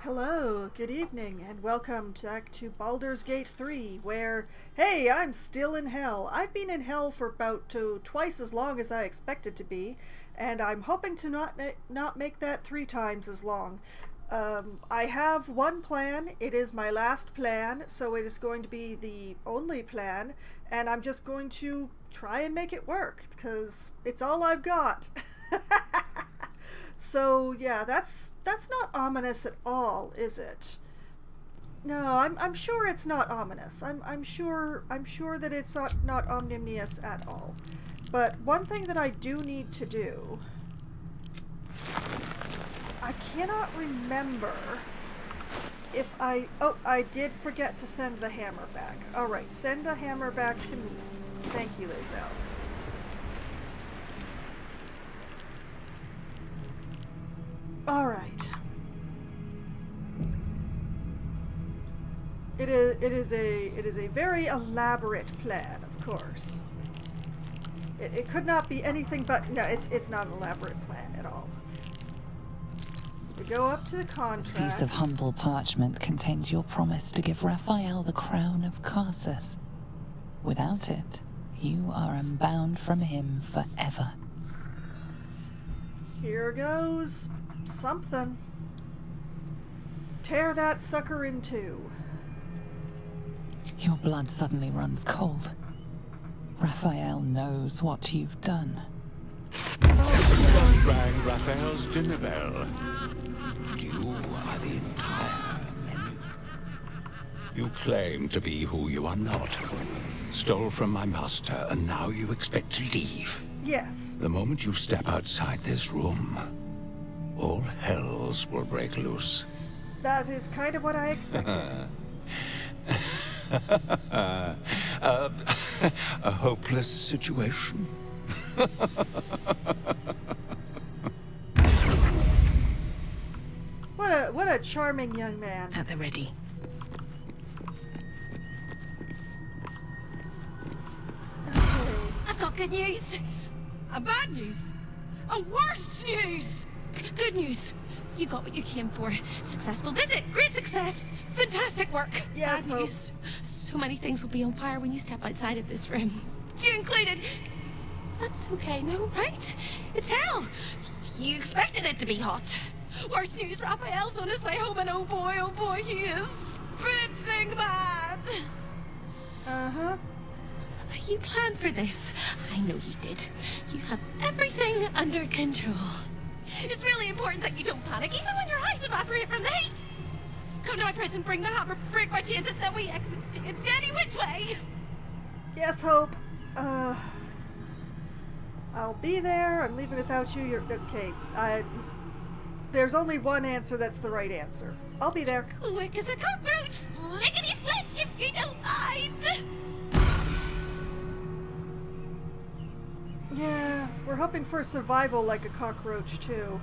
Hello, good evening, and welcome back to Baldur's Gate 3, where, hey, I'm still in hell. I've been in hell for about twice as long as I expected to be, and I'm hoping to not make that 3 times as long. I have one plan. It is my last plan, so it is going to be the only plan, and I'm just going to try and make it work, because it's all I've got. So yeah, that's not ominous at all, is it? No, I'm sure it's not ominous. I'm sure that it's not ominous at all. But one thing that I do need to do, I cannot remember if I did forget to send the hammer back. All right, send the hammer back to me. Thank you, Lizelle. All right. It is a very elaborate plan, of course. It could not be anything but no. It's not an elaborate plan at all. We go up to the contract. This piece of humble parchment contains your promise to give Raphael the crown of Carsus. Without it, you are unbound from him forever. Here goes something. Tear that sucker in two. Your blood suddenly runs cold. Raphael knows what you've done. Just rang Raphael's dinner bell. And you are the entire menu. You claim to be who you are not. Stole from my master, and now you expect to leave. Yes. The moment you step outside this room, all hells will break loose. That is kind of what I expected. A hopeless situation. What a charming young man. At the ready. Okay. I've got good news. Bad news. Worst news. Good news. You got what you came for. Successful visit. Great success. Fantastic work. Yes, Bad news. So many things will be on fire when you step outside of this room. You included. That's okay, no, right? It's hell. You expected it to be hot. Worst news, Raphael's on his way home, and oh boy, he is spitting mad. Uh-huh. You planned for this. I know you did. You have everything under control. It's really important that you don't panic, even when your eyes evaporate from the heat. Come to my prison, bring the hammer, break my chains, and then we exit stage any which way. Yes, Hope. I'll be there. I'm leaving without you. You're okay. There's only one answer that's the right answer. I'll be there. Quick as a cockroach, lickety split if you don't mind. Yeah, we're hoping for survival like a cockroach, too.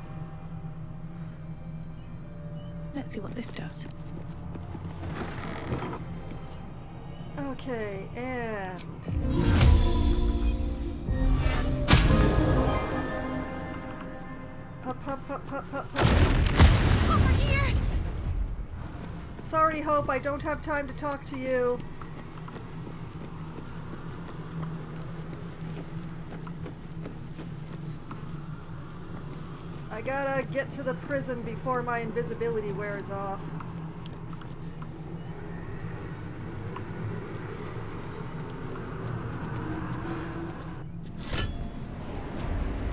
Let's see what this does. Okay, and... Up. Over here. Sorry, Hope, I don't have time to talk to you. I gotta get to the prison before my invisibility wears off.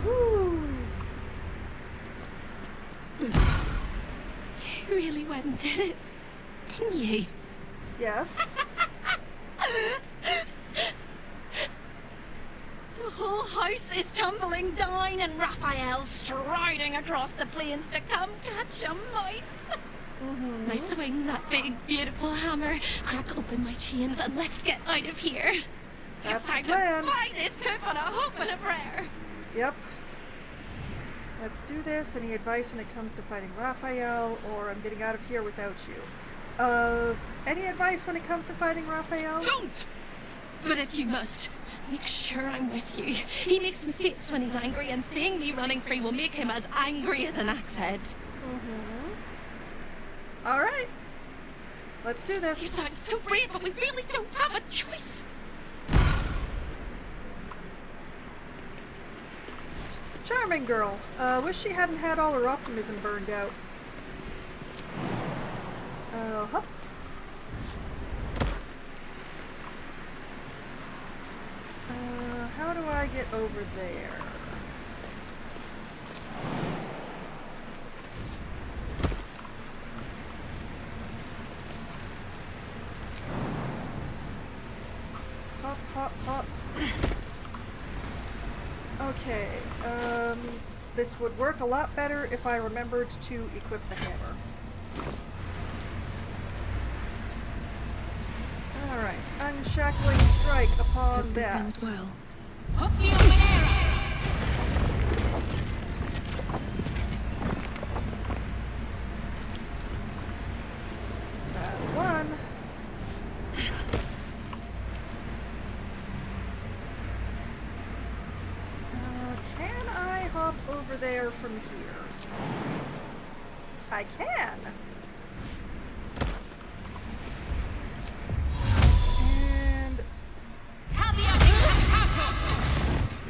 Whew. You really went and did it, didn't you? Yes? The whole house is tumbling down and Raphael's striding across the plains to come catch a mouse. Mm-hmm. I swing that big, beautiful hammer, crack open my chains, and let's get out of here. That's It's time the plan. to buy this coop on a hope and a prayer. Yep. Let's do this. Any advice when it comes to fighting Raphael, or I'm getting out of here without you? Any advice when it comes to fighting Raphael? Don't! But if you must, make sure I'm with you. He makes mistakes when he's angry, and seeing me running free will make him as angry as an axe head. Mm-hmm. Let's do You this. sound so brave, but we really don't have a choice. Charming girl. Wish she hadn't had all her optimism burned out. Hop. How do I get over there? Hop, hop, hop. Okay, this would work a lot better if I remembered to equip the hammer. Alright, unshackling strike upon Hope this that. ends well. That's one. Can I hop over there from here? I can. And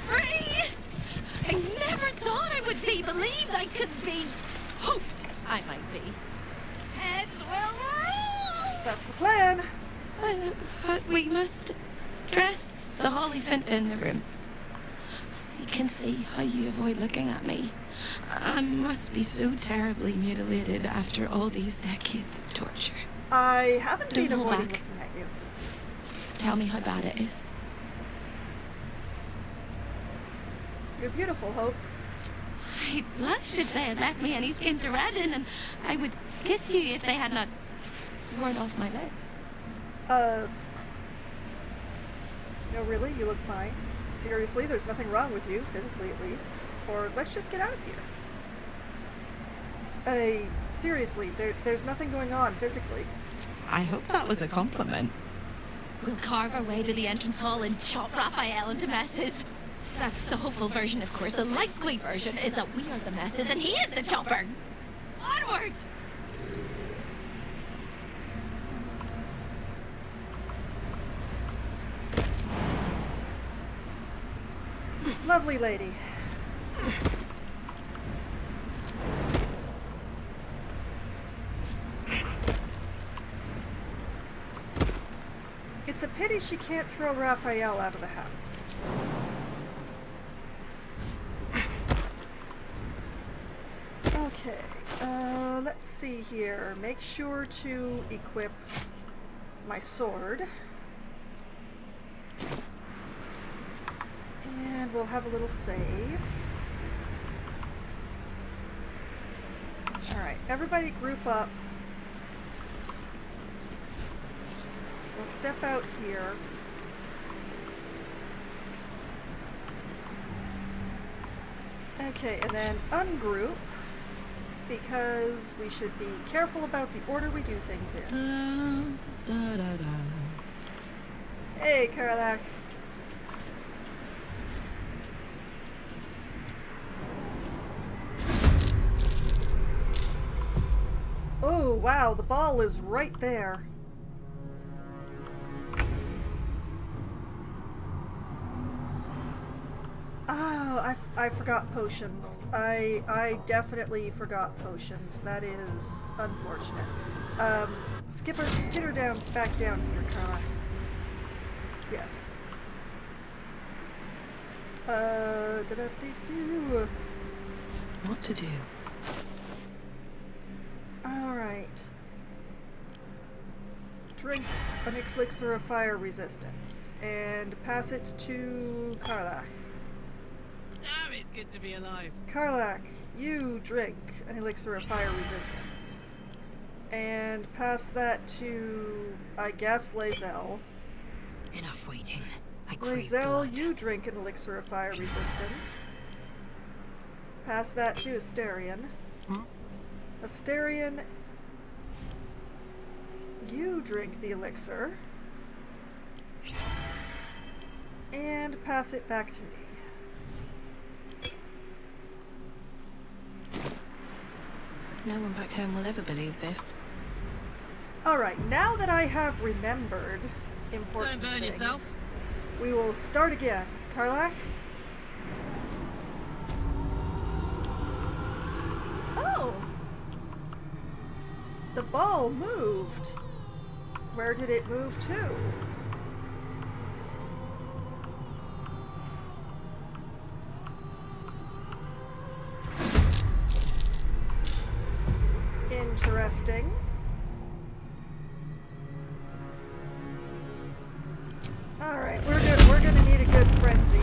Free! I never thought I would be believed. I could be hoped I might be. Heads will roll! that's the plan. But we must dress the Hollyphant in the room. I can see how you avoid looking at me. I must be so terribly mutilated after all these decades of torture. I haven't Don't been hold avoiding back. looking at you. Tell me how bad it is. You're beautiful, Hope. I'd blush if they had left me any skin to redden, and I would kiss you if they had not torn off my legs. No, really? You look fine. Seriously, there's nothing wrong with you, physically at least. Or let's just get out of here. Seriously, there's nothing going on physically. I hope that was a compliment. We'll carve our way to the entrance hall and chop Raphael into messes. That's the hopeful version, of course. The likely version is that we are the messes and he is the chopper. Onwards! Lovely lady. It's a pity she can't throw Raphael out of the house. Okay, let's see here. Make sure to equip my sword. And we'll have a little save. Alright, everybody group up. We'll step out here. Okay, and then ungroup, because we should be careful about the order we do things in. Hey, Karlak. Oh, wow, the ball is right there. Oh, I forgot potions. I definitely forgot potions. That is unfortunate. Skitter down, back down here, Carla. Yes. Da-da-dee-doo. What to do? Alright. Drink an elixir of fire resistance and pass it to Karlak. Damn, it's good to be alive. Karlak, you drink an elixir of fire resistance. And pass that to, I guess, Lae'zel. Enough waiting. I crave Lae'zel, blood. you drink an elixir of fire resistance. Pass that to Asterion. Hmm? Asterion, you drink the elixir. And pass it back to me. No one back home will ever believe this. Alright, now that I have remembered important Don't burn things, yourself. we will start again. Karlach? Oh! The ball moved. Where did it move to? Interesting. Alright, we're gonna need a good frenzy.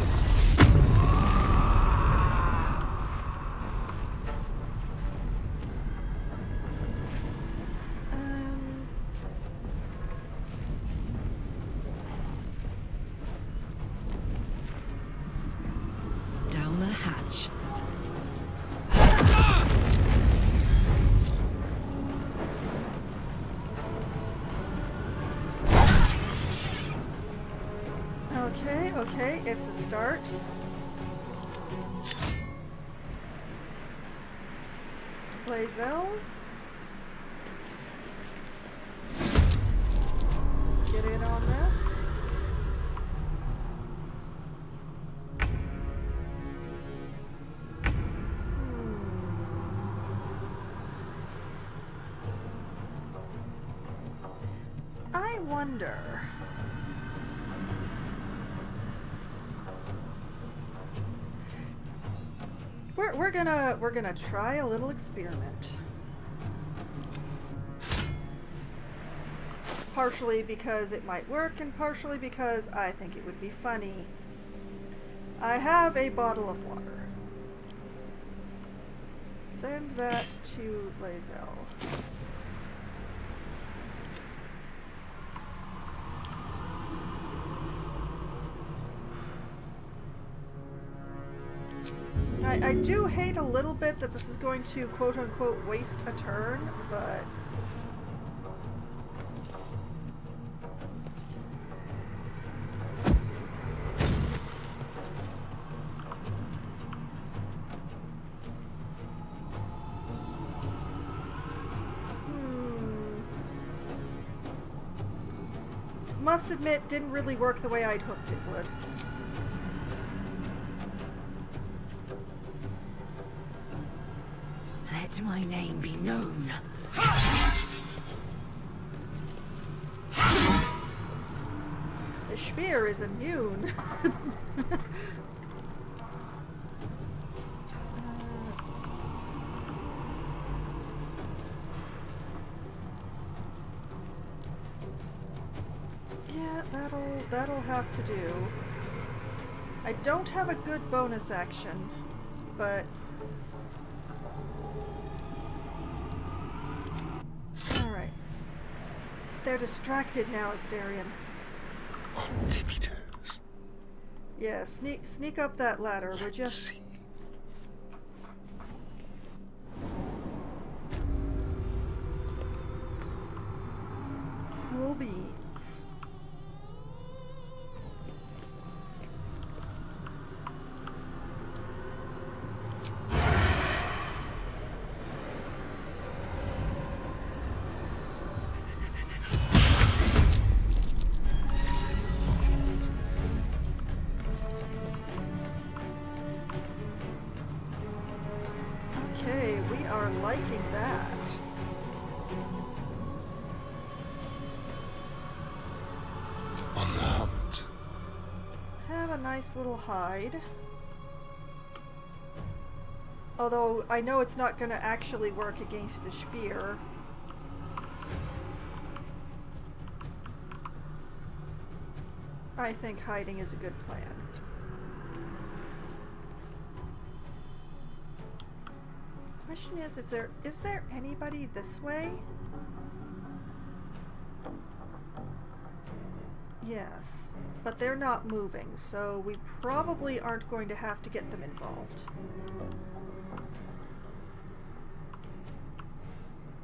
Down the hatch. Okay, it's a start. Blazel. Get in on this. I wonder. We're gonna try a little experiment. Partially because it might work, and partially because I think it would be funny. I have a bottle of water. Send that to Blazel. I do hate a little bit that this is going to quote-unquote waste a turn, but... Must admit, didn't really work the way I'd hoped it would. Let my name be known. The spear is immune. Yeah, that'll have to do. I don't have a good bonus action, but alright. They're distracted now, Asterion. On tippy toes. Yeah, sneak up that ladder, would you? See. Cool beans. Okay, we are liking that. On the hunt. Have a nice little hide. Although, I know it's not going to actually work against the spear. I think hiding is a good plan. Question is, is there anybody this way? Yes, but they're not moving, so we probably aren't going to have to get them involved.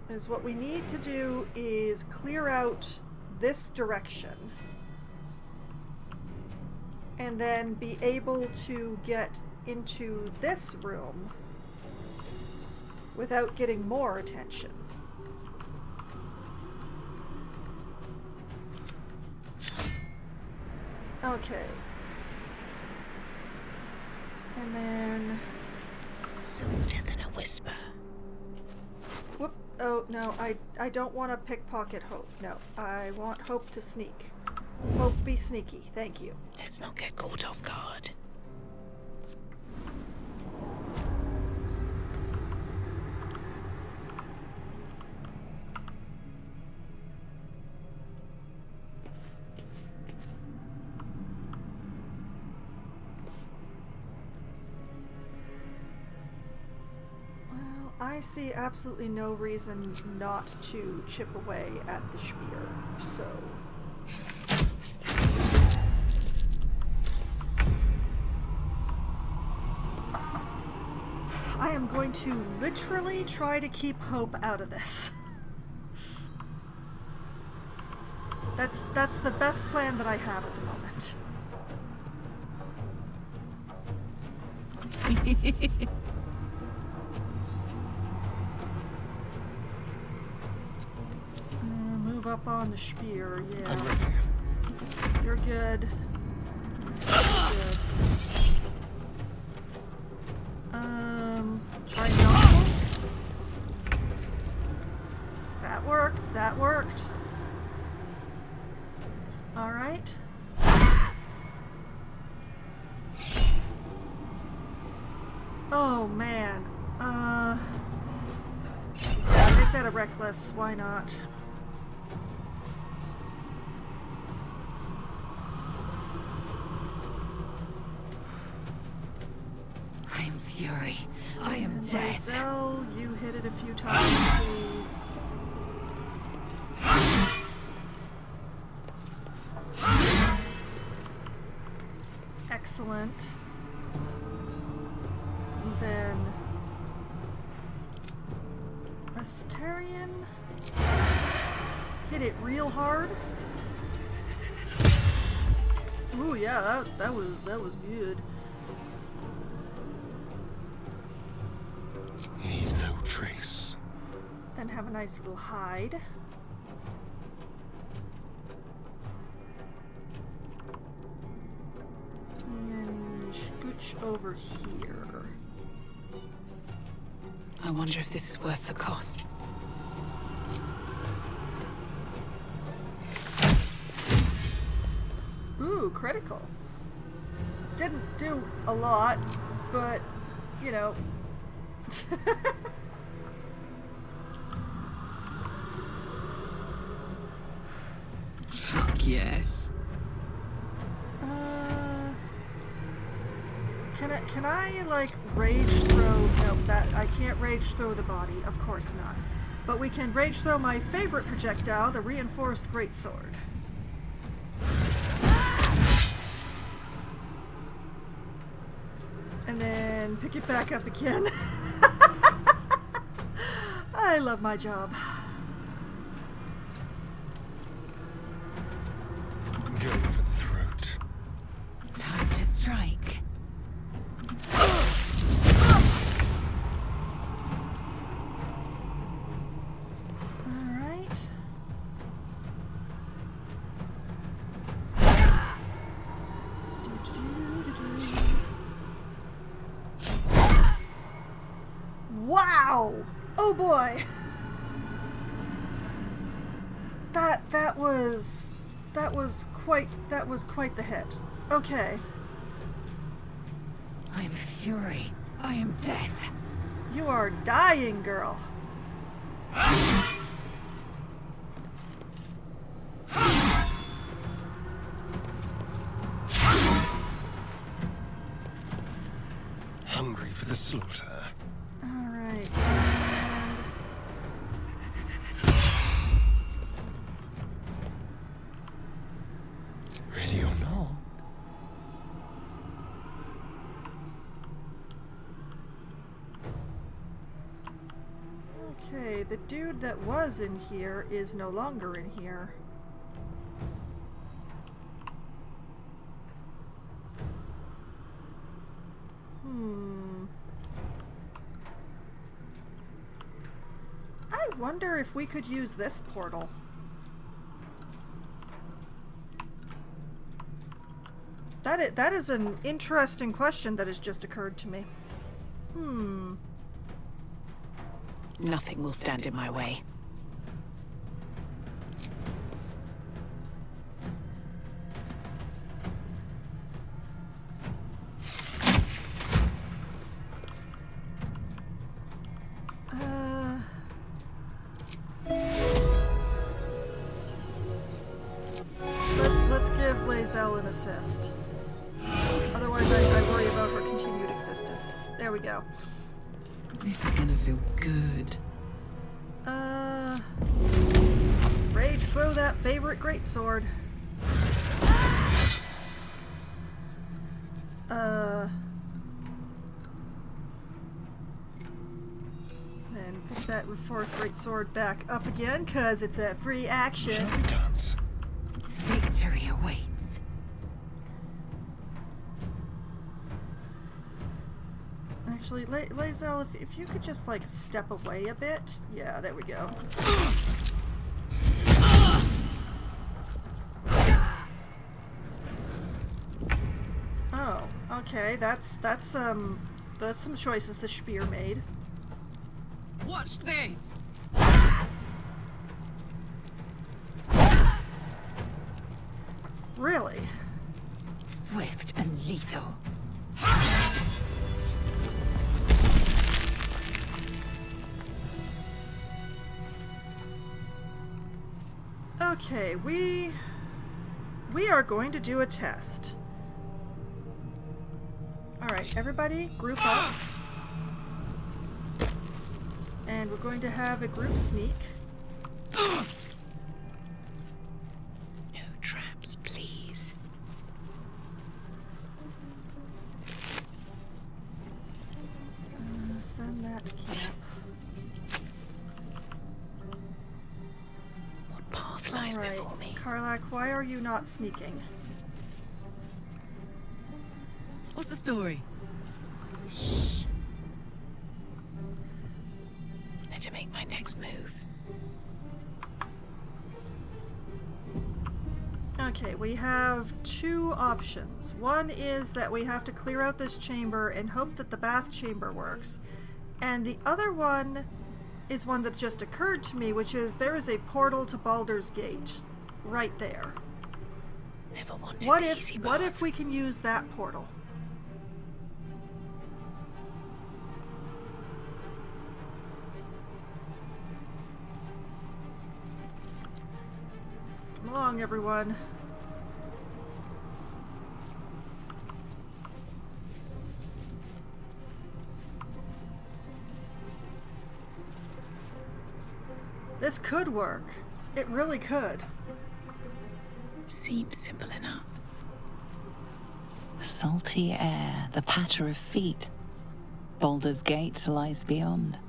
Is what we need to do is clear out this direction and then be able to get into this room without getting more attention. Okay. And then... Softer than a whisper. Whoop. Oh, no. I don't want to pickpocket Hope. No. I want Hope to sneak. Hope be sneaky. Thank you. Let's not get caught off guard. I see absolutely no reason not to chip away at the spear, so... I am going to literally try to keep Hope out of this. That's the best plan that I have at the moment. Move up on the spear, yeah. I'm ready. You're good. You're good. Try not. That worked. That worked. All right. Oh man. Yeah, make that a reckless. Why not? I'm fury. I am death. Marcel, you hit it a few times, please. Excellent. And then Asterion, hit it real hard. Ooh, yeah, that was good. Leave no trace. Then have a nice little hide. And scooch over here. I wonder if this is worth the cost. Ooh, critical. Didn't do a lot, but, you know. Fuck yes. Can I like rage throw? No, that I can't rage throw the body. Of course not. But we can rage throw my favorite projectile, the reinforced greatsword. And then pick it back up again. I love my job. Go for the throat. Time to strike. Alright. Wow! Oh boy! That was quite the hit. Okay. I am fury. I am death. You are dying, girl. Hungry for the slaughter. Alright. Ready or not? Okay, the dude that was in here is no longer in here. I wonder if we could use this portal. That is an interesting question that has just occurred to me. Nothing will stand in my way. Let's give Lae'zel an assist. Otherwise, I worry about her continued existence. There we go. This is gonna feel good. Rage throw that favorite greatsword. And pick that Reforged greatsword back up again, cause it's a free action. Dance. Victory awaits. Actually, Lae'zel, if you could just, like, step away a bit. Yeah, there we go. Oh, okay, that's some choices the Spear made. Watch this! Really? Swift and lethal. Okay, we are going to do a test. Alright, everybody, group up. And we're going to have a group sneak. No traps, please. Send that to camp. What path lies Alright, before me? Karlach, why are you not sneaking? What's the story? Shh. Better make my next move. Okay, we have two options. One is that we have to clear out this chamber and hope that the bath chamber works. And the other one is one that just occurred to me, which is there is a portal to Baldur's Gate right there. Never wanted What the if easy what path. if we can use that portal? Come along, everyone. This could work. It really could. Seems simple enough. Salty air, the patter of feet. Baldur's Gate lies beyond.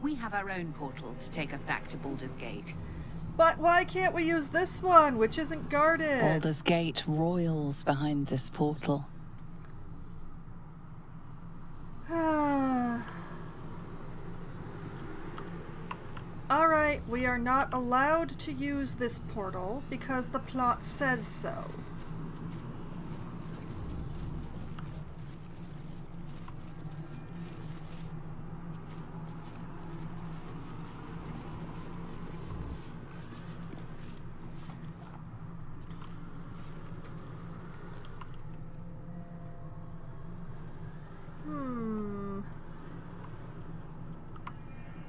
We have our own portal to take us back to Baldur's Gate. But why can't we use this one, which isn't guarded? Baldur's Gate roils behind this portal. Alright, we are not allowed to use this portal because the plot says so.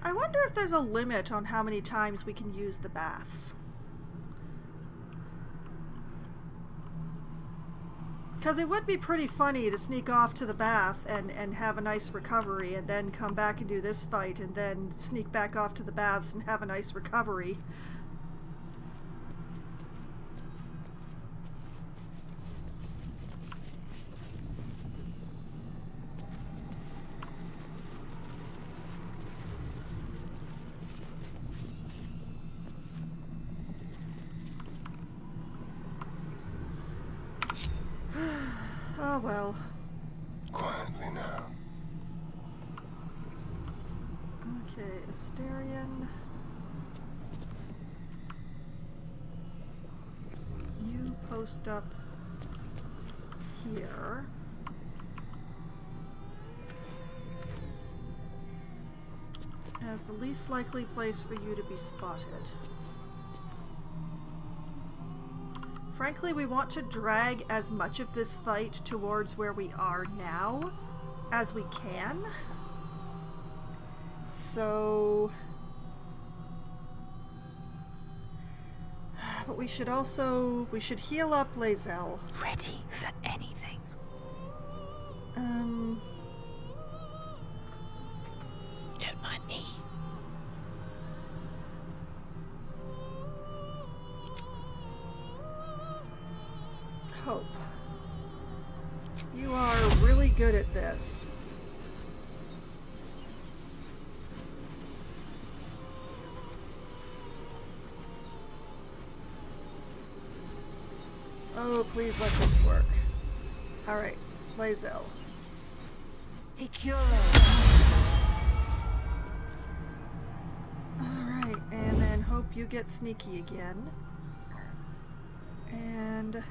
I wonder if there's a limit on how many times we can use the baths. Because it would be pretty funny to sneak off to the bath and have a nice recovery and then come back and do this fight and then sneak back off to the baths and have a nice recovery. Oh well. Quietly now. Okay, Asterion. You post up here. As the least likely place for you to be spotted. Frankly, we want to drag as much of this fight towards where we are now as we can. So... But we should also... we should heal up Lae'zel. Ready for anything. Don't mind me. Hope. You are really good at this. Oh, please let this work. Alright, Lae'zel. Secure. Alright, and then hope you get sneaky again. And...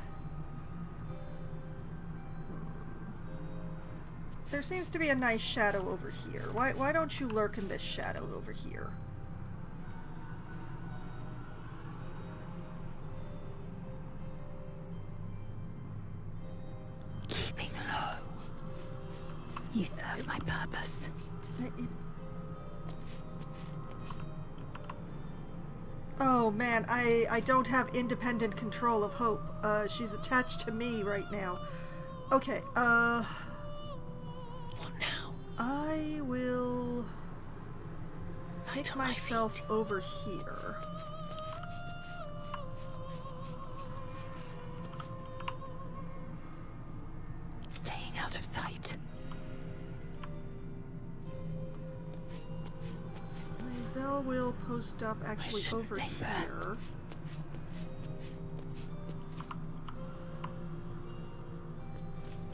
there seems to be a nice shadow over here. Why don't you lurk in this shadow over here? Keeping low. You serve my purpose. Oh man, I don't have independent control of Hope. She's attached to me right now. Okay, What now? I will take on my myself over here. Staying out of sight. Lae'zel will post up actually shouldn't over linger. here.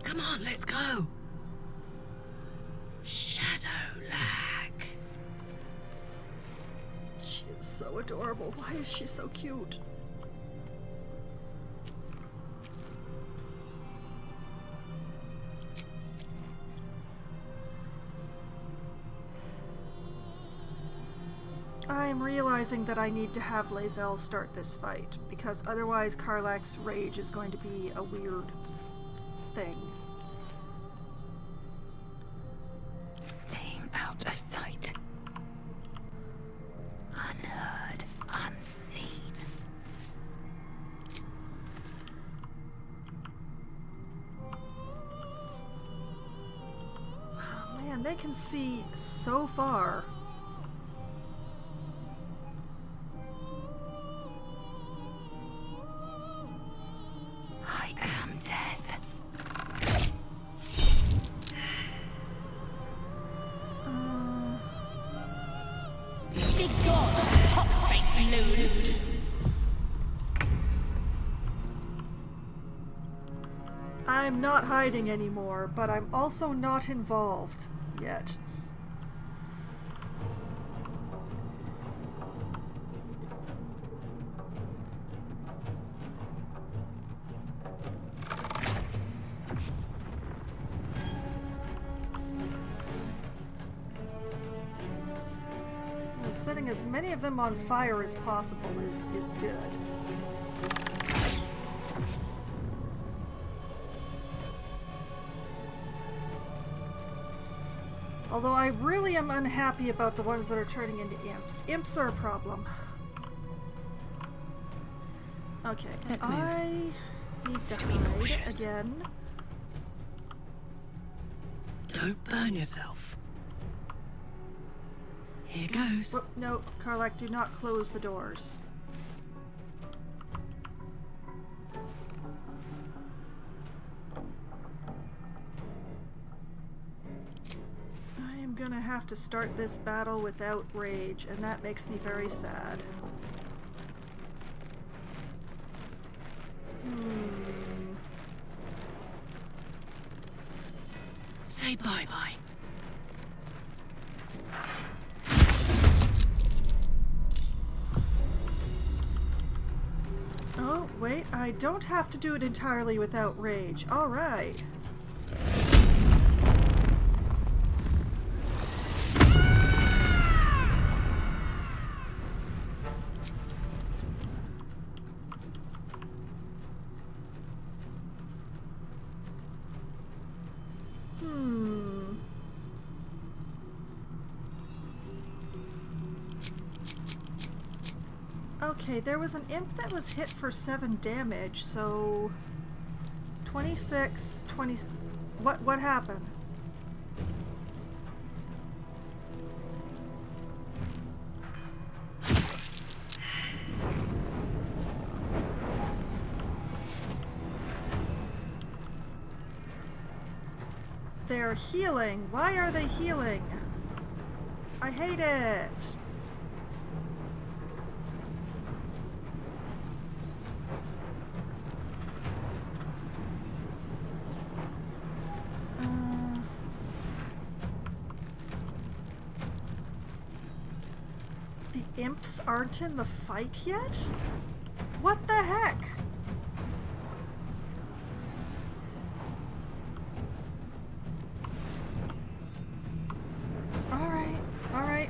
Come on, let's go. Shadow lag. She is so adorable. Why is she so cute? I'm realizing that I need to have Lae'zel start this fight, because otherwise Karlach's rage is going to be a weird thing. Staying out of sight. Unheard, unseen. Oh man, they can see so far. I am death. Big God, hot-faced loon. I'm not hiding anymore, but I'm also not involved yet. Setting as many of them on fire as possible is good. Although I really am unhappy about the ones that are turning into imps. Imps are a problem. Okay, Let's move. I need to be hide cautious. again. Don't burn yourself. Here goes. Whoop, no, Karlach, do not close the doors. I am gonna have to start this battle without rage, and that makes me very sad. Say bye-bye. Oh, Wait, I don't have to do it entirely without rage. Alright. Okay, there was an imp that was hit for 7 damage, so 26, 20... What happened? They're healing. Why are they healing? I hate it. The imps aren't in the fight yet? What the heck? Alright.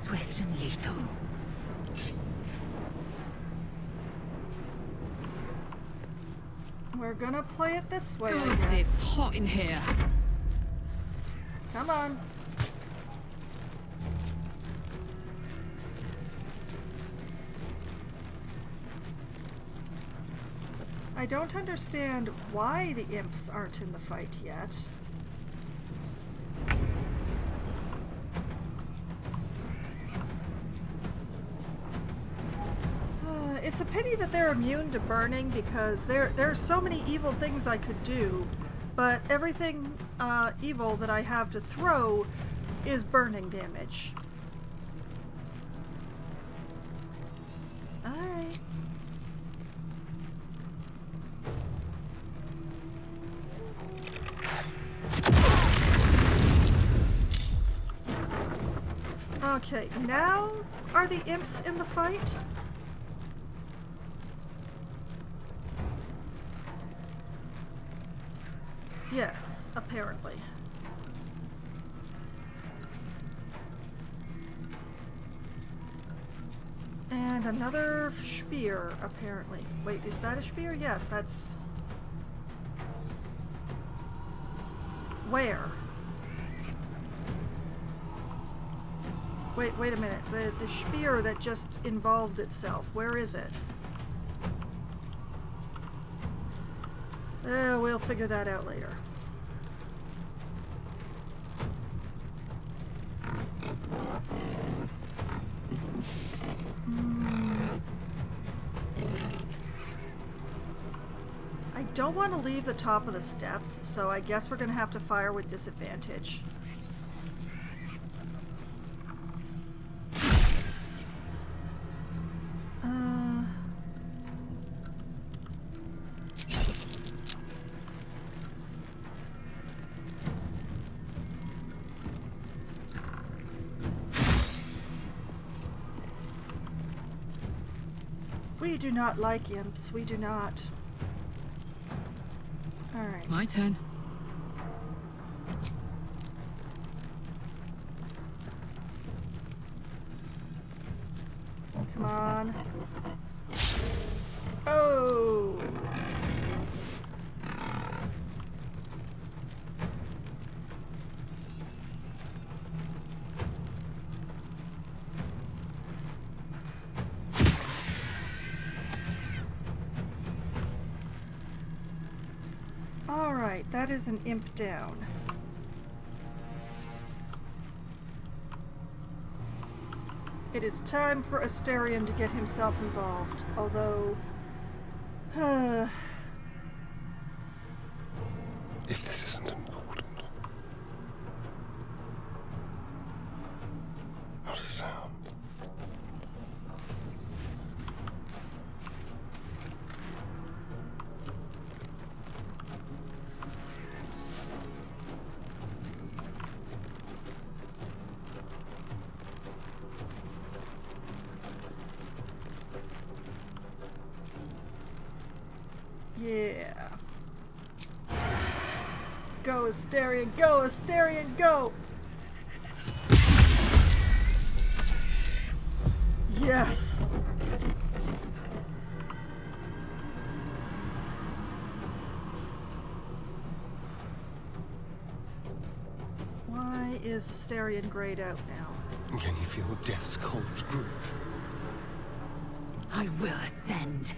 Swift and lethal. We're gonna play it this way, I Gods, guess. it's hot in here. Come on. I don't understand why the imps aren't in the fight yet. It's a pity that they're immune to burning, because there are so many evil things I could do, but everything evil that I have to throw is burning damage. Alright. Okay, now are the imps in the fight? Yes, apparently. And another spear, apparently. Wait, is that a spear? Yes, that's... Where? Wait a minute. The spear that just involved itself, where is it? We'll figure that out later. I don't want to leave the top of the steps, so I guess we're going to have to fire with disadvantage. We do not like imps. We do not. Alright. My turn. Come on. Oh! Alright, that is an imp down. It is time for Asterion to get himself involved, although... If this isn't important. Not a sound. Yeah. Go, Asterion, go, Asterion, go! Yes! Why is Asterion grayed out now? Can you feel death's cold grip? I will ascend.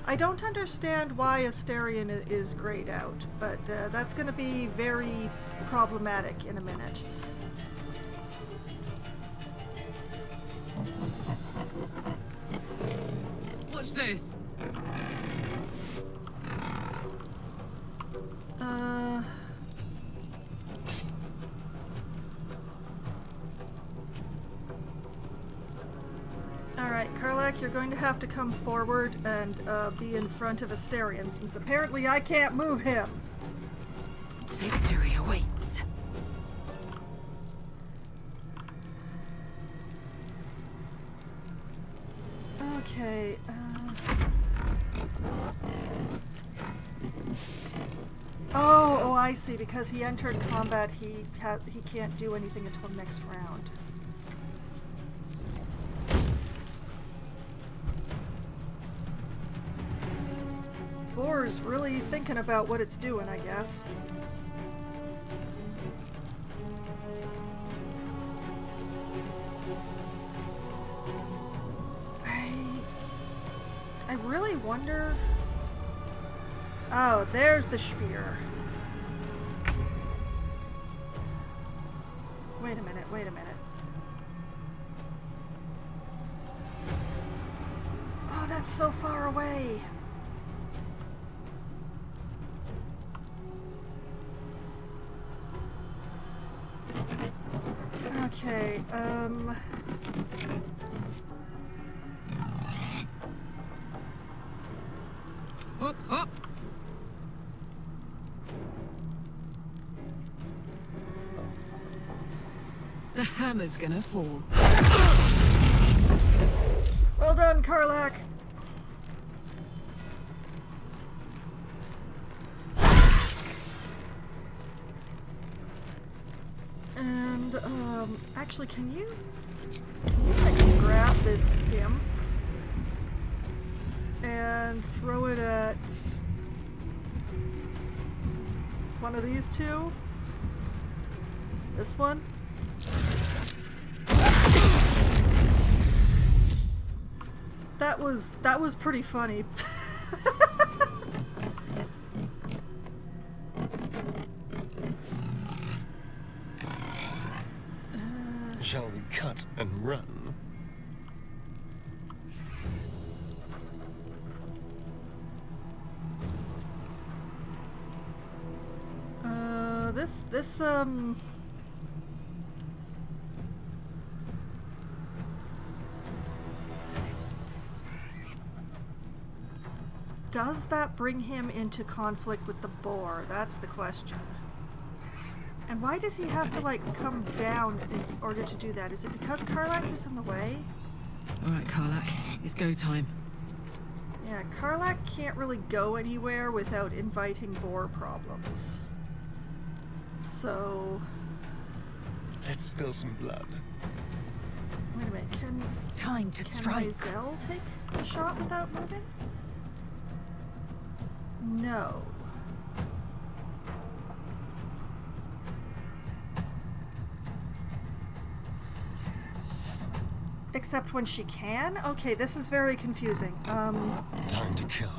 I don't understand why Asterion is grayed out, but that's going to be very problematic in a minute. Watch this. Alright, Karlak, you're going to have to come forward and be in front of Asterion, since apparently I can't move him. Victory awaits. Okay, Oh, I see. Because he entered combat, he can't do anything until next round. Boar's really thinking about what it's doing, I guess. I really wonder... Oh, there's the spear. Wait a minute, wait a minute. Oh, that's so far away. Okay, Up, up. The hammer's gonna fall. Well done, Karlak. And, actually, can you like grab this imp and throw it at one of these two? This one? That was pretty funny. Shall we cut and run? This does that bring him into conflict with the boar? That's the question. And why does he have to, like, come down in order to do that? Is it because Karlak is in the way? Alright, Karlak, it's go time. Yeah, Karlak can't really go anywhere without inviting boar problems. So... Let's spill some blood. Wait a minute, Time to can strike. Myzel take a shot without moving? No. Except when she can? Okay, this is very confusing. Time to kill.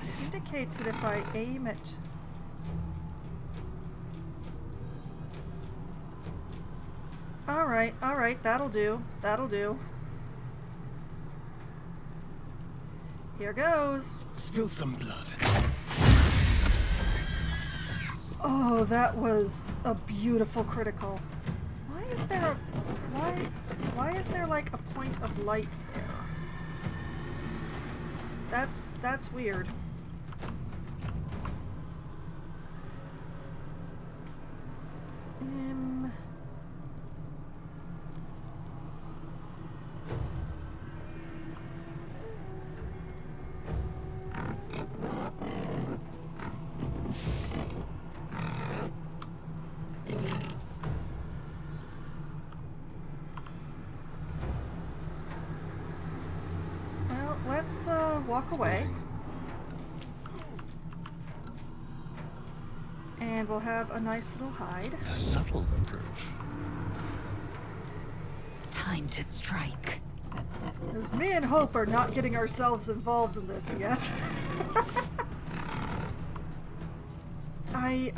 This indicates that if I aim it... Alright, that'll do. That'll do. Here goes. Spill some blood. Oh, that was a beautiful critical. Why is there a... Why is there like a point of light there? That's weird. Well, let's walk away. And we'll have a nice little hide. The subtle approach. Time to strike. Because me and Hope are not getting ourselves involved in this yet.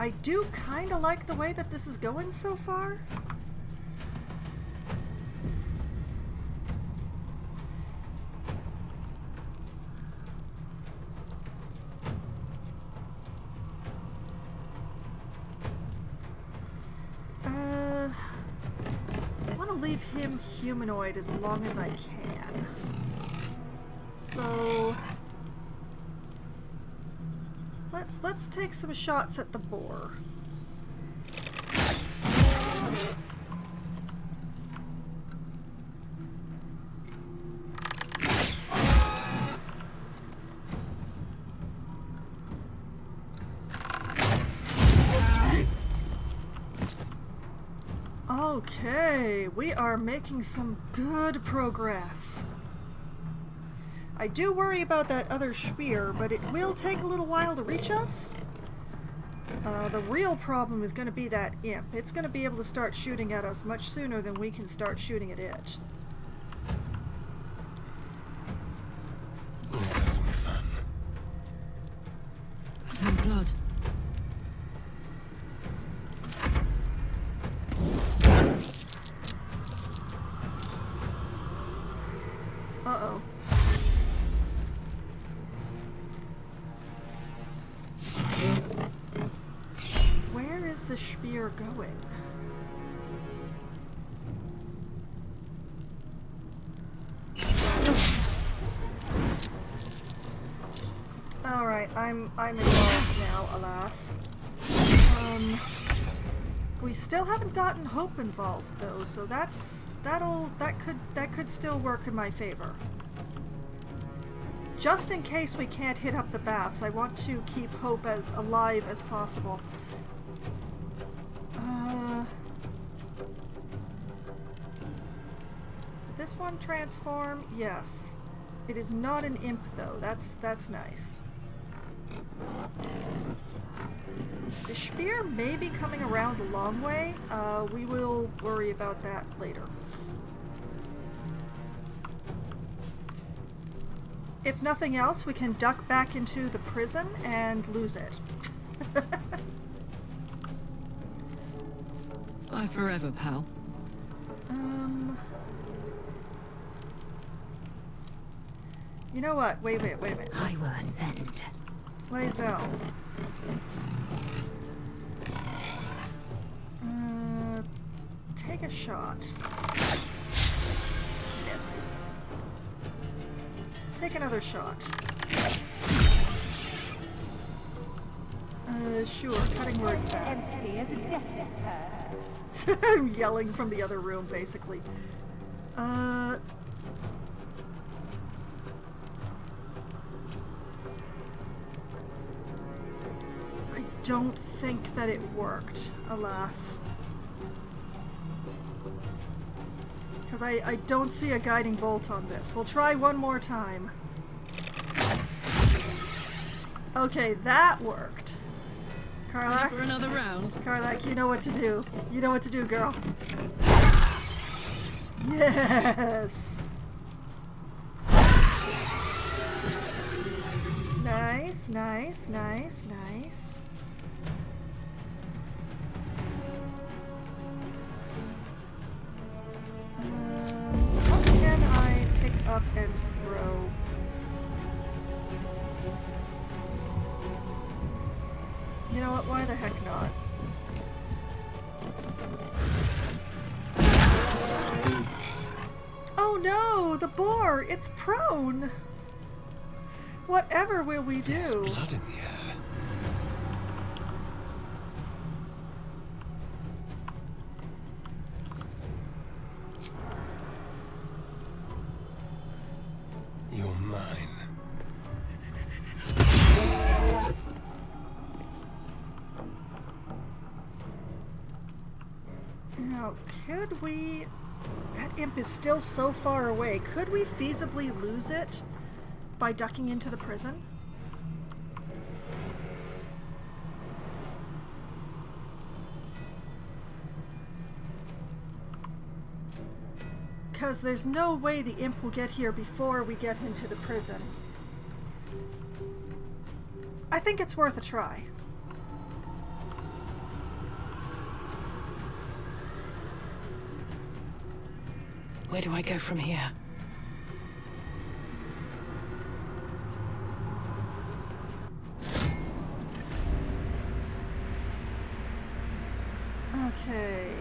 I do kind of like the way that this is going so far. I want to leave him humanoid as long as I can. So let's take some shots at the boar. Okay, we are making some good progress. I do worry about that other spear, but it will take a little while to reach us. The real problem is going to be that imp. It's going to be able to start shooting at us much sooner than we can start shooting at it. Let's have some fun. Some blood. Uh-oh. Where is the spear going? Alright, I'm involved now, alas. We still haven't gotten Hope involved though, so that could still work in my favor. Just in case we can't hit up the bats, I want to keep Hope as alive as possible. Did this one transform? Yes. It is not an imp though. That's nice. The spear may be coming around a long way. We will worry about that later. If nothing else, we can duck back into the prison and lose it. Bye forever, pal. You know what? Wait a minute. I will ascend. Lae'zel. Take a shot. Miss. Take another shot. Sure, cutting words then. I'm yelling from the other room, basically. I don't think that it worked, alas. Because I don't see a guiding bolt on this. We'll try one more time. Okay, that worked. Karlach? For another round. Karlach, you know what to do. You know what to do, girl. Yes! Nice, nice, nice, nice. What can I pick up and throw? You know what? Why the heck not? Oh no! The boar! It's prone! Whatever will we do? There's blood in the air. You're mine. Now, could we... That imp is still so far away. Could we feasibly lose it by ducking into the prison? Because there's no way the imp will get here before we get into the prison. I think it's worth a try. Where do I go from here? Okay.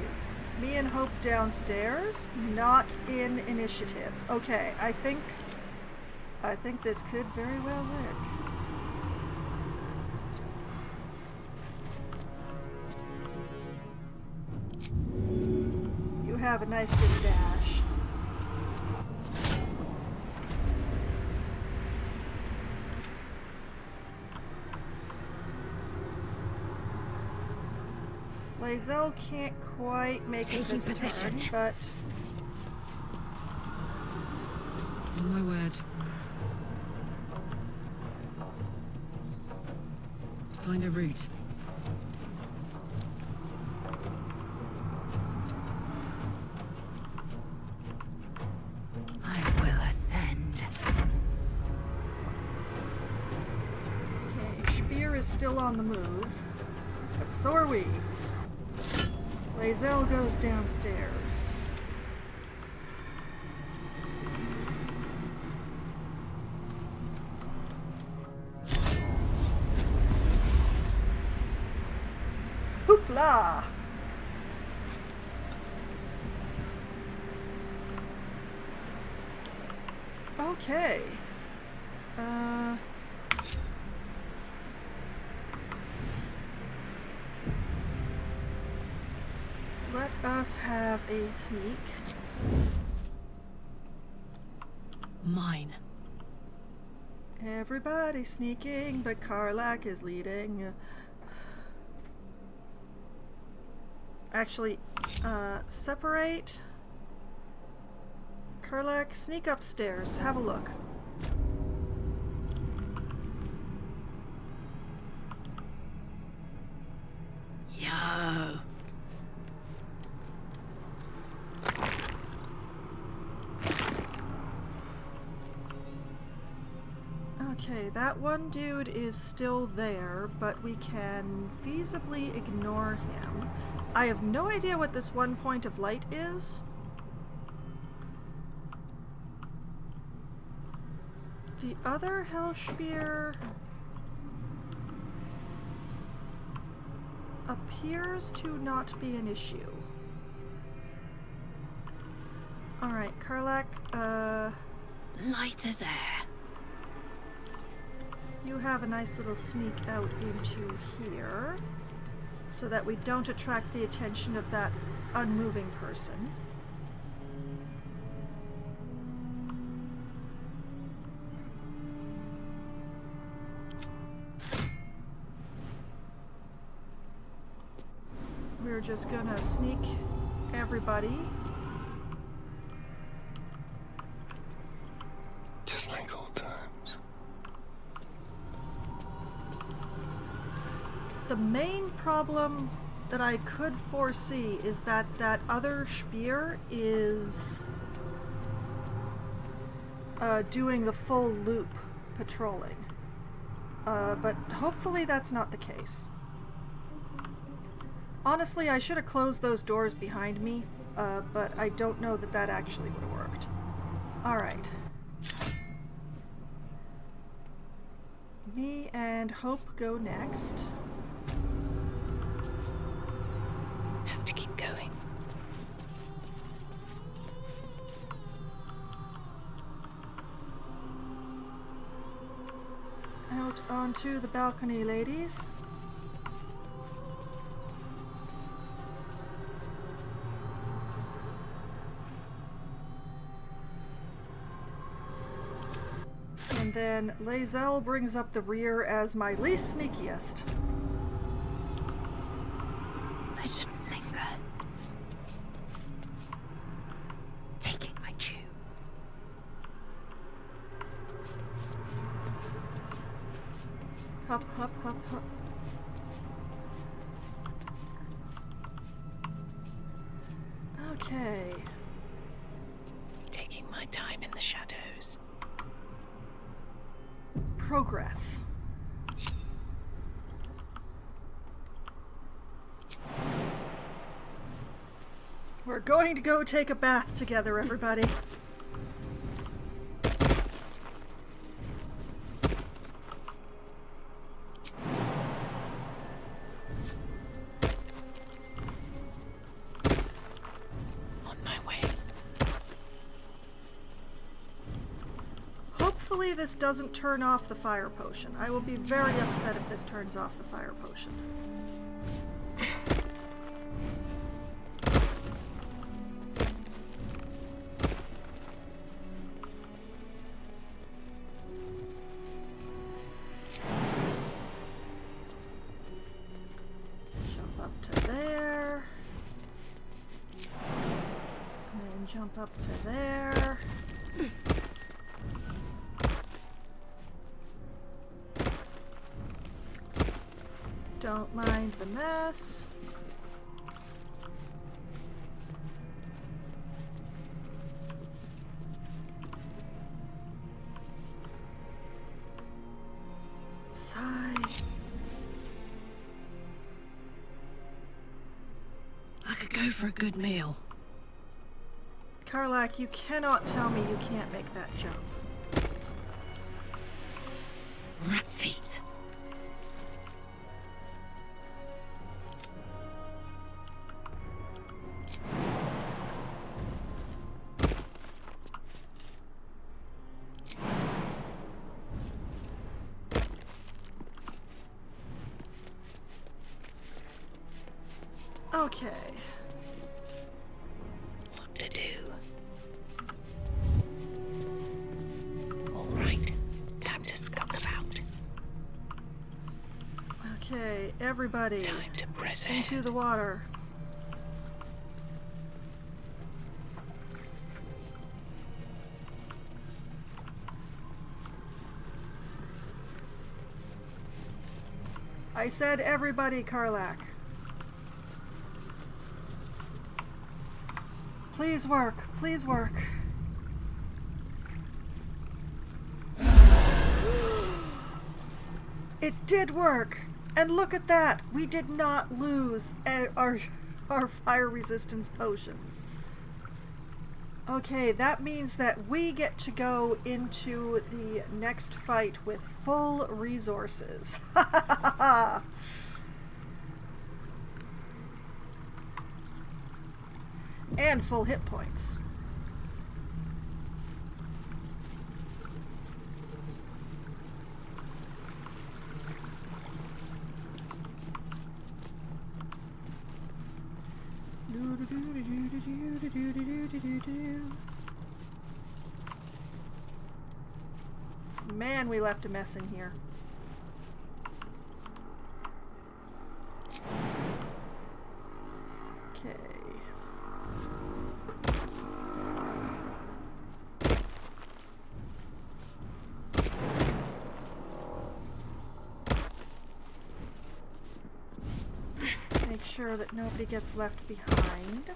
Me and Hope downstairs, not in initiative. Okay, I think this could very well work. You have a nice big dash. Lae'zel can't quite make it this turn, but... On my word. Find a route. I will ascend. Okay, Spear is still on the move, but so are we. Lae'zel goes downstairs. Hoopla! Okay. Let us have a sneak. Mine. Everybody sneaking, but Karlak is leading. Actually, separate. Karlak, sneak upstairs. Have a look. Yo. Okay, that one dude is still there, but we can feasibly ignore him. I have no idea what this one point of light is. The other Hellspear appears to not be an issue. Alright, Karlak, Light as air. you have a nice little sneak out into here so that we don't attract the attention of that unmoving person. We're just gonna sneak everybody. Just like old times. The main problem that I could foresee is that that other Spear is doing the full loop patrolling. But hopefully that's not the case. Honestly, I should have closed those doors behind me, but I don't know that that actually would have worked. Alright. Me and Hope go next. Have to keep going. onto the balcony, ladies. And then Lae'zel brings up the rear as my least sneakiest. I shouldn't linger. Taking my cue. Hop, hop, hop, hop. Okay. Taking my time in the shadows. Progress. We're going to go take a bath together, everybody. On my way. Hopefully this doesn't turn off the fire potion. I will be very upset if this turns off the fire potion. Jump up to there. And then jump up to there. Don't mind the mess. Sigh. I could go for a good meal. Karlak, you cannot tell me you can't make that jump. Rat feet. Okay. What to do? All right. Time to skunk about. Okay, everybody. Time to press ahead. Into the water. I said everybody, Karlak. Please work. Please work. It did work! And look at that! We did not lose our fire resistance potions. Okay, that means that we get to go into the next fight with full resources. And full hit points. Man, we left a mess in here. Okay. Make sure that nobody gets left behind.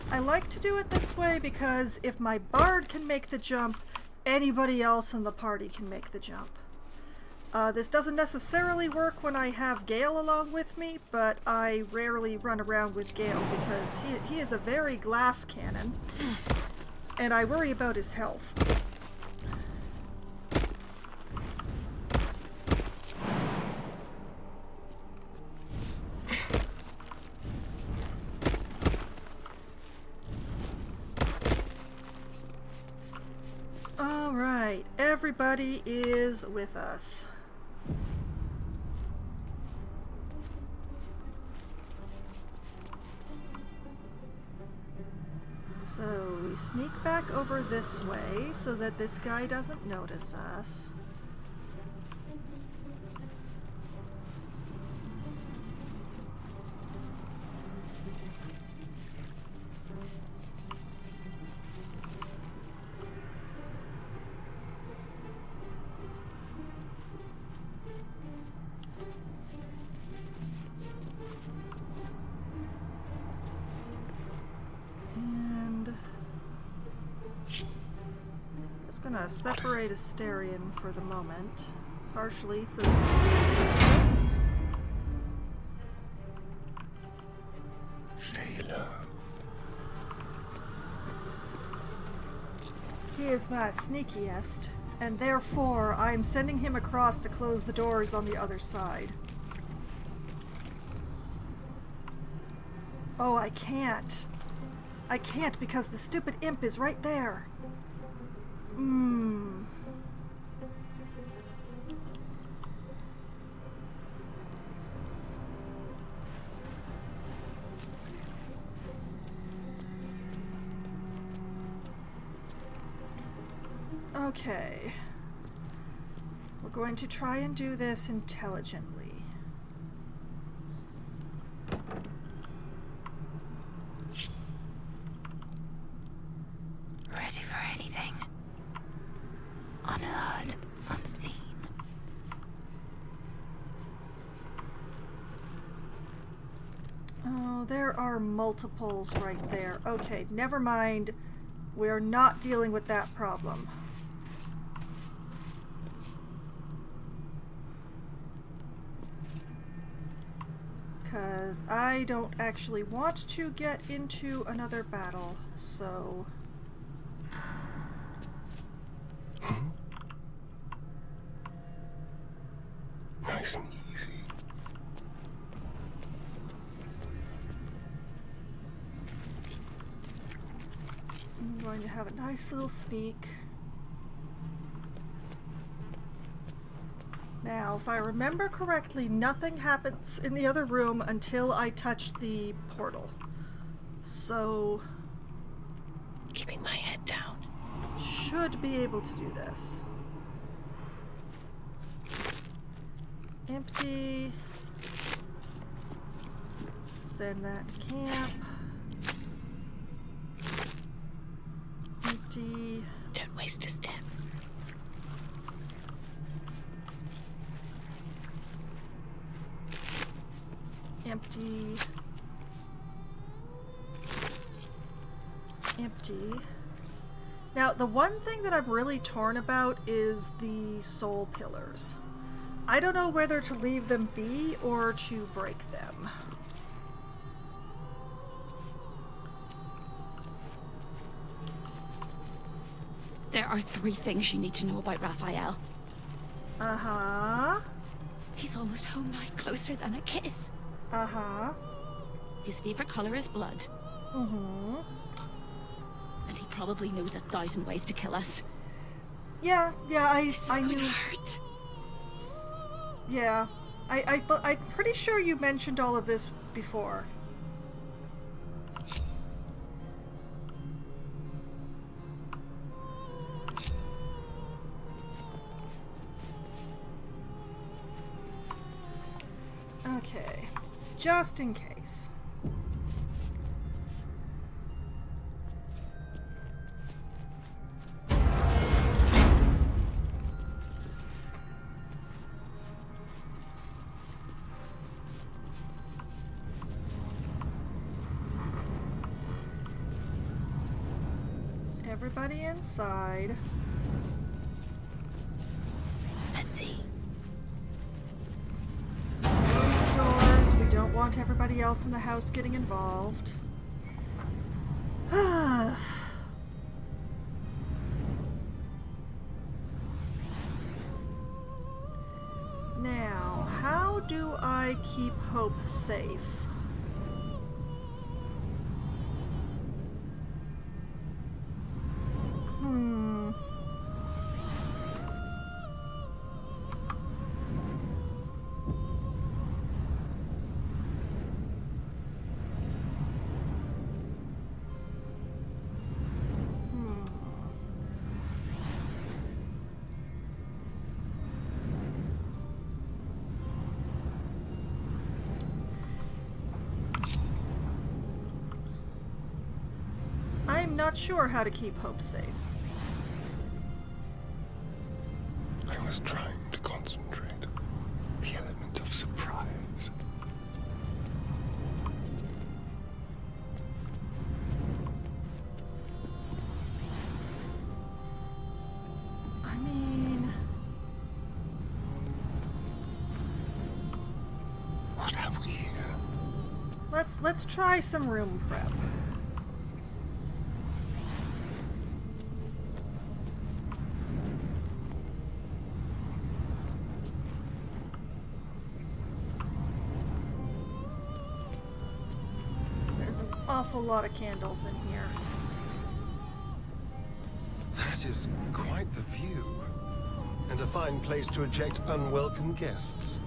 I like to do it this way because if my bard can make the jump, anybody else in the party can make the jump. This doesn't necessarily work when I have Gale along with me, but I rarely run around with Gale because he is a very glass cannon, and I worry about his health. everybody is with us. So we sneak back over this way so that this guy doesn't notice us. Gonna separate Asterion for the moment, partially so that we can do this. Stay low. He is my sneakiest, and therefore I'm sending him across to close the doors on the other side. Oh, I can't. I can't because the stupid imp is right there. Okay. We're going to try and do this intelligently. Ready for anything. Unheard, unseen. Oh, there are multiples right there. Okay, never mind. We're not dealing with that problem. Because I don't actually want to get into another battle, so... Nice and easy. I'm going to have a nice little sneak. Now, if I remember correctly, nothing happens in the other room until I touch the portal. So... Keeping my head down. should be able to do this. Empty. Send that to camp. Empty. Don't waste a step. Empty. Empty. Now, the one thing that I'm really torn about is the soul pillars. I don't know whether to leave them be or to break them. There are 3 things you need to know about Raphael. Uh-huh. He's almost home now, closer than a kiss. Uh-huh. His favorite color is blood. Mm-hmm. And he probably knows 1,000 ways to kill us. Yeah, This is I going knew. to hurt. Yeah. I'm pretty sure you mentioned all of this before. Okay. Just in case. Everybody inside. Let's see. Close the doors. We don't want everybody else in the house getting involved. Now, how do I keep Hope safe? not sure how to keep Hope safe. I was trying to concentrate. The element of surprise. I mean... What have we here? Let's try some room prep. There's an awful lot of candles in here. That is quite the view. And a fine place to eject unwelcome guests.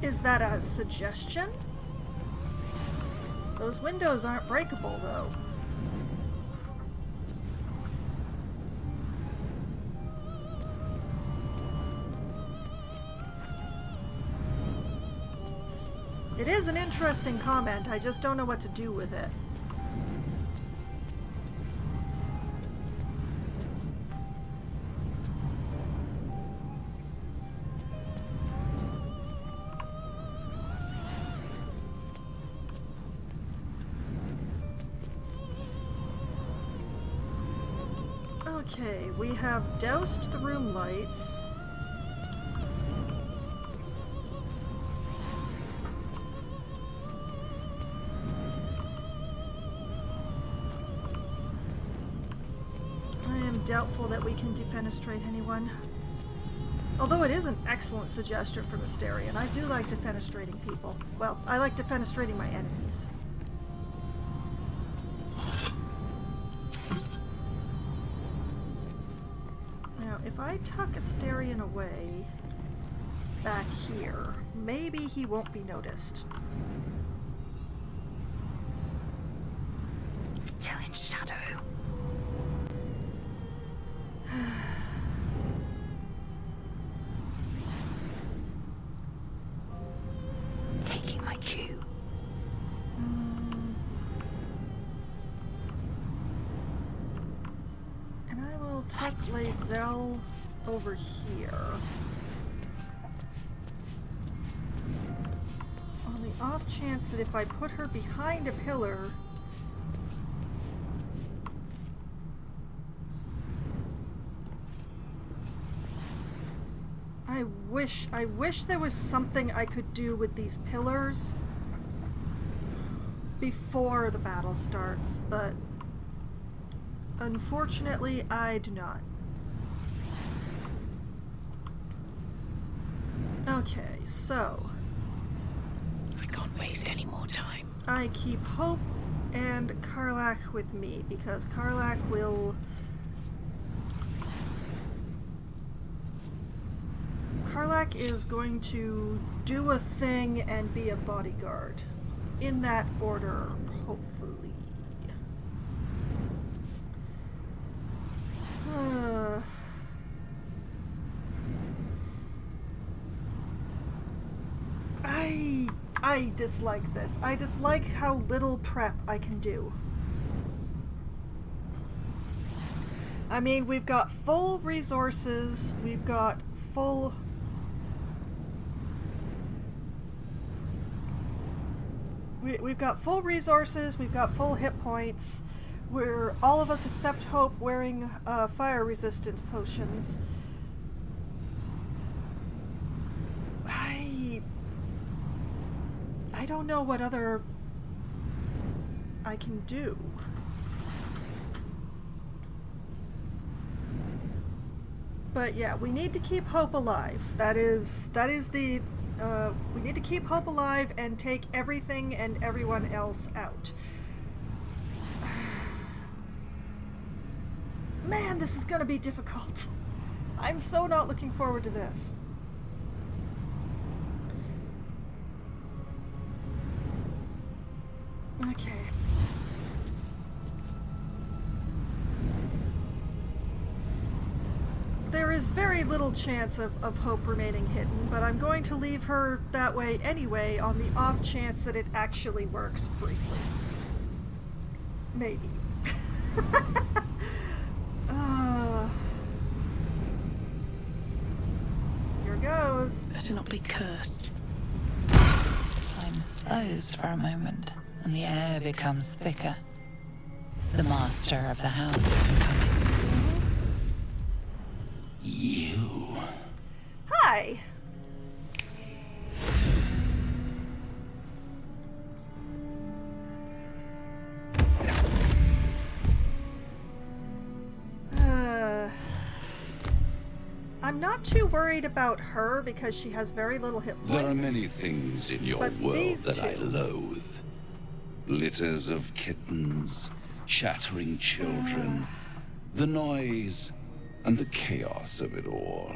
Is that a suggestion? Those windows aren't breakable, though. It is an interesting comment, I just don't know what to do with it. Okay, we have doused the room lights. I am doubtful that we can defenestrate anyone. Although it is an excellent suggestion for Mysterion. I do like defenestrating people. Well, I like defenestrating my enemies. If I tuck Asterion away back here, maybe he won't be noticed. Still in shadow. Taking my cue. And I will tuck Lae'zel over here. On the off chance that if I put her behind a pillar, I wish there was something I could do with these pillars before the battle starts, but unfortunately I do not. Okay, so I can't waste any more time. I keep Hope and Karlach with me because Karlach is going to do a thing and be a bodyguard. In that order, hopefully. I dislike this. I dislike how little prep I can do. I mean, we've got full resources, we've got full... We've got full resources, we've got full hit points. We're, all of us except Hope, wearing fire resistance potions. I don't know what other I can do. But yeah, we need to keep Hope alive. That is the we need to keep Hope alive and take everything and everyone else out. Man, this is gonna be difficult. I'm so not looking forward to this. Okay. There is very little chance of Hope remaining hidden, but I'm going to leave her that way anyway on the off chance that it actually works briefly. Maybe. uh, here goes. Better not be cursed. Time slows for a moment, and the air becomes thicker. The master of the house is coming. You. Hi. I'm not too worried about her because she has very little hit points. There are many things in your But world these that I two- loathe. Litters of kittens, chattering children, the noise, and the chaos of it all.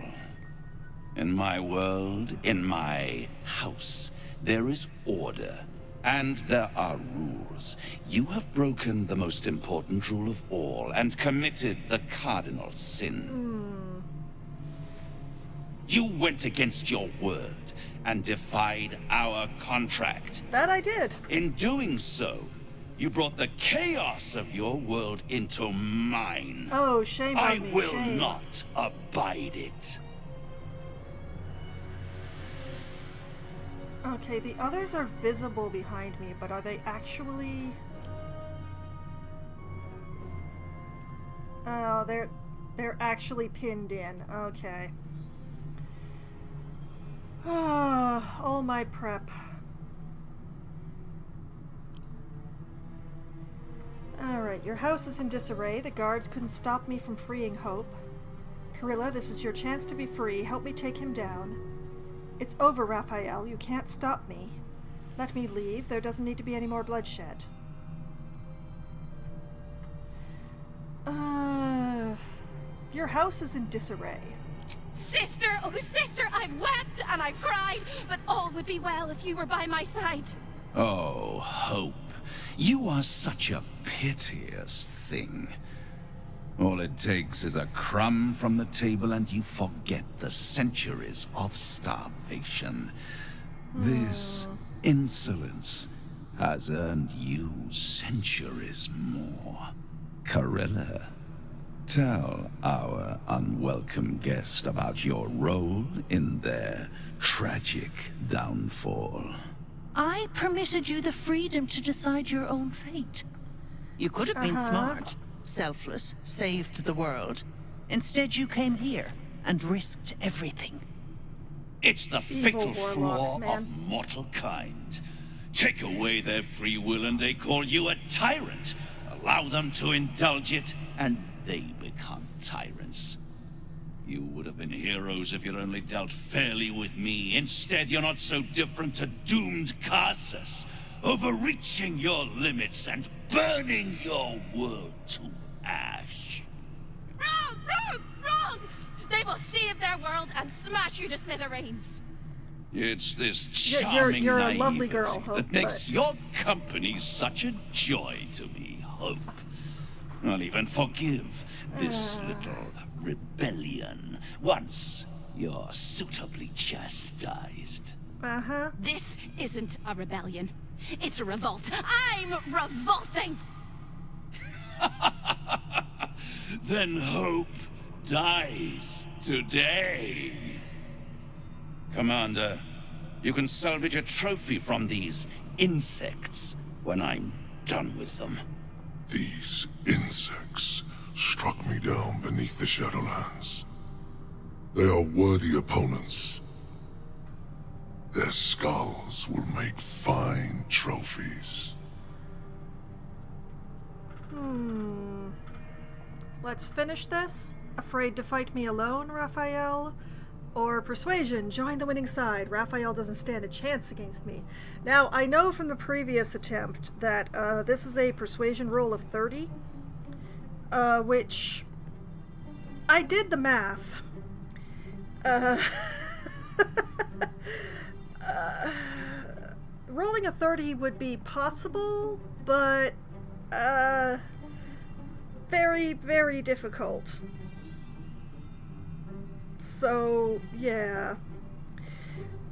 In my world, in my house, there is order, and there are rules. You have broken the most important rule of all, and committed the cardinal sin. You went against your word, and defied our contract. That I did. In doing so, you brought the chaos of your world into mine. Oh, shame on I me. will shame. not abide it. Okay, the others are visible behind me, but are they actually... Oh, they're actually pinned in. Okay. All my prep. Alright, your house is in disarray. The guards couldn't stop me from freeing Hope. Carilla, this is your chance to be free. Help me take him down. It's over, Raphael. You can't stop me. Let me leave. There doesn't need to be any more bloodshed. Your house is in disarray. Sister, oh sister, I've wept and I've cried, but all would be well if you were by my side. Oh, Hope. You are such a piteous thing. All it takes is a crumb from the table and you forget the centuries of starvation. This insolence has earned you centuries more. Carilla, tell our unwelcome guest about your role in their tragic downfall. I permitted you the freedom to decide your own fate. You could have been smart, selfless, saved the world. Instead, you came here and risked everything. It's the Evil fatal warlocks, flaw man. of mortal kind. Take away their free will and they call you a tyrant. Allow them to indulge it and they become tyrants. You would have been heroes if you'd only dealt fairly with me. Instead, you're not so different to doomed Carsus, overreaching your limits and burning your world to ash. Wrong, wrong, wrong! They will save their world and smash you to smithereens. It's this You're- charming you're a lovely naivety girl, Hope, that makes but- your company such a joy to me, Hope. I'll even forgive this little rebellion once you're suitably chastised. This isn't a rebellion. It's a revolt. I'm revolting! Then Hope dies today. Commander, you can salvage a trophy from these insects when I'm done with them. These insects struck me down beneath the Shadowlands. They are worthy opponents. Their skulls will make fine trophies. Let's finish this. Afraid to fight me alone, Raphael? Or persuasion, join the winning side. Raphael doesn't stand a chance against me. Now, I know from the previous attempt that this is a persuasion roll of 30, which I did the math. Rolling a 30 would be possible, but very, very difficult. So, yeah.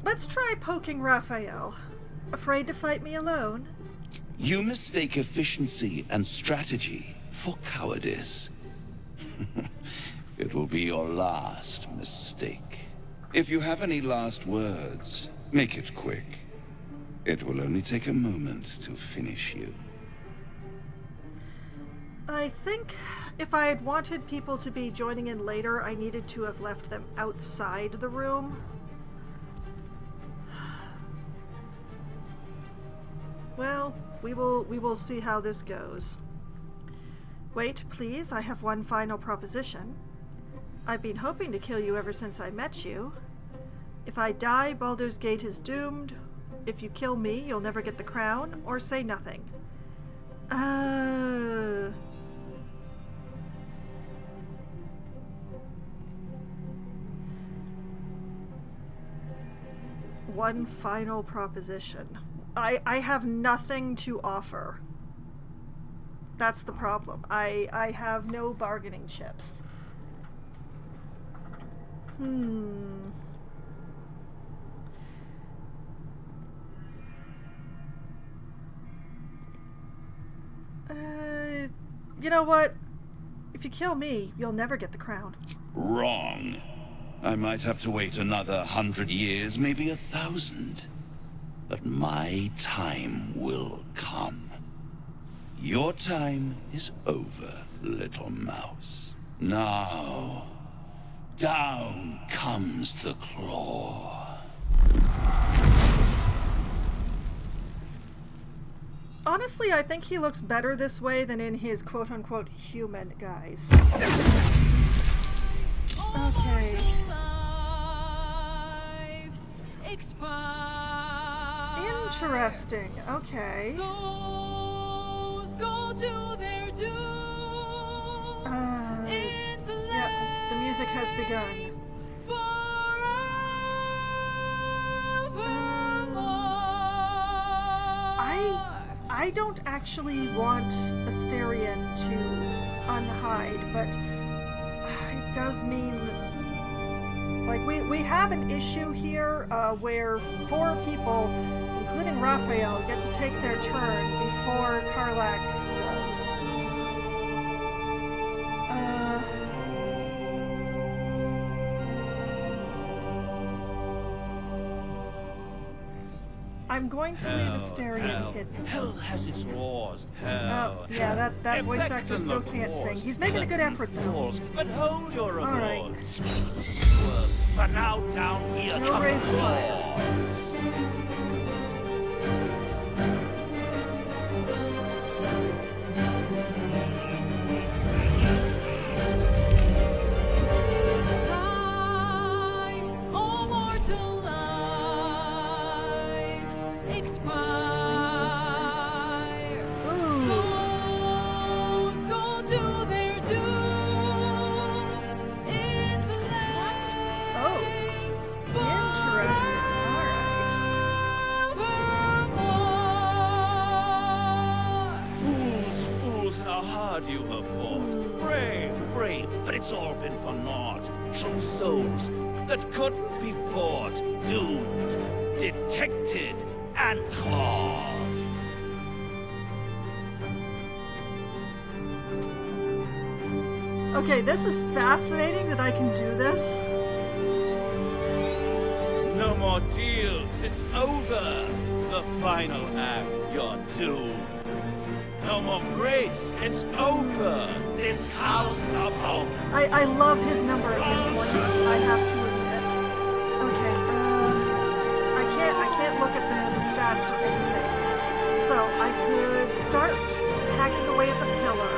Let's try poking Raphael. Afraid to fight me alone? You mistake efficiency and strategy for cowardice. It will be your last mistake. If you have any last words, make it quick. It will only take a moment to finish you. I think if I had wanted people to be joining in later, I needed to have left them outside the room. Well, we will see how this goes. Wait, please, I have one final proposition. I've been hoping to kill you ever since I met you. If I die, Baldur's Gate is doomed. If you kill me, you'll never get the crown, or say nothing. One final proposition. I have nothing to offer. That's the problem. I have no bargaining chips. You know what? If you kill me, you'll never get the crown. Wrong. I might have to wait another 100 years, maybe 1,000. But my time will come. Your time is over, little mouse. Now, down comes the claw. Honestly, I think he looks better this way than in his quote-unquote human guise. Okay. Interesting. Okay. Yeah, the music has begun. I don't actually want Asterion to unhide, but it does mean that, like, we have an issue here where 4 people, including Raphael, get to take their turn before Karlach does. I'm going to leave Asterion hidden. Hell has its laws. Hell. Oh, yeah, that voice actor still can't sing. He's making a good effort, though. But hold your applause. All right. For now, down here No raise fire. You have fought. Brave, brave, but it's all been for naught. True souls that couldn't be bought. Doomed, detected, and caught. Okay, this is fascinating that I can do this. No more deals, it's over. The final act, you're doomed. No more grace, it's over. This house of hope. I love his number of hit points, I have to admit. Okay, I can't look at the stats or anything. So I could start hacking away at the pillar.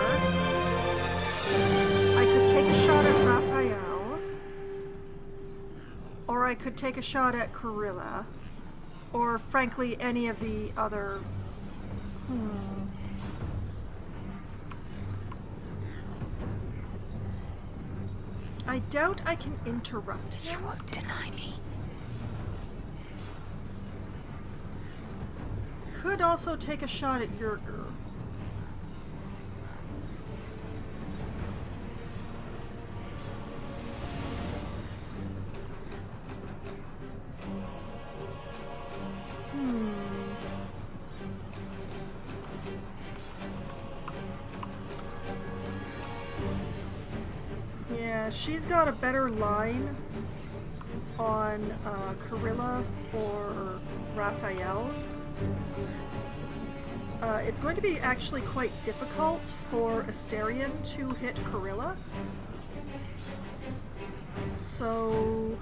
I could take a shot at Raphael. Or I could take a shot at Corilla. Or frankly any of the other... I doubt I can interrupt him. You won't deny me. Could also take a shot at Yerger. She's got a better line on Carilla or Raphael. It's going to be actually quite difficult for Asterion to hit Carilla. So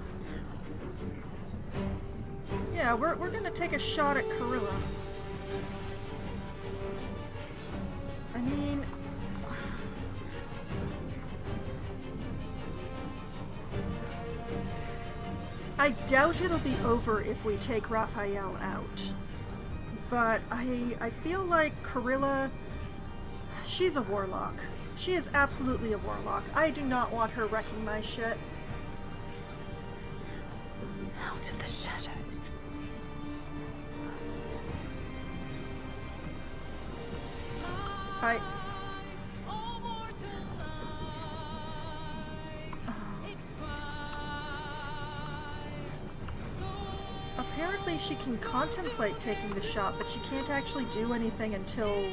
yeah, we're gonna take a shot at Carilla. I mean, I doubt it'll be over if we take Raphael out. But I feel like Carilla, she's a warlock. She is absolutely a warlock. I do not want her wrecking my shit. Out of the shadows. Apparently she can contemplate taking the shot, but she can't actually do anything until...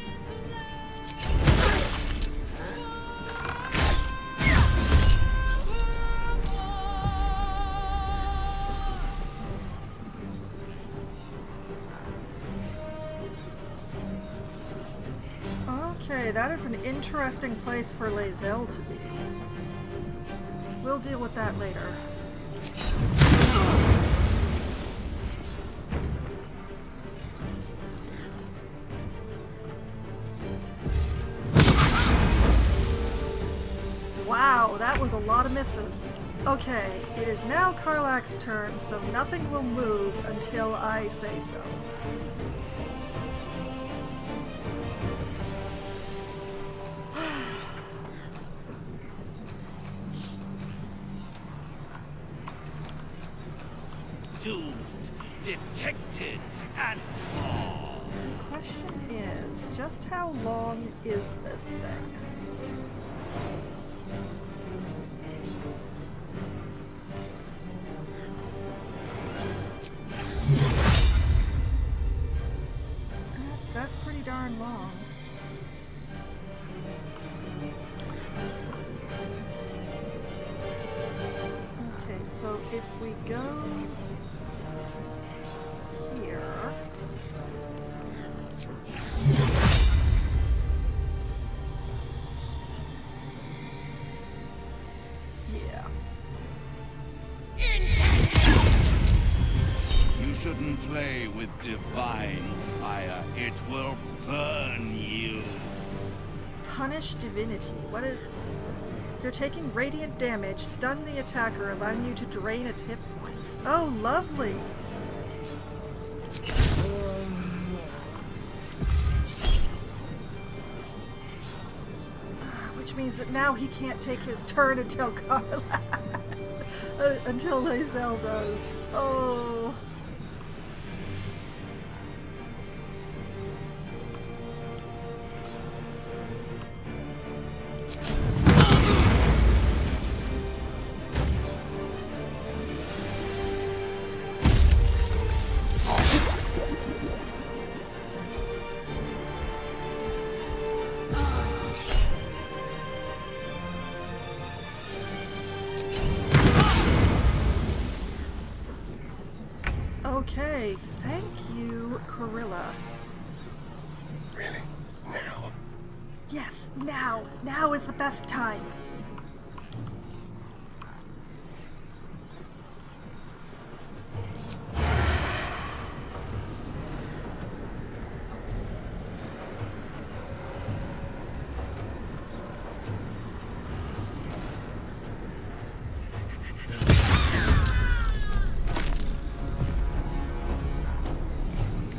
Okay, that is an interesting place for Lae'zel to be. We'll deal with that later. Wow, that was a lot of misses. Okay, it is now Karlach's turn, so nothing will move until I say so. Doomed, detected, and lost. The question is, just how long is this thing? That's pretty darn long. Okay, so if we go here, yeah. You shouldn't play with divine fire. It will burn you. Punish divinity. What is... You're taking radiant damage, stun the attacker, allowing you to drain its hit points. Oh, lovely! Which means that now he can't take his turn until until Lae'zel does. Oh... Okay, thank you, Carilla. Really? Now? Yes, now! Now is the best time!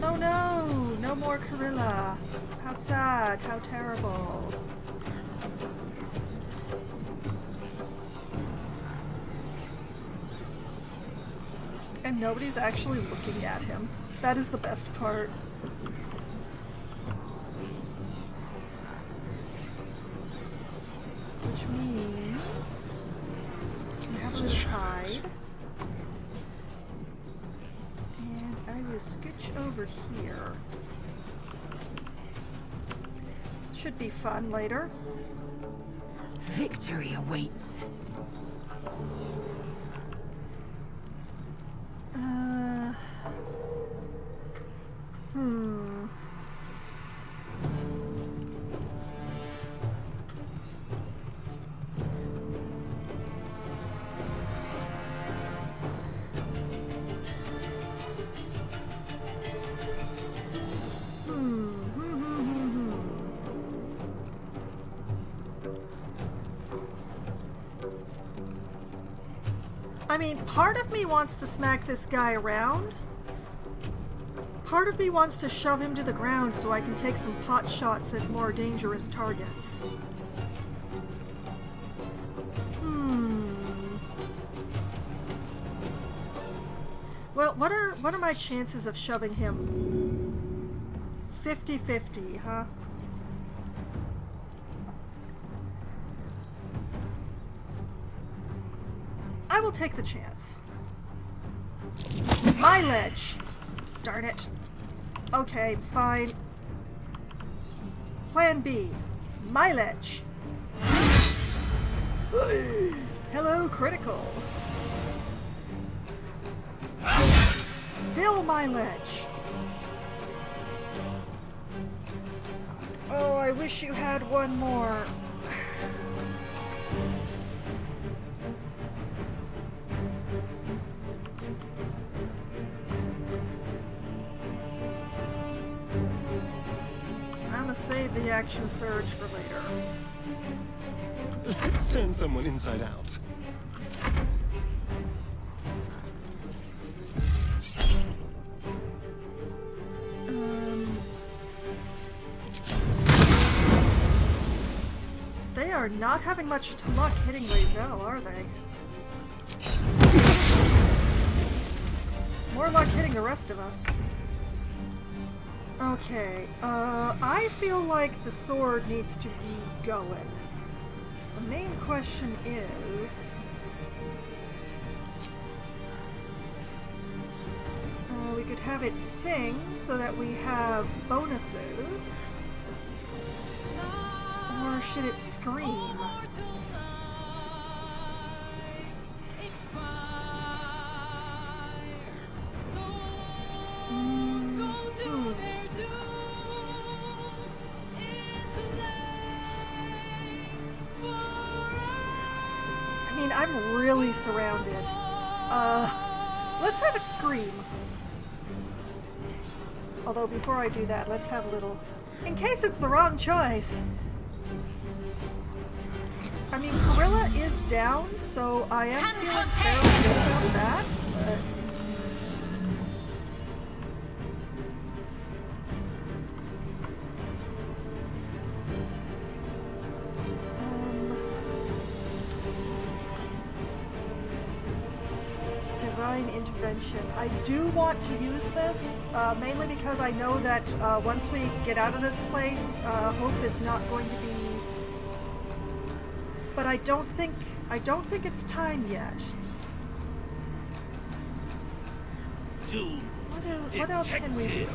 Oh no! No more Carilla! How sad, how terrible. And nobody's actually looking at him. That is the best part. Which means we have a little hide. And I will scooch over here. Should be fun later. Victory awaits. I mean, part of me wants to smack this guy around. Part of me wants to shove him to the ground so I can take some pot shots at more dangerous targets. Well, what are my chances of shoving him? 50-50, huh? I will take the chance. My ledge! Darn it. Okay, fine. Plan B. My ledge. Hello, critical. Still my ledge. Oh, I wish you had one more. Save the action surge for later. Let's turn someone inside out. They are not having much luck hitting Lae'zel, are they? More luck hitting the rest of us. Okay, I feel like the sword needs to be going. The main question is... we could have it sing so that we have bonuses. Or should it scream? I'm really surrounded. Let's have it scream. Although before I do that, let's have a little... In case it's the wrong choice. I mean, Gorilla is down, so I am feeling fairly good about that, but... Intervention. I do want to use this, mainly because I know that once we get out of this place, Hope is not going to be... But I don't think it's time yet. What else can we do?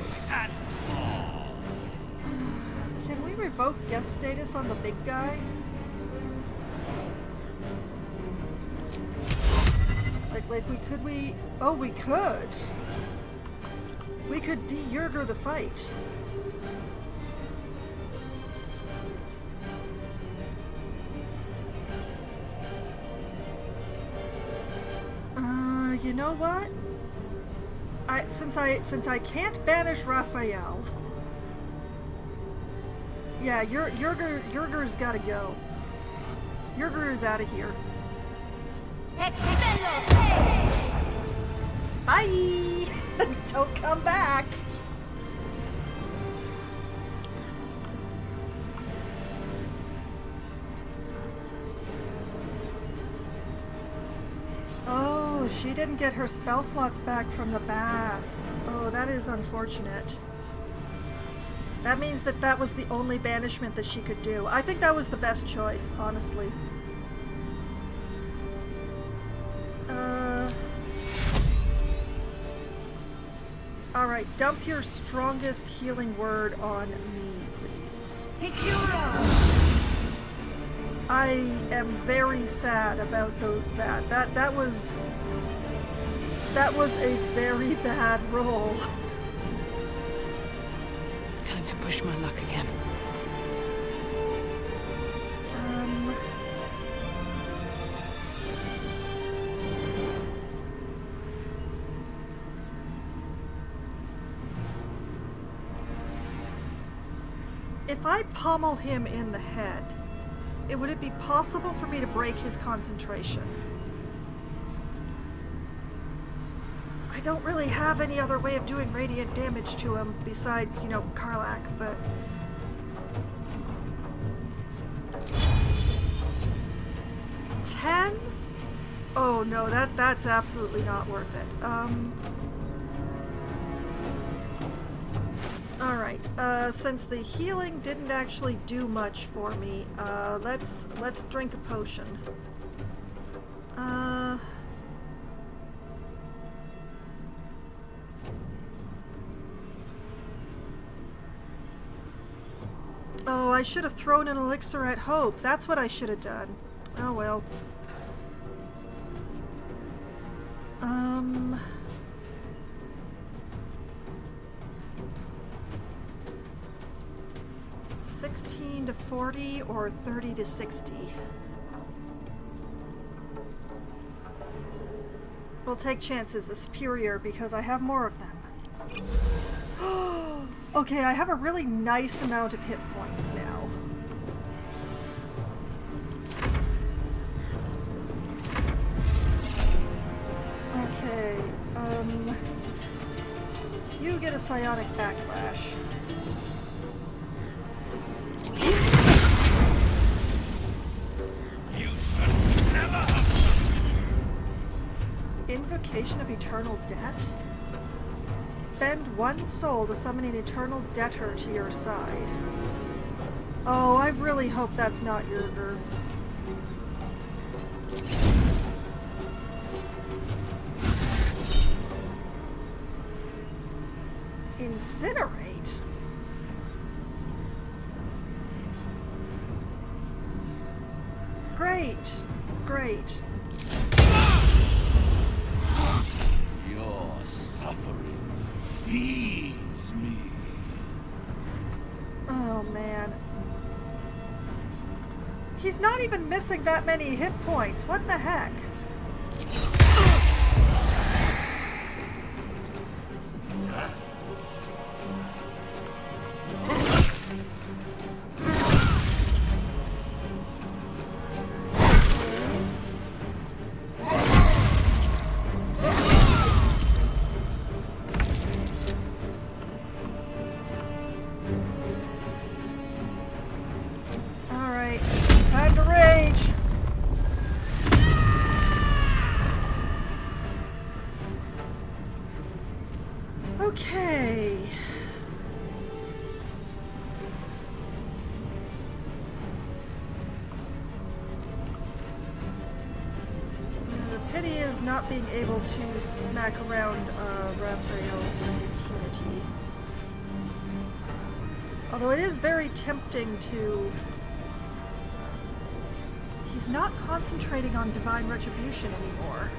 Can we revoke guest status on the big guy? Oh, we could! We could de-Yerger the fight. You know what? Since I can't banish Raphael... Yeah, Yerger's gotta go. Yerger is out of here. Bye! Don't come back! Oh, she didn't get her spell slots back from the bath. Oh, that is unfortunate. That means that was the only banishment that she could do. I think that was the best choice, honestly. Alright, dump your strongest healing word on me, please. Take your own. I am very sad about that. That was a very bad roll. Time to push my luck again. If I pommel him in the head, would it be possible for me to break his concentration? I don't really have any other way of doing radiant damage to him besides, you know, Karlach, but... $10? Oh no, that's absolutely not worth it. Alright, since the healing didn't actually do much for me, let's drink a potion. Oh, I should have thrown an elixir at Hope. That's what I should have done. Oh well. 16 to 40 or 30 to 60. We'll take chances, the superior, because I have more of them. Okay, I have a really nice amount of hit points now. Okay, you get a psionic backlash. You should never have. Invocation of Eternal Debt? Spend 1 soul to summon an eternal debtor to your side. Oh, I really hope that's not your... Incinerate? Great. Great. Your suffering feeds me. Oh, man. He's not even missing that many hit points. What the heck? Okay. The pity is not being able to smack around Raphael with impunity. Although it is very tempting to... He's not concentrating on divine retribution anymore.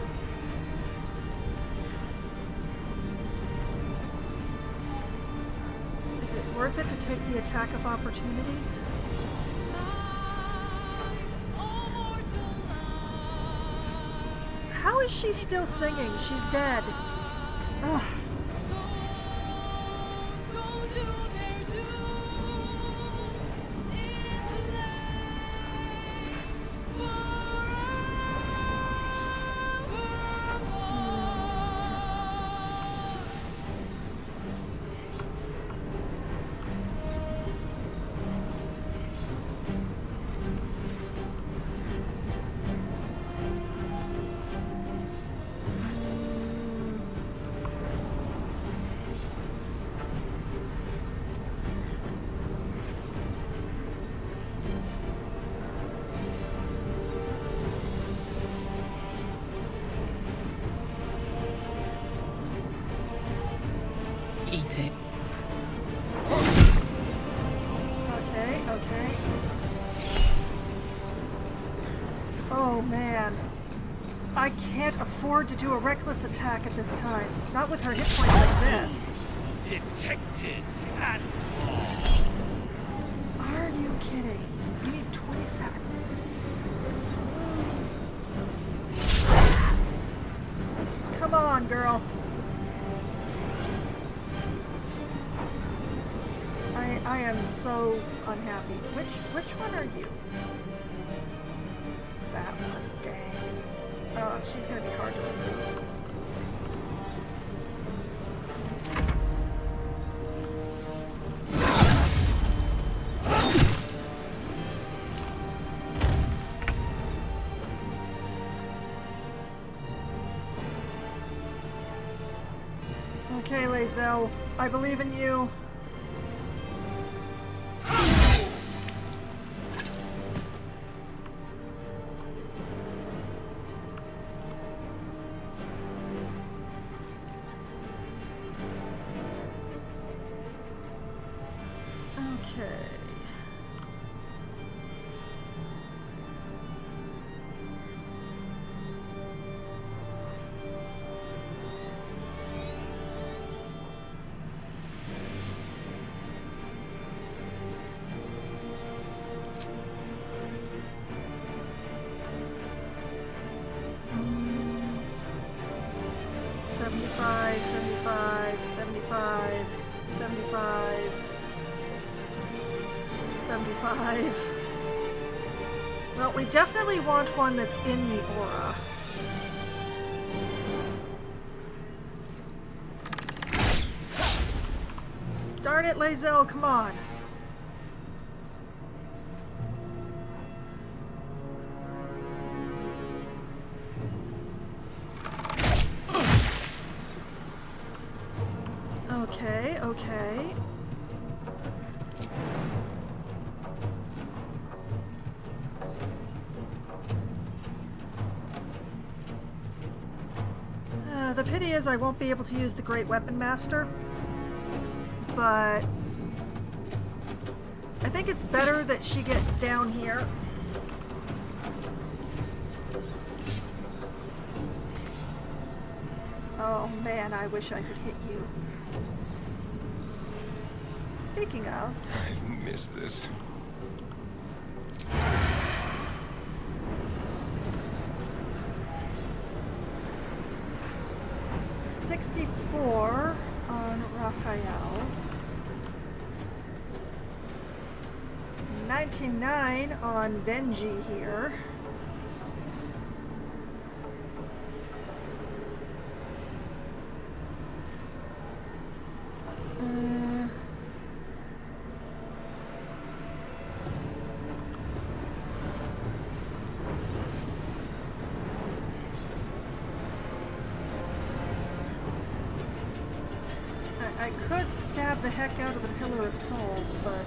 Is it worth it to take the attack of opportunity? How is she still singing? She's dead. Ugh. Eat it. Okay, okay. man. I can't afford to do a reckless attack at this time. Not with her hit points like this. Detected and Are you kidding? You need 27. Come on, girl. I am so unhappy. Which one are you? That one. Dang. Oh, she's gonna be hard to remove. Okay, Lae'zel, I believe in you. Okay. Mm. 75, 75, 75, 75. 75. Well, we definitely want one that's in the aura. Darn it, Lae'zel, come on. Okay, okay. The pity is I won't be able to use the Great Weapon Master, but I think it's better that she get down here. Oh man, I wish I could hit you. Speaking of... I've missed this. $64 on Raphael. 99 on Venji here. I could stab the heck out of the Pillar of Souls, but...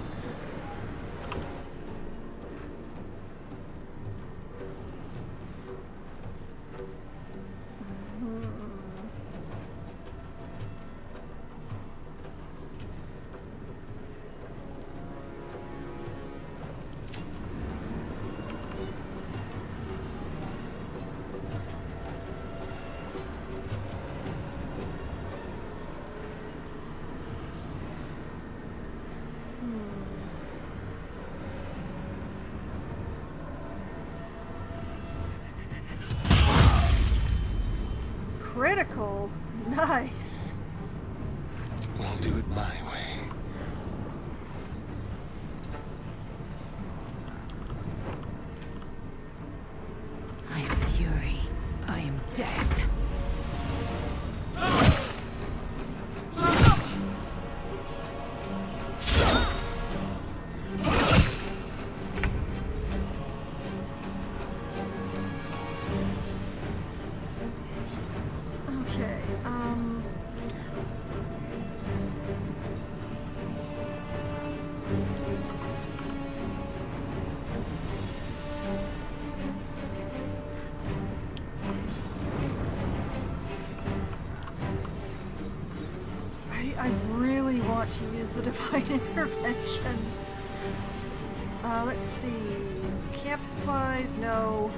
Critical? Nice. I'll do it my way. I am fury. I am death. Okay, I really want to use the Divine Intervention. Let's see. Camp supplies, no.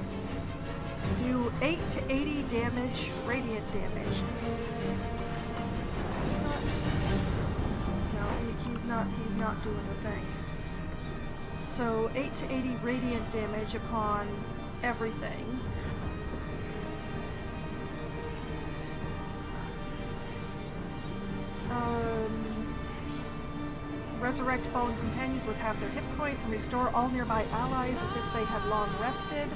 Do 8 to 80 damage, radiant damage. He's not doing the thing. So 8 to 80 radiant damage upon everything. Resurrect fallen companions with half their hit points and restore all nearby allies as if they had long rested.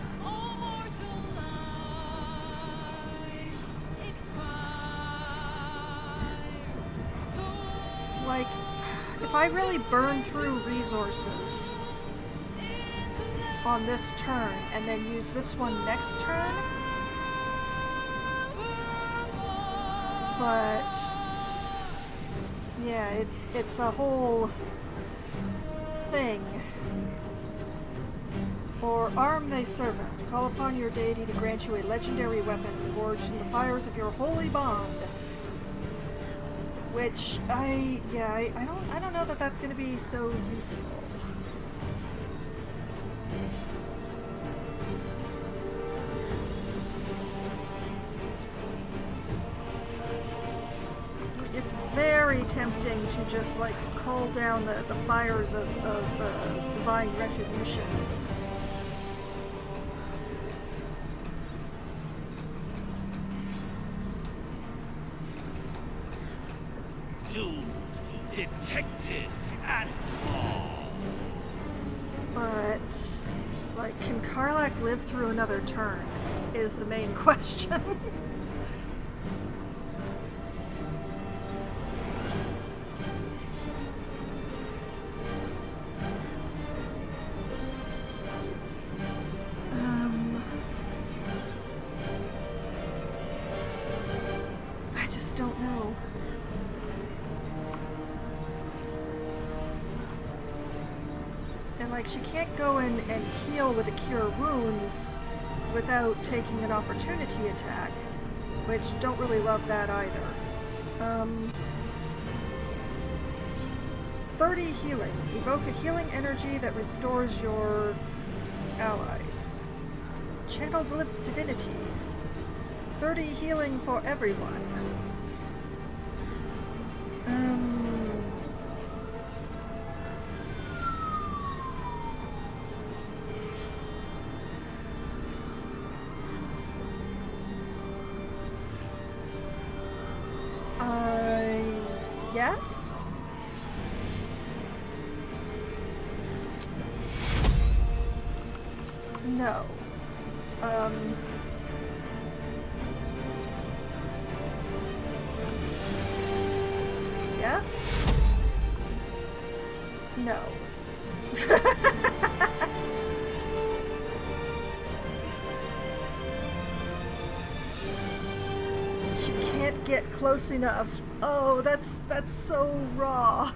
Like, if I really burn through resources on this turn and then use this one next turn, but yeah, it's a whole thing. Or arm thy servant. Call upon your deity to grant you a legendary weapon forged in the fires of your holy bond. Which I don't know that that's going to be so useful. It's very tempting to just like call down the fires of divine retribution. Doomed, detected, and lost. But, like, can Karlach live through another turn is the main question. I just don't know. And like, she can't go in and heal with a Cure Wounds without taking an opportunity attack, which don't really love that either. 30 healing. Evoke a healing energy that restores your allies. Channel Divinity. 30 healing for everyone. Yes? No. Yes? No. She can't get close enough. Oh, that's so raw.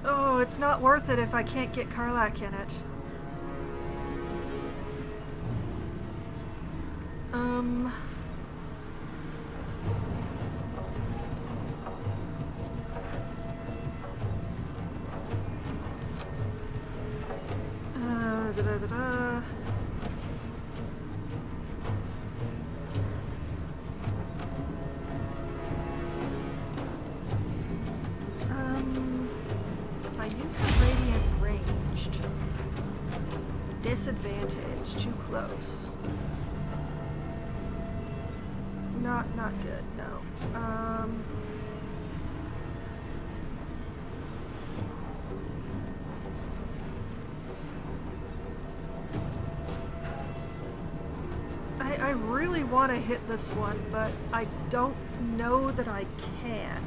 Oh, it's not worth it if I can't get Karlach in it. If I use the Radiant ranged, disadvantage, too close. Not good, no. I really want to hit this one, but I don't know that I can.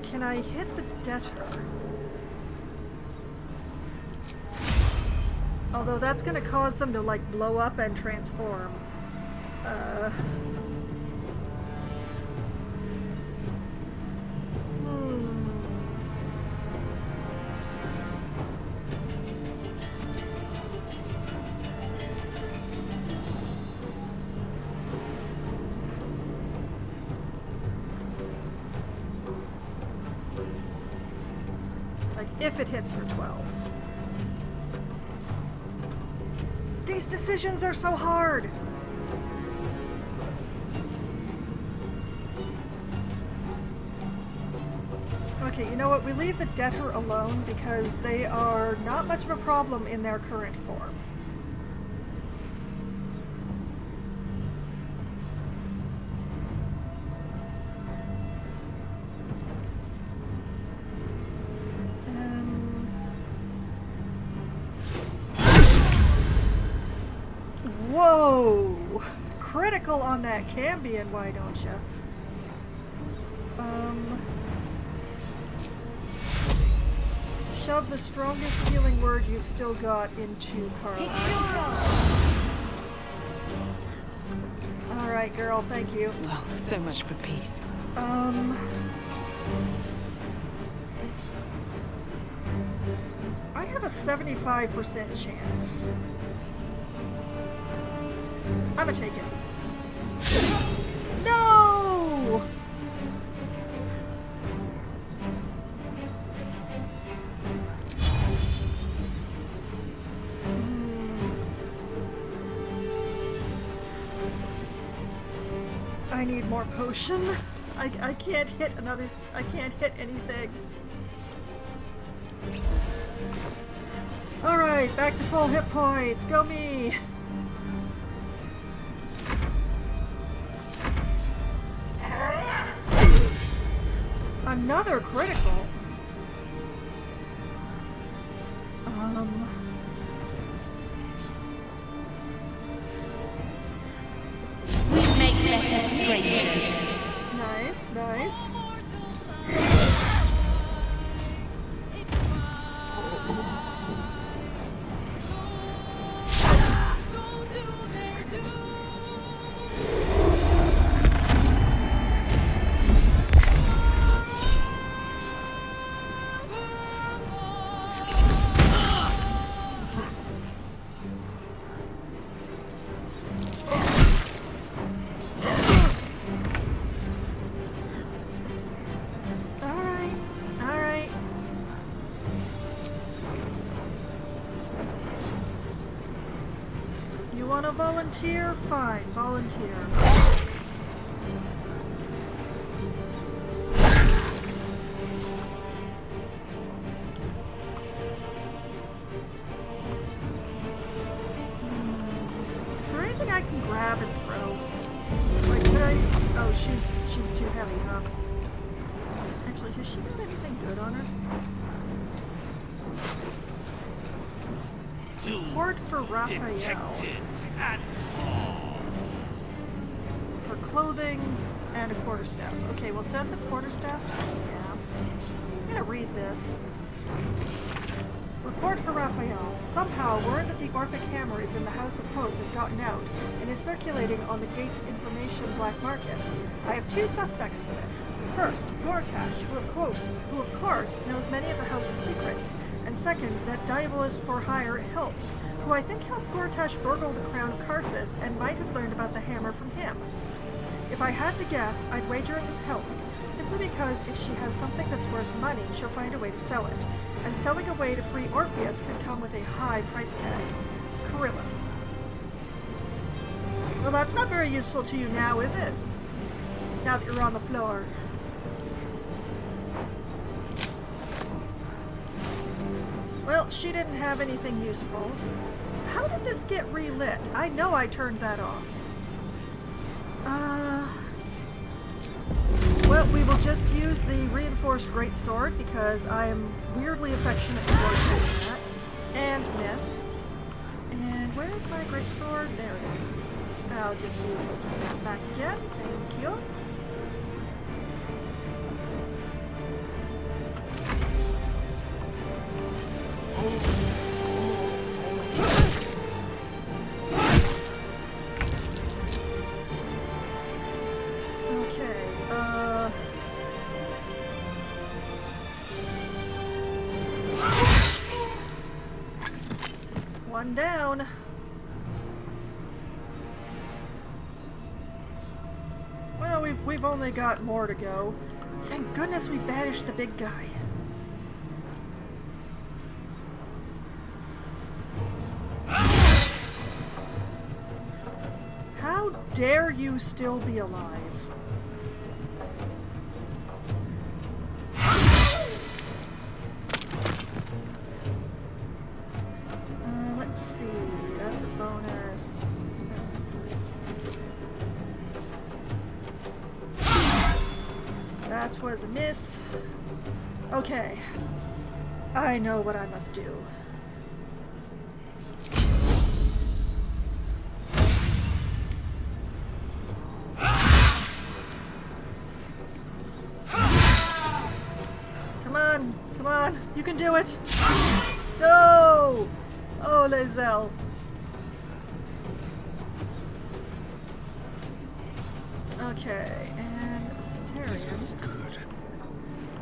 Can I hit the debtor? Although that's gonna cause them to like blow up and transform. If it hits for 12. These decisions are so hard! Okay, you know what? We leave the debtor alone because they are not much of a problem in their current form. Whoa! Critical on that Cambion, why don't you? Shove the strongest healing word you've still got into Carla. Alright, girl, thank you. Oh, so much for peace. I have a 75% chance. I'm gonna take it. No! I need more potion. I can't hit another. I can't hit anything. Alright, back to full hit points. Go me! Another critical? We make better strangers. Nice, nice. Wanna volunteer? Fine, volunteer. Is there anything I can grab and throw? Like, could I? Oh, she's too heavy, huh? Actually, has she got anything good on her? Port for Raphael. For clothing and a quarterstaff. Okay, we'll send the quarterstaff to yeah. I'm gonna read this. Report for Raphael. Somehow, word that the Orphic Hammer is in the House of Hope has gotten out and is circulating on the Gates Information Black Market. I have two suspects for this. First, Gortash, who of course knows many of the House's secrets, and second, that Diabolist for hire Helsk, who I think helped Gortash burgle the crown of Karsus and might have learned about the hammer from him. If I had to guess, I'd wager it was Helsk, simply because if she has something that's worth money, she'll find a way to sell it, and selling a way to free Orpheus could come with a high price tag. Corilla. Well, that's not very useful to you now, is it? Now that you're on the floor. Well, she didn't have anything useful. How did this get relit? I know I turned that off. Well, we will just use the reinforced greatsword because I am weirdly affectionate towards doing that. And miss. And where's my greatsword? There it is. I'll just be taking that back again. Thank you. One down. Well, we've only got more to go. Thank goodness we banished the big guy. dare you still be alive? Let's see. That's a bonus. That's a that was a miss. Okay. I know what I must do. Come on, you can do it! No! Oh, Lae'zel. Okay, and Asterion. This feels good.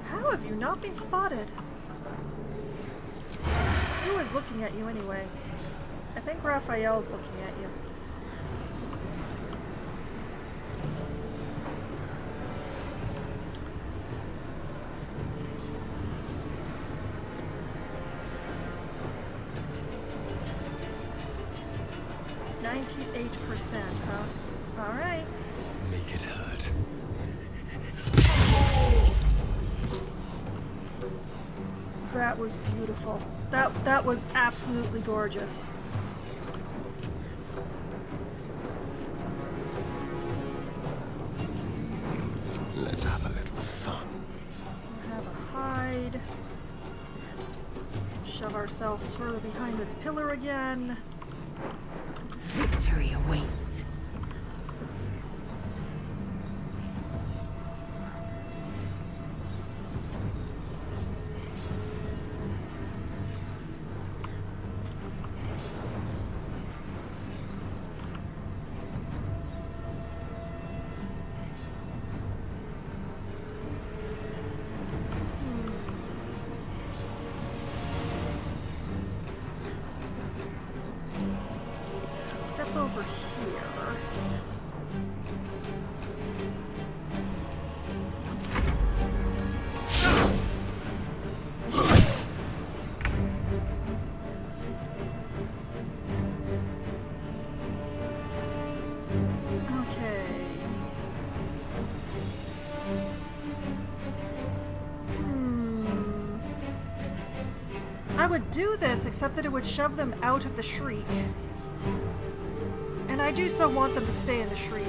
How have you not been spotted? Who is looking at you anyway? I think Raphael's looking at you. %, huh? Alright. Make it hurt. That was beautiful. That was absolutely gorgeous. Let's have a little fun. Have a hide. Shove ourselves further behind this pillar again. Victory awaits. Step over here. Okay. I would do this, except that it would shove them out of the Shriek. And I do so want them to stay in the Shriek.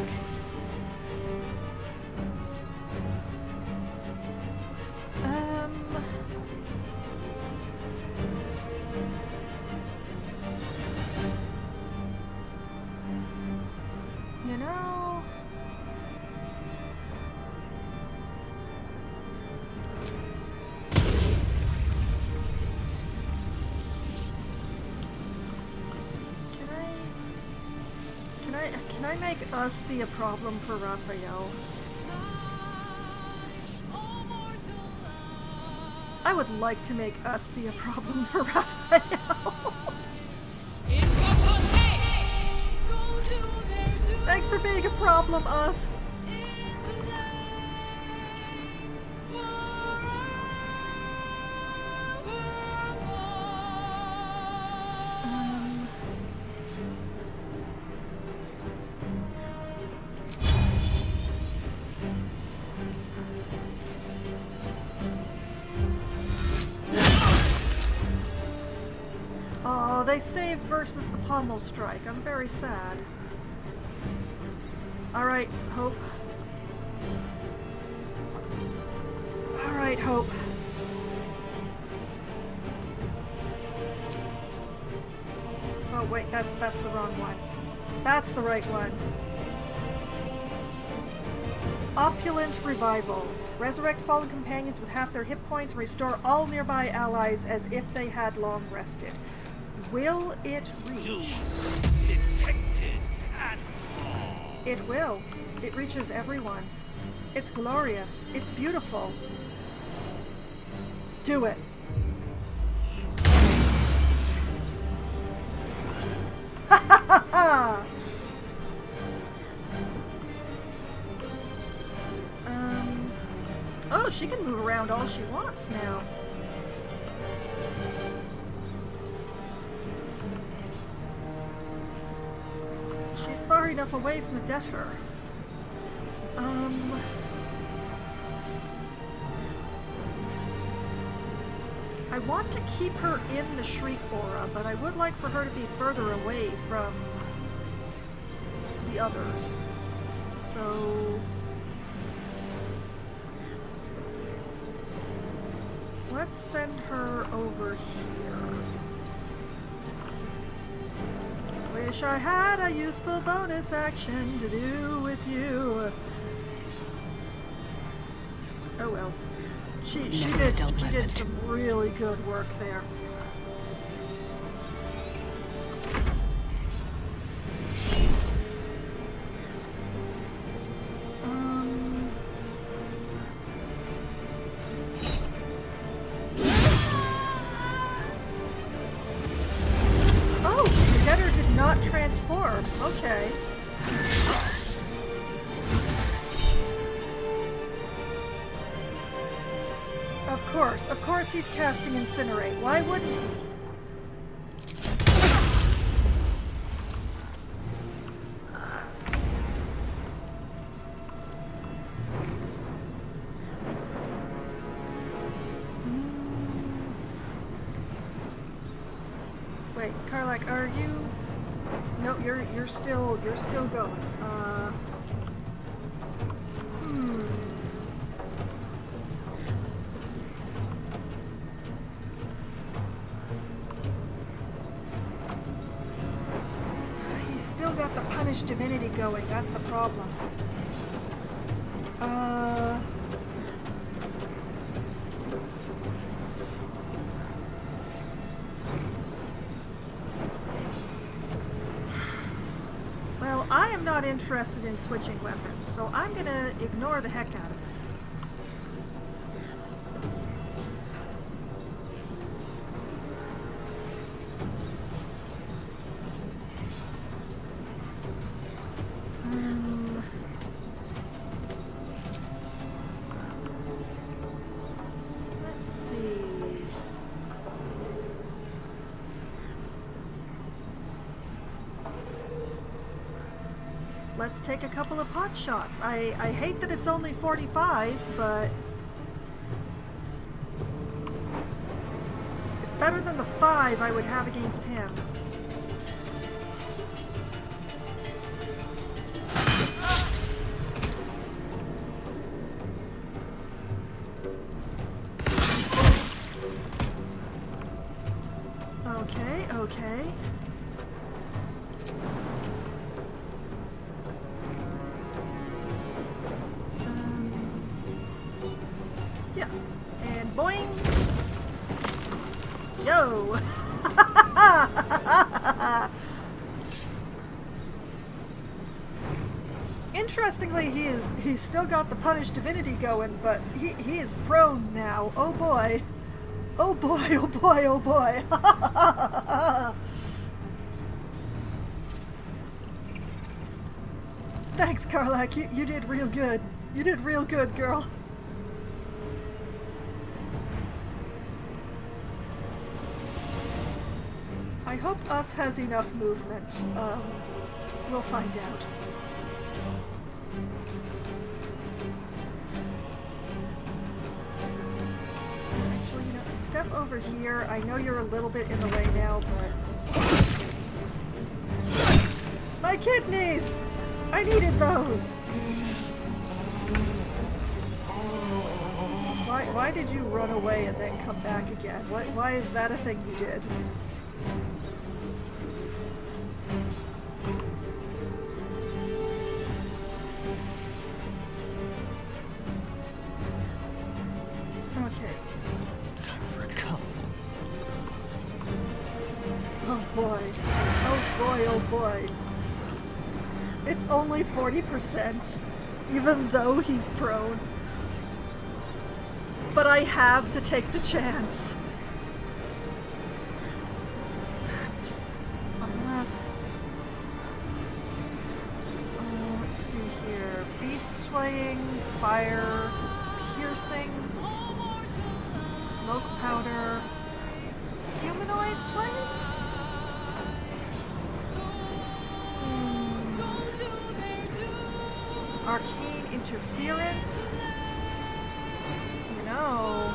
You know... Can I make us be a problem for Raphael? I would like to make us be a problem for Raphael. Thanks for being a problem, us. Oh, they saved versus the pommel strike. I'm very sad. Alright, Hope. Alright, Hope. Oh wait, that's the wrong one. That's the right one. Opulent Revival. Resurrect fallen companions with half their hit points, restore all nearby allies as if they had long rested. Will it reach? Detected and It will. It reaches everyone. It's glorious. It's beautiful. Do it. Ha ha ha ha! Oh, she can move around all she wants now. She's far enough away from the debtor. I want to keep her in the Shriek aura, but I would like for her to be further away from the others. So let's send her over here. Wish I had a useful bonus action to do with you. Oh well. She did some really good work there. Oh, the debtor did not transform. Okay. Of course he's casting Incinerate. Why wouldn't he? Wait, Karlak, are you? No, you're still going. Got the punished divinity going, that's the problem. Well, I am not interested in switching weapons, so I'm gonna ignore the heck out of it. Let's take a couple of pot shots. I hate that it's only 45, but it's better than the 5 I would have against him. Okay. Yeah. And boing! Yo! Interestingly, he's still got the punished divinity going, but he is prone now. Oh boy. Oh boy, oh boy, oh boy. Thanks, Karlak. You did real good. You did real good, girl. I hope Us has enough movement. We'll find out. Actually, you know, step over here. I know you're a little bit in the way now, but... My kidneys! I needed those! Why did you run away and then come back again? Why is that a thing you did? Okay. Time for a cup. Oh boy. Oh boy, oh boy. It's only 40%, even though he's prone. But I have to take the chance. Unless... let's see here. Beast slaying, fire, piercing, smoke powder, humanoid slaying? arcane interference. No.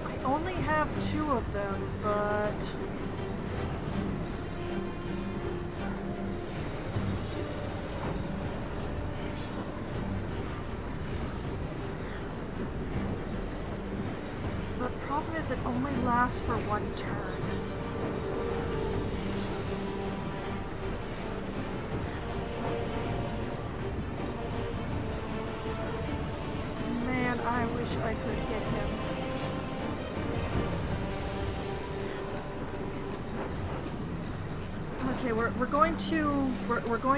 I only have 2 of them, but the problem is it only lasts for 1 turn. Man, I wish I could hit him. Okay, we're going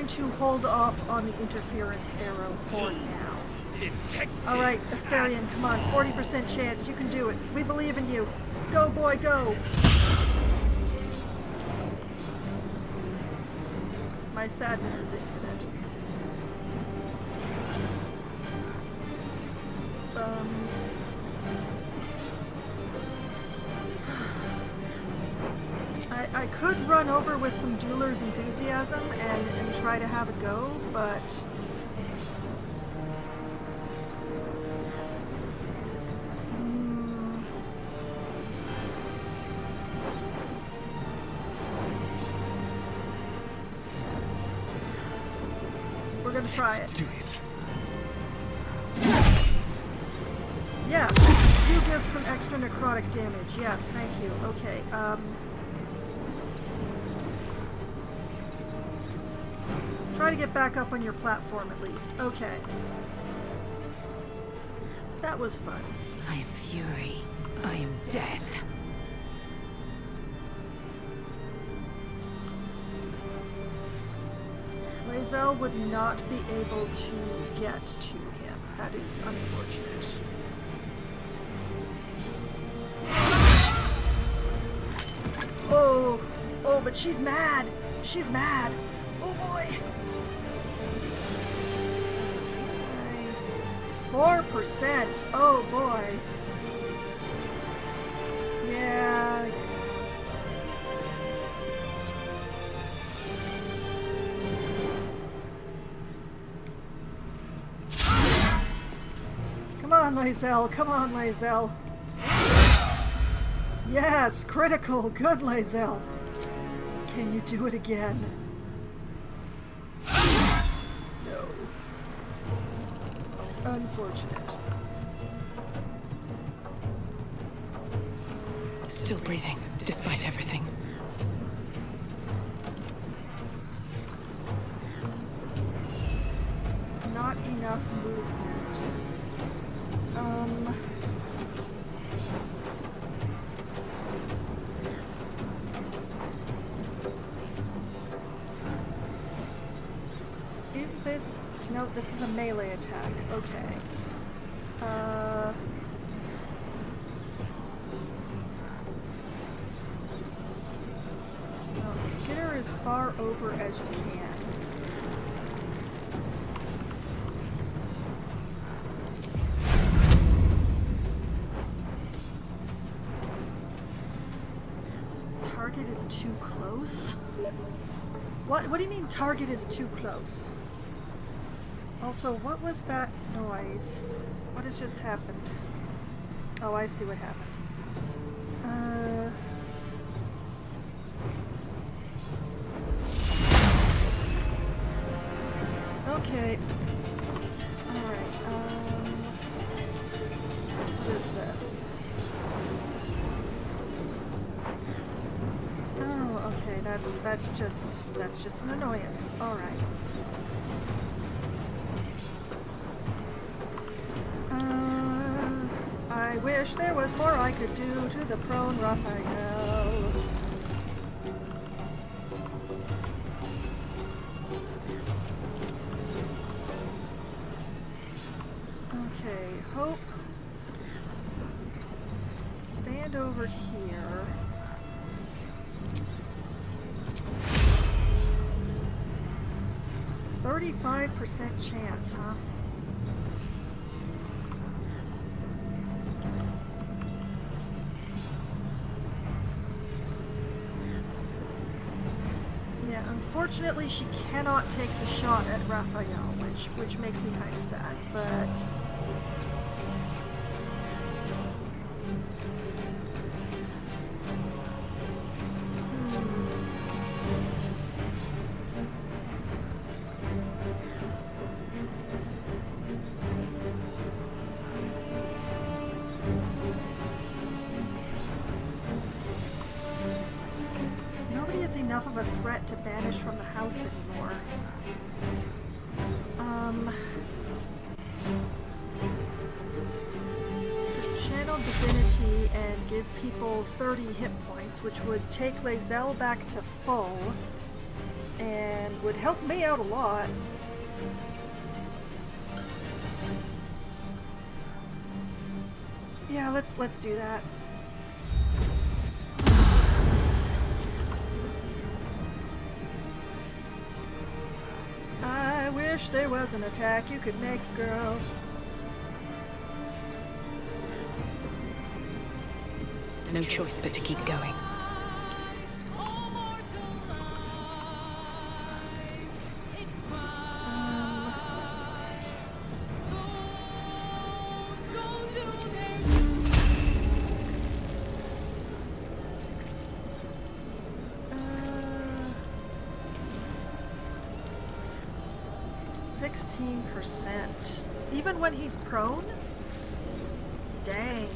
to hold off on the interference arrow for now. All right, Asterion, come on, 40% chance, you can do it. We believe in you. Go, boy, go. My sadness is infinite. I could run over with some Dueler's Enthusiasm and try to have a go, but we're gonna try it. Do it. Yeah, you give some extra necrotic damage. Yes, thank you. Okay, try to get back up on your platform at least. Okay. That was fun. I am fury. I am death. Lae'zel would not be able to get to him. That is unfortunate. Oh, but she's mad. She's mad. Oh boy. 4%. Oh boy. Yeah. Come on, Lae'zel. Come on, Lae'zel. Yes, critical. Good, Lae'zel. Can you do it again? No. Unfortunate. Still breathing, despite everything. Not enough movement. Is this... No, this is a melee attack. Okay. Well, skitter as far over as you can. Target is too close? What do you mean target is too close? Also, what was that noise? What has just happened? Oh, I see what happened. Okay. Alright, what is this? Oh, okay, that's just an annoyance. Alright. I wish there was more I could do to the prone Raphael. Okay, Hope. Stand over here. %35 chance, huh? Unfortunately, she cannot take the shot at Raphael, which makes me kind of sad, but... enough of a threat to banish from the house anymore. Channel Divinity and give people 30 hit points, which would take Lae'zel back to full, and would help me out a lot. Yeah, let's do that. I wish there was an attack you could make, girl. No choice but to keep going. %. Even when he's prone? Dang.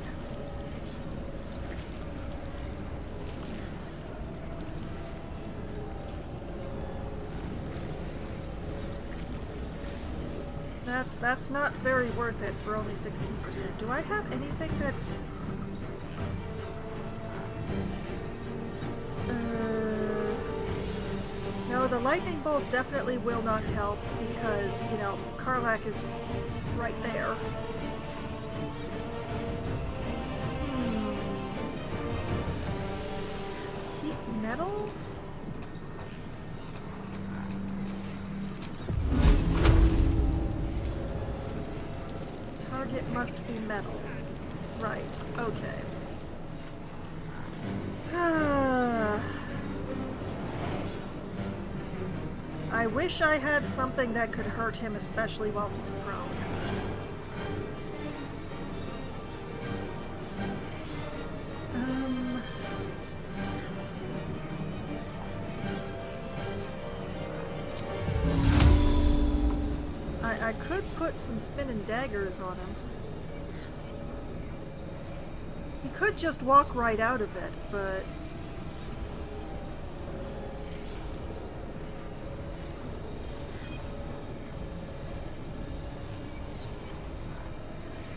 That's not very worth it for only 16%. Do I have anything that's... No, the lightning bolt definitely will not help because, you know, Karlach is right there. Heat metal? Target must be metal. Right, okay. I wish I had something that could hurt him, especially while he's prone. I could put some spinning daggers on him. He could just walk right out of it, but...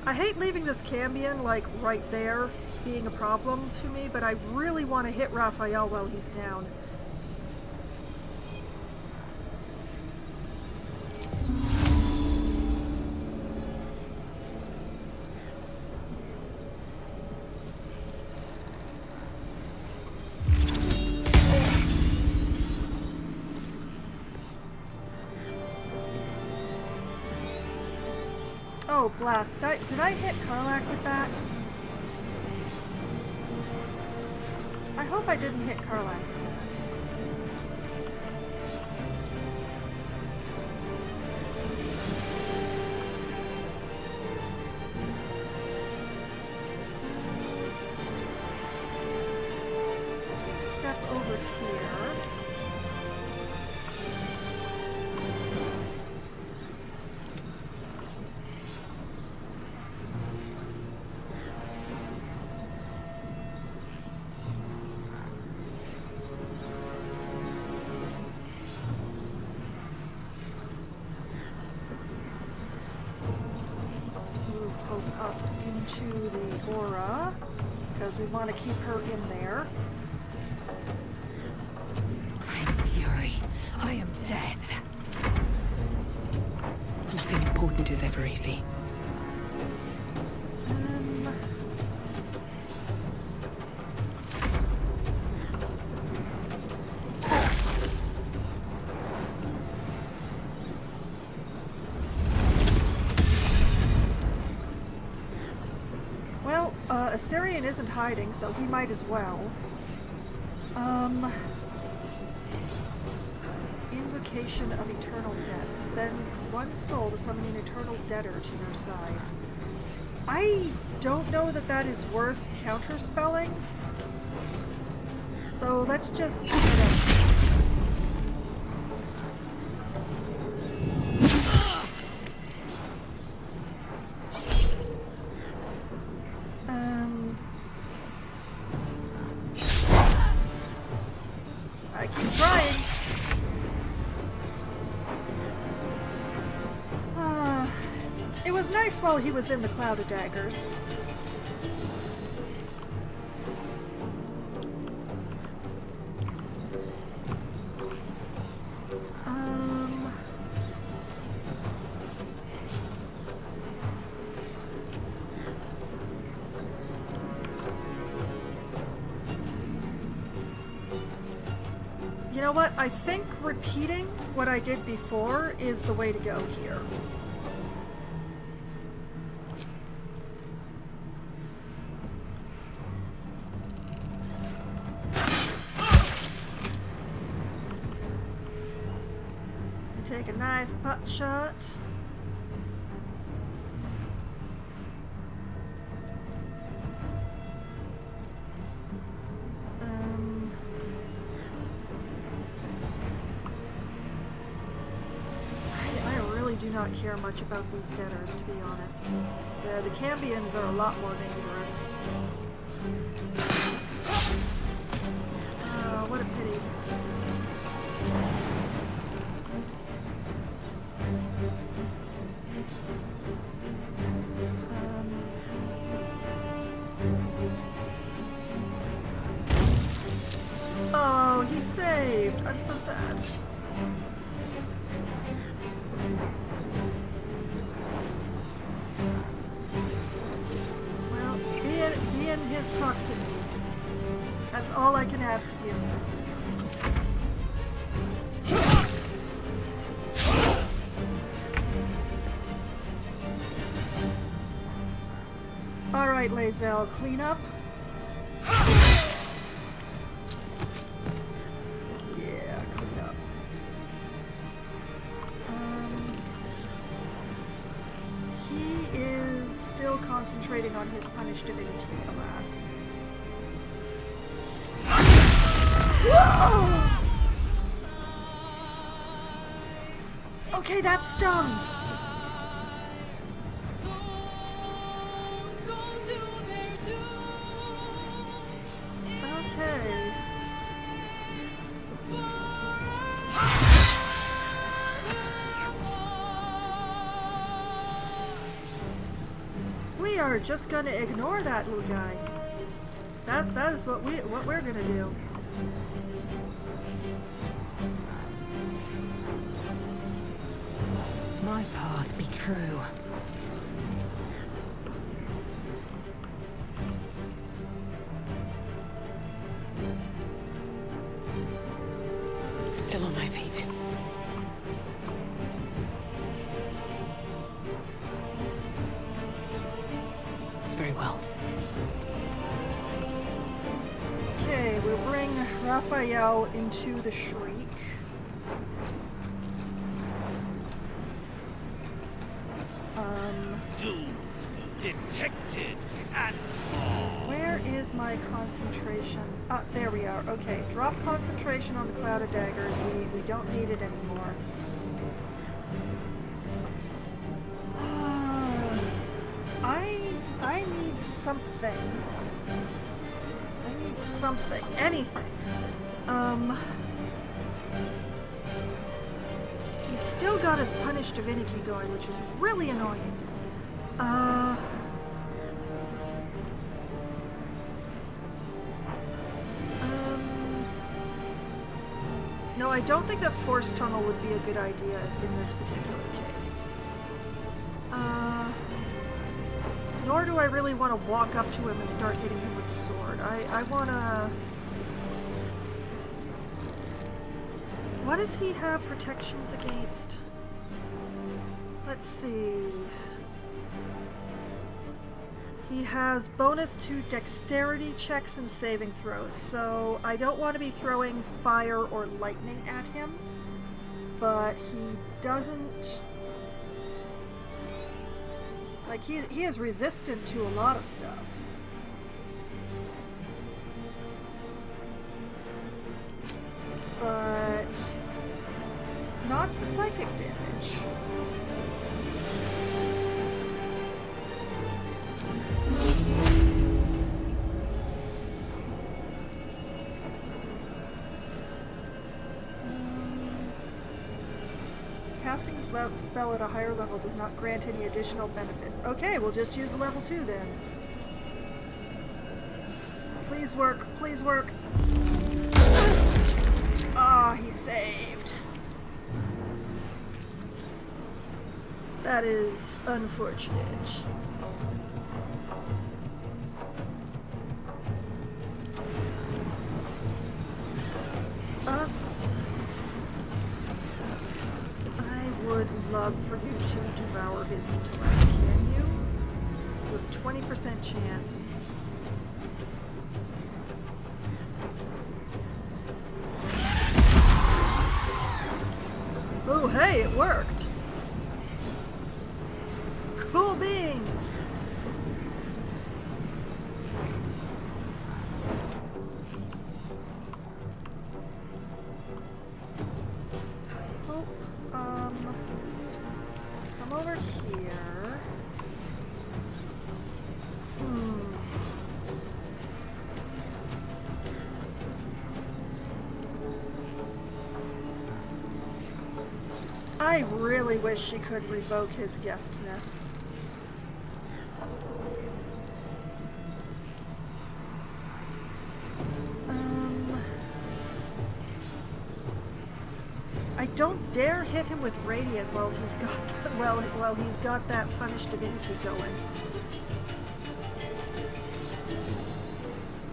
I hate leaving this Cambion, like, right there, being a problem to me, but I really want to hit Raphael while he's down. Oh, blast. Did I hit Karlach with that? I hope I didn't hit Karlach with that. Step over here. Up into the aura, because we want to keep her in there. I am fury. I am death. Nothing important is ever easy. Asterion isn't hiding, so he might as well. invocation of eternal deaths. Spend one soul to summon an eternal debtor to your side. I don't know that that is worth counterspelling. So let's just keep it up. I keep trying. It was nice while he was in the cloud of daggers. You know what? I think repeating what I did before is the way to go here. Take a nice putt shot. I really do not care much about these debtors, to be honest. The Cambions are a lot more dangerous. Oh, what a pity. Oh, he's saved. I'm so sad. Well, be in his proximity. That's all I can ask of you. Alright, Lae'zel, clean up. Yeah, clean up. He is still concentrating on his punished divinity, alas. Whoa! Okay, that stung! Okay. We are just gonna ignore that little guy. That is what we're gonna do. My path be true. Still on my feet. Very well. Okay, we'll bring Raphael into the Shriek. Doomed, detected, and Where is my concentration? Ah, there we are. Okay, drop concentration on the cloud of daggers. We don't need it anymore. I need something. I need something. Anything. He's still got his punished divinity going, which is really annoying. No, I don't think that Force Tunnel would be a good idea in this particular case. Nor do I really want to walk up to him and start hitting him with the sword. I want to... What does he have protections against? Let's see... He has bonus to dexterity checks and saving throws, so I don't want to be throwing fire or lightning at him. but he doesn't... Like, he is resistant to a lot of stuff. But not to psychic damage. Casting a spell at a higher level does not grant any additional benefits. Okay, we'll just use the level 2 then. Please work, please work. Ah, he saved. That is unfortunate. Us. I would love for you to devour his intellect. Can you? With 20% chance. Oh, hey, it worked. Cool beans. Oh, come over here. I really wish she could revoke his guestness. I don't dare hit him with radiant while he's got that, while he's got that punish divinity going.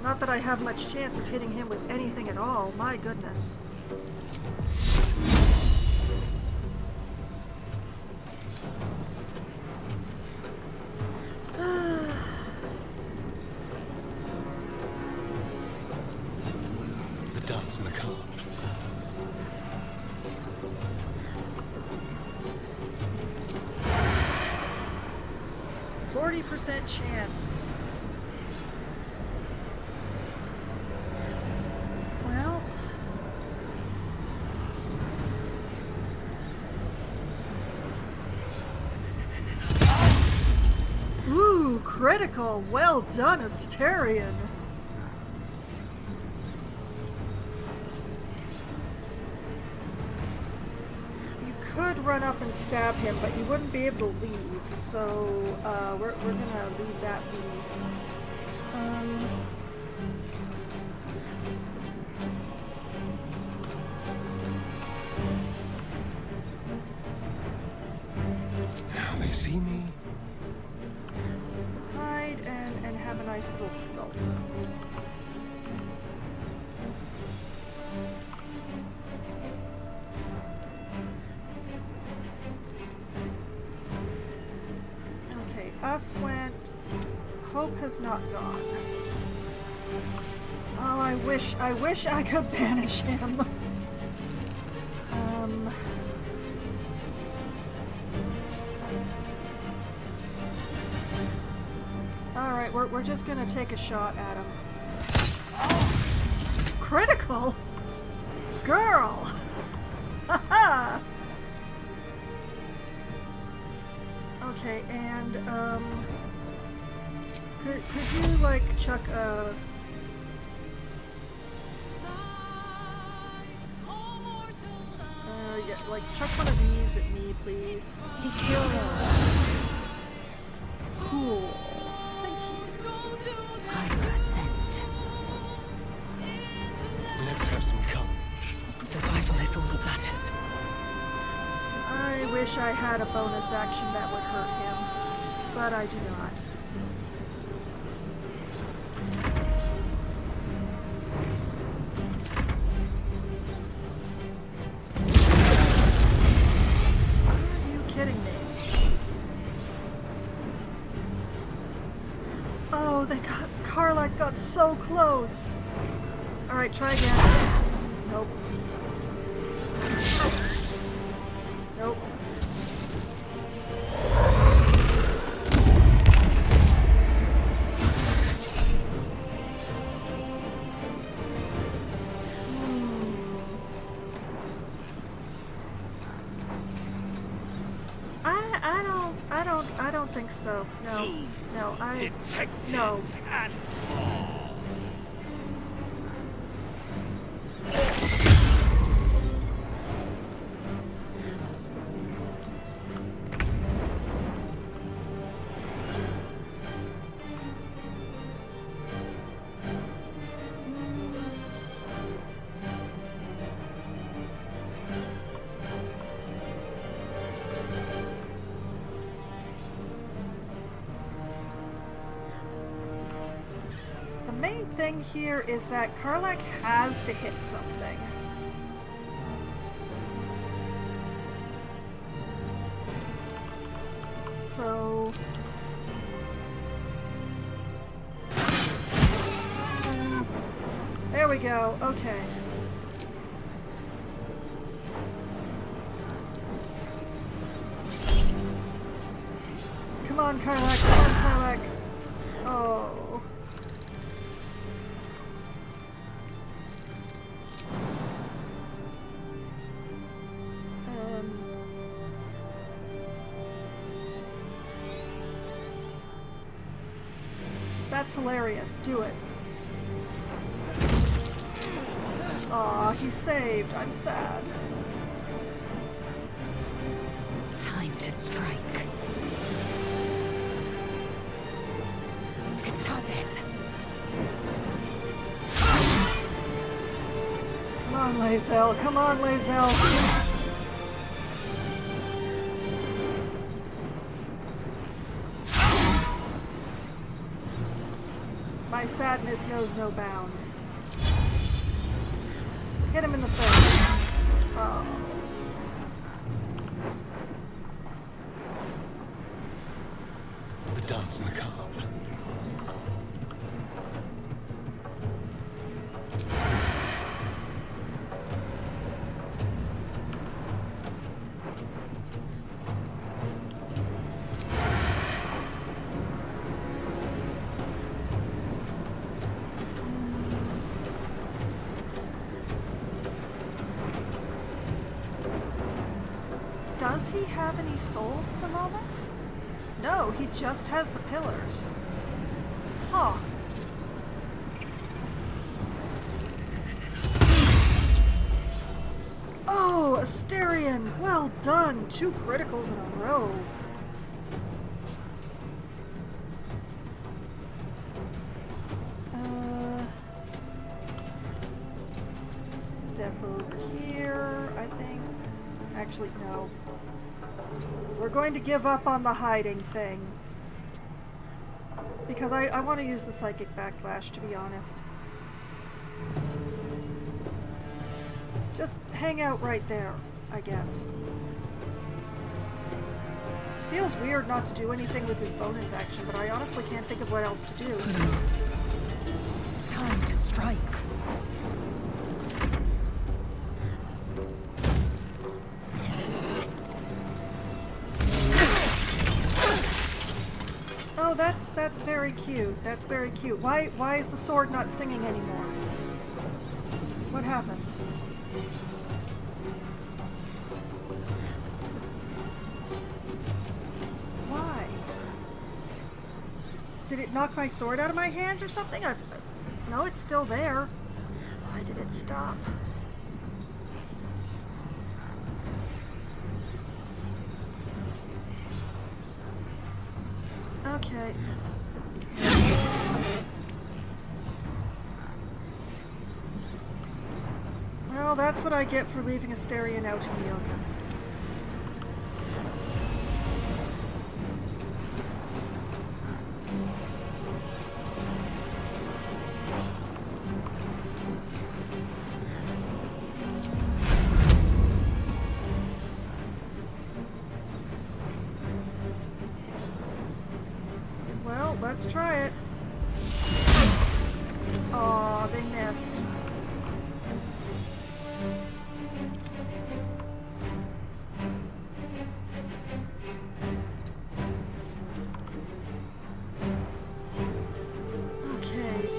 Not that I have much chance of hitting him with anything at all. My goodness. The dance macabre. 40% chance. Well, ooh, critical. Well done, Asterion. Could run up and stab him, but you wouldn't be able to leave, so we're gonna leave that be. Now they see me. Hide and have a nice little skulk. Us went. Hope has not gone. Oh, I wish I could banish him. Alright, we're just gonna take a shot at him. Critical? Girl! Haha! Okay, and, could you, like, chuck a... yeah, like, chuck one of these at me, please. Cool. Thank you. Let's have some courage. Survival is all that matters. I wish I had a bonus action that would hurt him, but I do not. Are you kidding me? Oh, Karlach got so close. Alright, try again. Nope. I don't think so. No. Doomed, No, detected, no. and more. The main thing here is that Karlach has to hit something. So... there we go. Okay. Come on, Karlach. Come on, Karlach. Oh. That's hilarious. Do it. Aw, he's saved. I'm sad. Time to strike. Come on, Lae'zel. Come on, Lae'zel. My sadness knows no bounds. Hit him in the face. Oh. The dance macabre. Does he have any souls at the moment? No, he just has the pillars. Huh. Oh, Asterion! Well done! 2 criticals in a row. Step over here, I think. Actually, no. We're going to give up on the hiding thing. Because I want to use the psychic backlash, to be honest. Just hang out right there, I guess. Feels weird not to do anything with his bonus action, but I honestly can't think of what else to do. Time to strike. Oh, that's very cute. That's very cute. Why is the sword not singing anymore? What happened? Why? Did it knock my sword out of my hands or something? No, it's still there. Why did it stop? Okay. Well, that's what I get for leaving Asterion out in the open. Well, let's try it. Aw, they missed. Okay,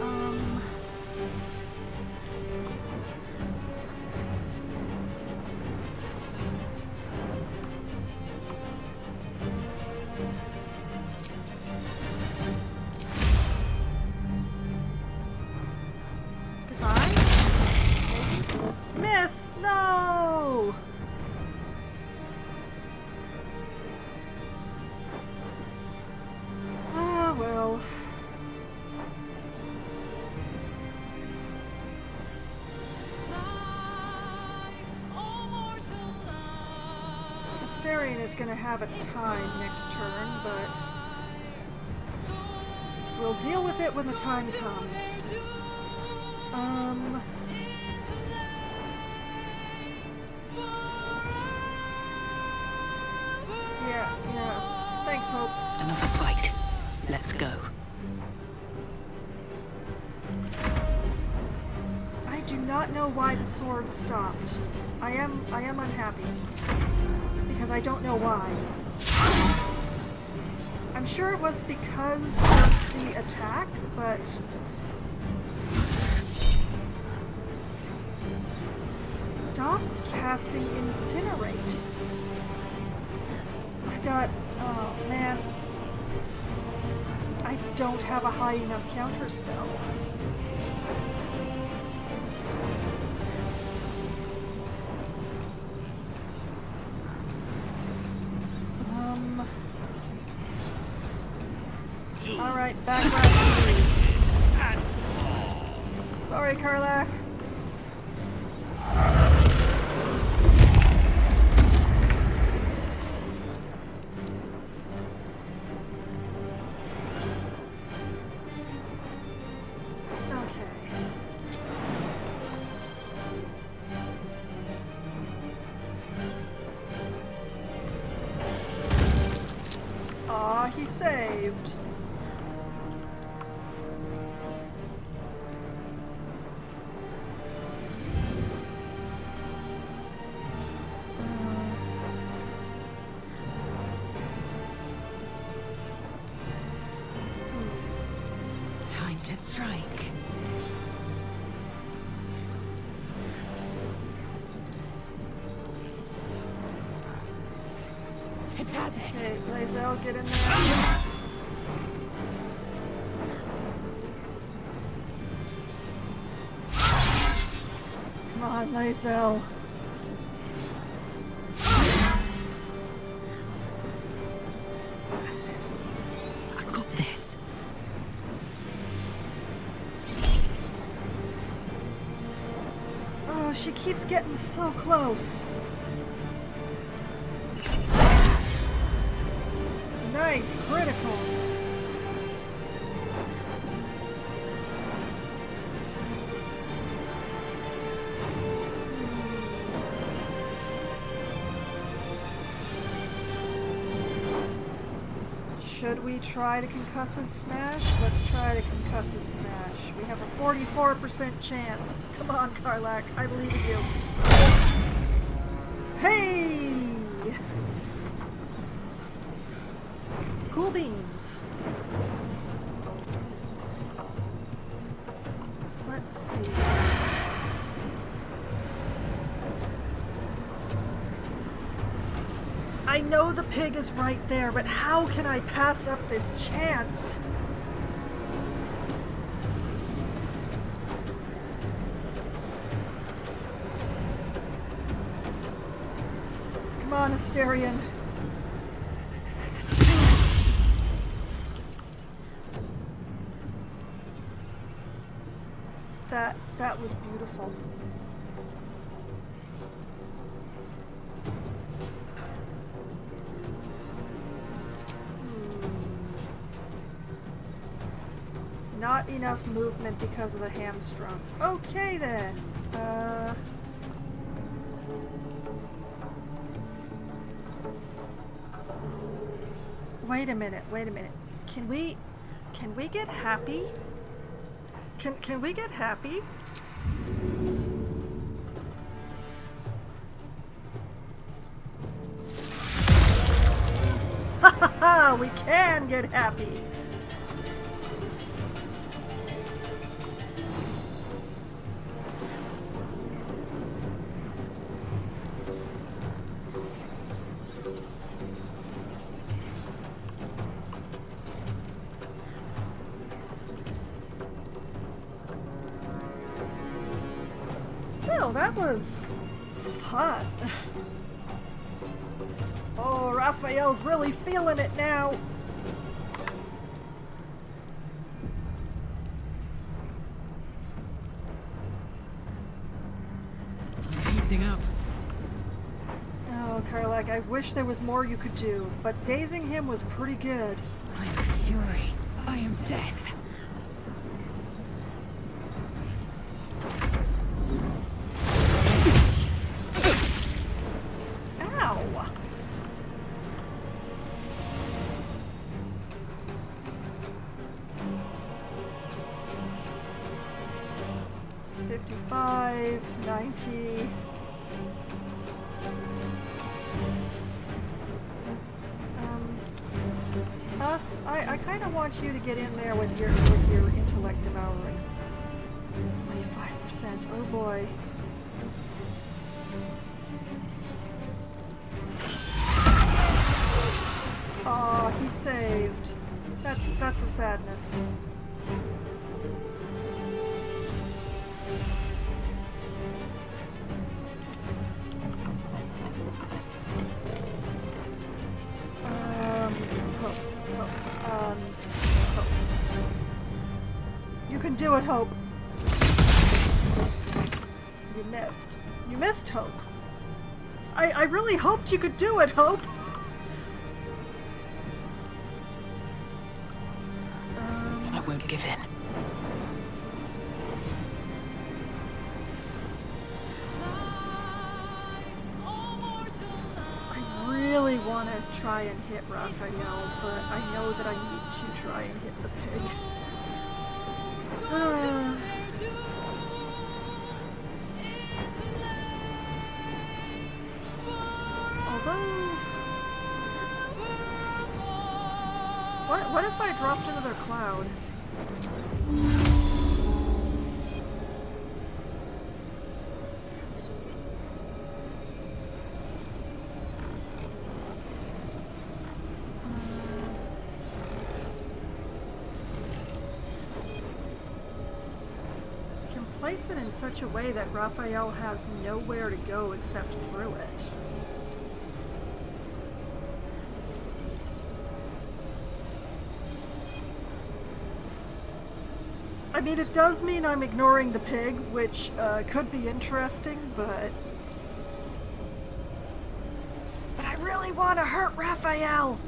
Astarion is going to have a time next turn, but we'll deal with it when the time comes. Yeah. Thanks, Hope. Another fight. Let's go. I do not know why the sword stopped. I am unhappy. Because I don't know why. I'm sure it was because of the attack, but... Stop casting Incinerate. I got... Oh, man. I don't have a high enough counterspell. Alright, back right. Sorry, Karlach. Aw, he saved. Time to strike. It does it. Okay, Lae'zel, get in there. Come on, Lae'zel. Blast it. I got this. Oh, she keeps getting so close. Nice, critical. Should we try the concussive smash? Let's try the concussive smash. We have a 44% chance. Come on, Karlach. I believe in you. Hey! Cool beans. Let's see. I know the pig is right there, but how can I pass up this chance? Come on, Astarion. That was beautiful. Not enough movement because of the hamstrung. Okay then. Wait a minute. Can we get happy? Can we get happy? Ha ha ha! We can get happy! Well, that was fun. Oh, Raphael's really feeling it now. Heating up. Oh, Karlach, Like, I wish there was more you could do, but dazing him was pretty good. I am fury. I am death. Ow! $55, $90. Us, I kind of want you to get in there with your intellect devouring. 25%. Oh boy. Oh, he saved. That's a sadness. Hope. You can do it, Hope. You missed. You missed, Hope. I really hoped you could do it, Hope. I won't give in. I really want to try and hit Raphael, but I know that I need to try and hit the pig. Although... What if I dropped another cloud? Place it in such a way that Raphael has nowhere to go except through it. I mean, it does mean I'm ignoring the pig, which could be interesting, but I really want to hurt Raphael!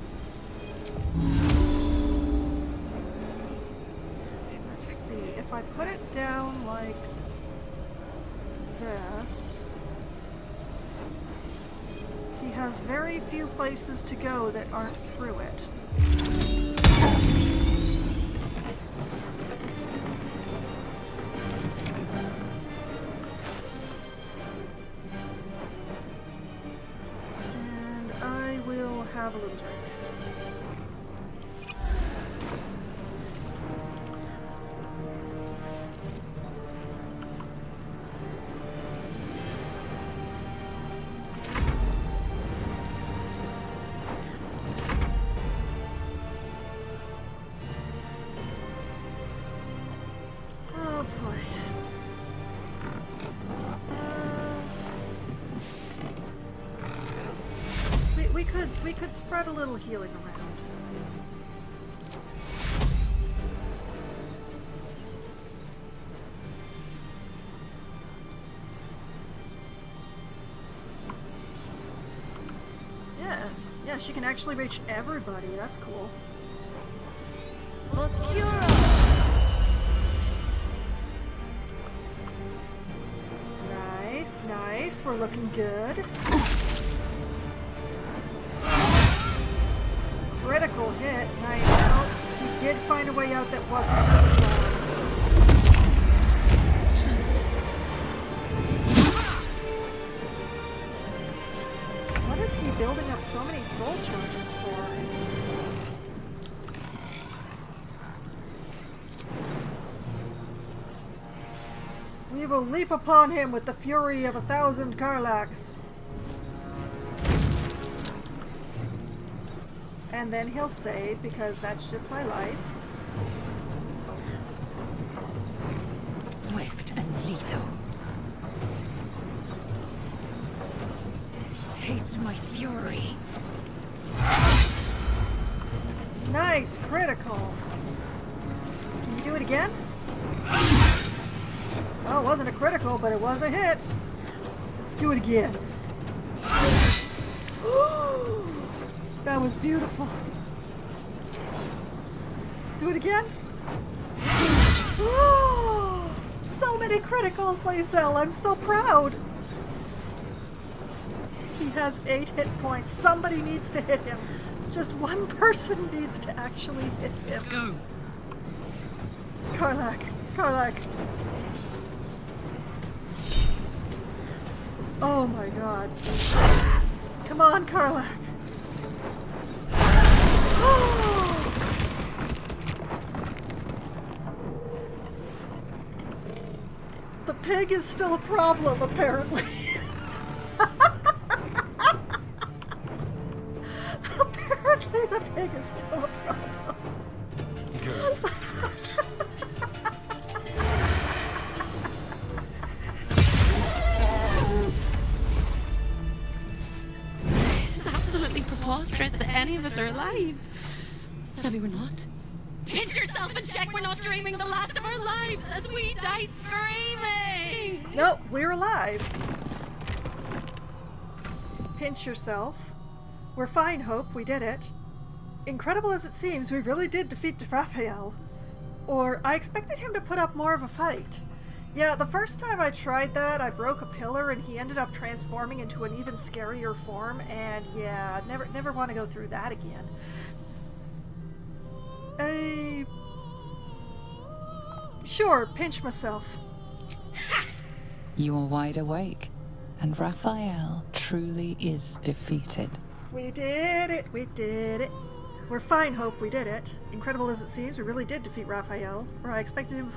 If I put it down like this, he has very few places to go that aren't through it. And I will have a little drink. We could spread a little healing around. Yeah, she can actually reach everybody. That's cool. Nice. We're looking good. Critical hit. Nice. Oh, he did find a way out that wasn't through the cloud. What is he building up so many soul charges for? We will leap upon him with the fury of 1,000 Karlaks. And then he'll save, because that's just my life. Swift and lethal. Taste my fury. Nice, critical. Can you do it again? Well, it wasn't a critical, but it was a hit. Do it again. That was beautiful. Do it again. So many criticals, Lae'zel. I'm so proud. He has 8 hit points. Somebody needs to hit him. Just one person needs to actually hit him. Let's go. Karlach. Karlach. Oh my god. Come on, Karlach. The pig is still a problem, apparently. Apparently the pig is still a problem. It's absolutely preposterous that any of us are alive. Maybe we're not. Pinch yourself and check we're not dreaming the last of our lives as we die screaming! Nope, we're alive. Pinch yourself. We're fine, Hope. We did it. Incredible as it seems, we really did defeat Raphael. Or, I expected him to put up more of a fight. Yeah, the first time I tried that, I broke a pillar and he ended up transforming into an even scarier form, and yeah, never want to go through that again. Sure, pinch myself. You are wide awake, and Raphael truly is defeated. We did it, we did it. We're fine, Hope, we did it. Incredible as it seems, we really did defeat Raphael. Or I expected him...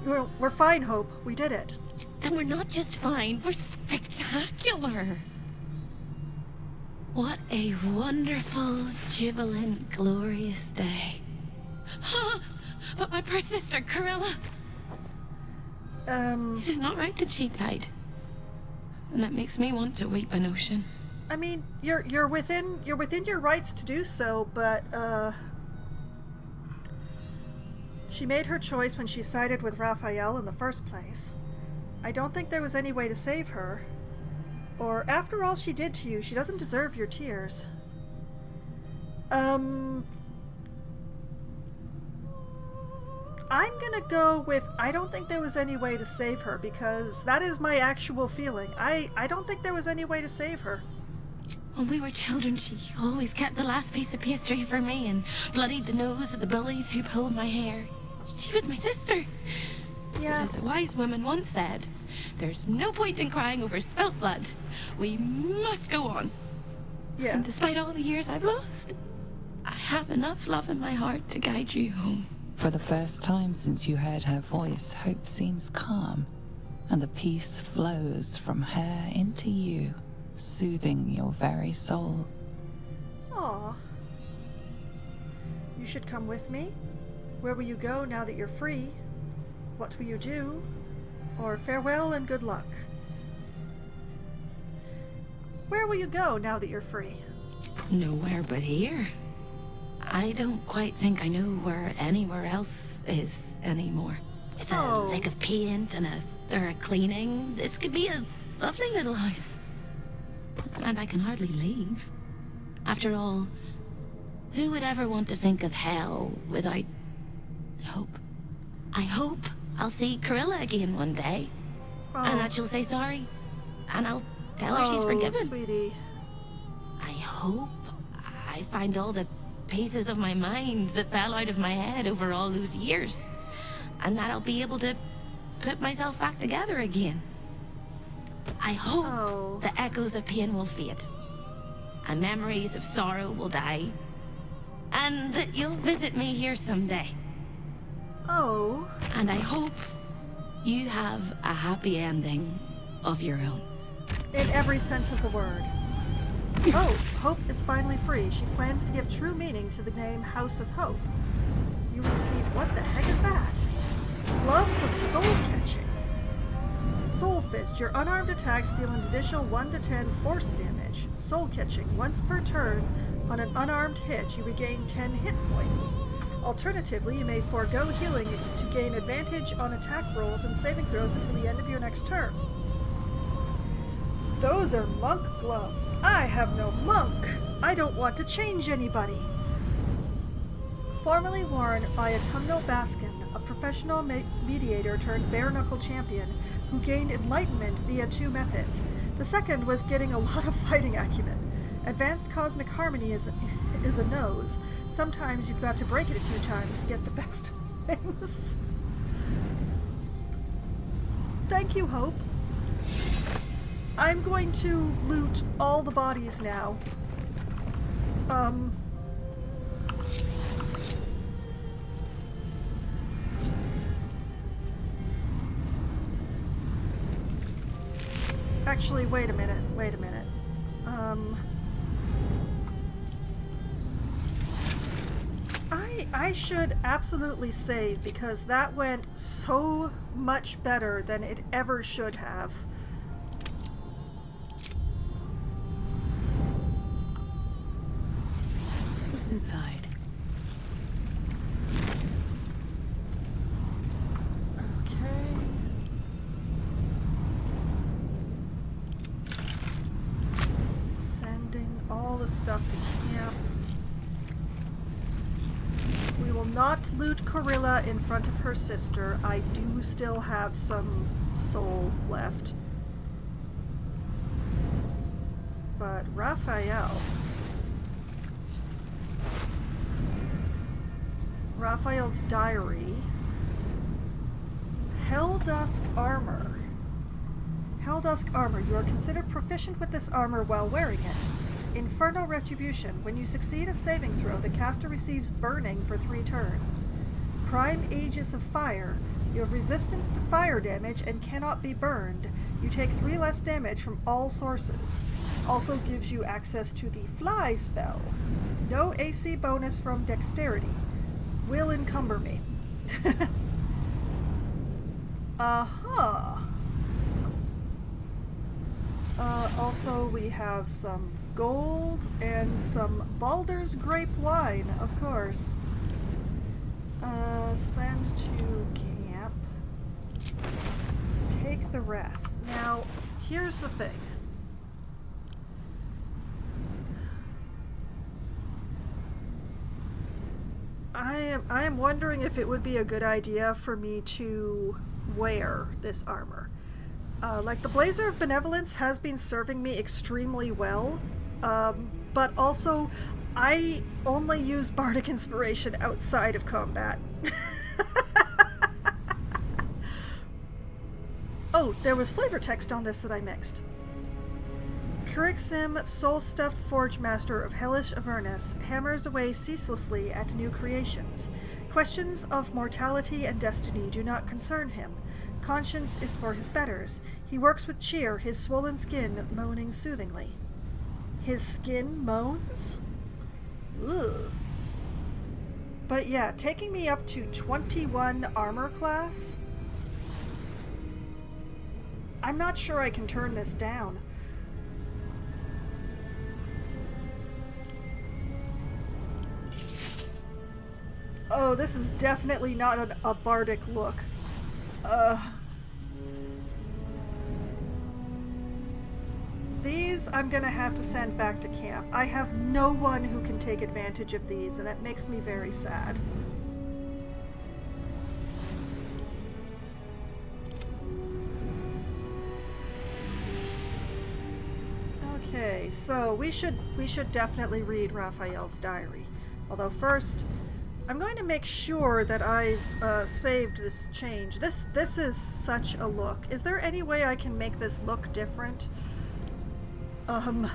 We're fine, Hope, we did it. Then we're not just fine, we're spectacular. What a wonderful, jubilant, glorious day. But my poor sister, Corilla. It is not right that she died. And that makes me want to weep an ocean. I mean, you're within your rights to do so, but she made her choice when she sided with Raphael in the first place. I don't think there was any way to save her. Or after all she did to you, she doesn't deserve your tears. I'm gonna go with I don't think there was any way to save her, because that is my actual feeling. I don't think there was any way to save her. When we were children, she always kept the last piece of pastry for me and bloodied the nose of the bullies who pulled my hair. She was my sister. Yeah. But as a wise woman once said, there's no point in crying over spilt blood. We must go on. Yes. And despite all the years I've lost, I have enough love in my heart to guide you home. For the first time since you heard her voice, Hope seems calm, and the peace flows from her into you, soothing your very soul. Aw. You should come with me. Where will you go now that you're free? What will you do? Or farewell and good luck. Where will you go now that you're free? Nowhere but here. I don't quite think I know where anywhere else is anymore. With a lick of paint and a thorough cleaning, this could be a lovely little house. And I can hardly leave. After all, who would ever want to think of hell without hope? I hope I'll see Corilla again one day. And that she'll say sorry. And I'll tell her she's forgiven. Sweetie. I hope I find all the pieces of my mind that fell out of my head over all those years. And that I'll be able to put myself back together again. I hope the echoes of pain will fade. And memories of sorrow will die. And that you'll visit me here someday. Oh. And I hope you have a happy ending of your own. In every sense of the word. Oh, Hope is finally free. She plans to give true meaning to the name House of Hope. You receive... what the heck is that? Gloves of Soul Catching. Soul Fist. Your unarmed attacks deal an additional 1 to 10 force damage. Soul Catching. Once per turn, on an unarmed hit, you regain 10 hit points. Alternatively, you may forego healing to gain advantage on attack rolls and saving throws until the end of your next turn. Those are monk gloves. I have no monk. I don't want to change anybody. Formerly worn by Autumnal Baskin, a professional mediator turned bare-knuckle champion who gained enlightenment via two methods. The second was getting a lot of fighting acumen. Advanced cosmic harmony is a nose. Sometimes you've got to break it a few times to get the best things. Thank you, Hope. I'm going to loot all the bodies now. Actually, wait a minute. I should absolutely save because that went so much better than it ever should have. What's inside? Okay. Sending all the stuff to camp. We will not loot Corilla in front of her sister. I do still have some soul left. But Raphael's diary. Helldusk armor. Helldusk armor. You are considered proficient with this armor while wearing it. Infernal Retribution. When you succeed a saving throw, the caster receives burning for 3 turns. Prime Aegis of Fire. You have resistance to fire damage and cannot be burned. You take 3 less damage from all sources. Also gives you access to the Fly spell. No AC bonus from Dexterity. Will encumber me. Also, we have some gold and some Baldur's grape wine, of course. Send to camp. Take the rest. Now, here's the thing. I am wondering if it would be a good idea for me to wear this armor. Like, the Blazer of Benevolence has been serving me extremely well, but also, I only use Bardic Inspiration outside of combat. Oh, there was flavor text on this that I mixed. Kurixim, soul-stuffed forge master of hellish Avernus, hammers away ceaselessly at new creations. Questions of mortality and destiny do not concern him. Conscience is for his betters. He works with cheer, his swollen skin moaning soothingly. His skin moans? Ugh. But yeah, taking me up to 21 armor class? I'm not sure I can turn this down. Oh, this is definitely not a bardic look. These I'm gonna have to send back to camp. I have no one who can take advantage of these, and that makes me very sad. Okay, so we should definitely read Raphael's diary. Although first, I'm going to make sure that I've saved this change. This is such a look. Is there any way I can make this look different? A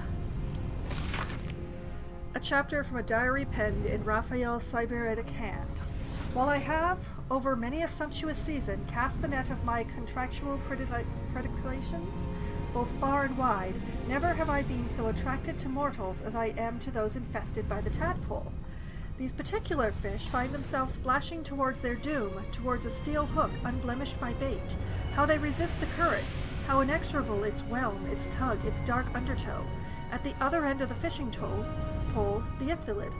chapter from a diary penned in Raphael's cybernetic hand. While I have, over many a sumptuous season, cast the net of my contractual predilections, both far and wide, never have I been so attracted to mortals as I am to those infested by the tadpole. These particular fish find themselves splashing towards their doom, towards a steel hook unblemished by bait. How they resist the current, how inexorable its whelm, its tug, its dark undertow. At the other end of the fishing pole, the ithilid.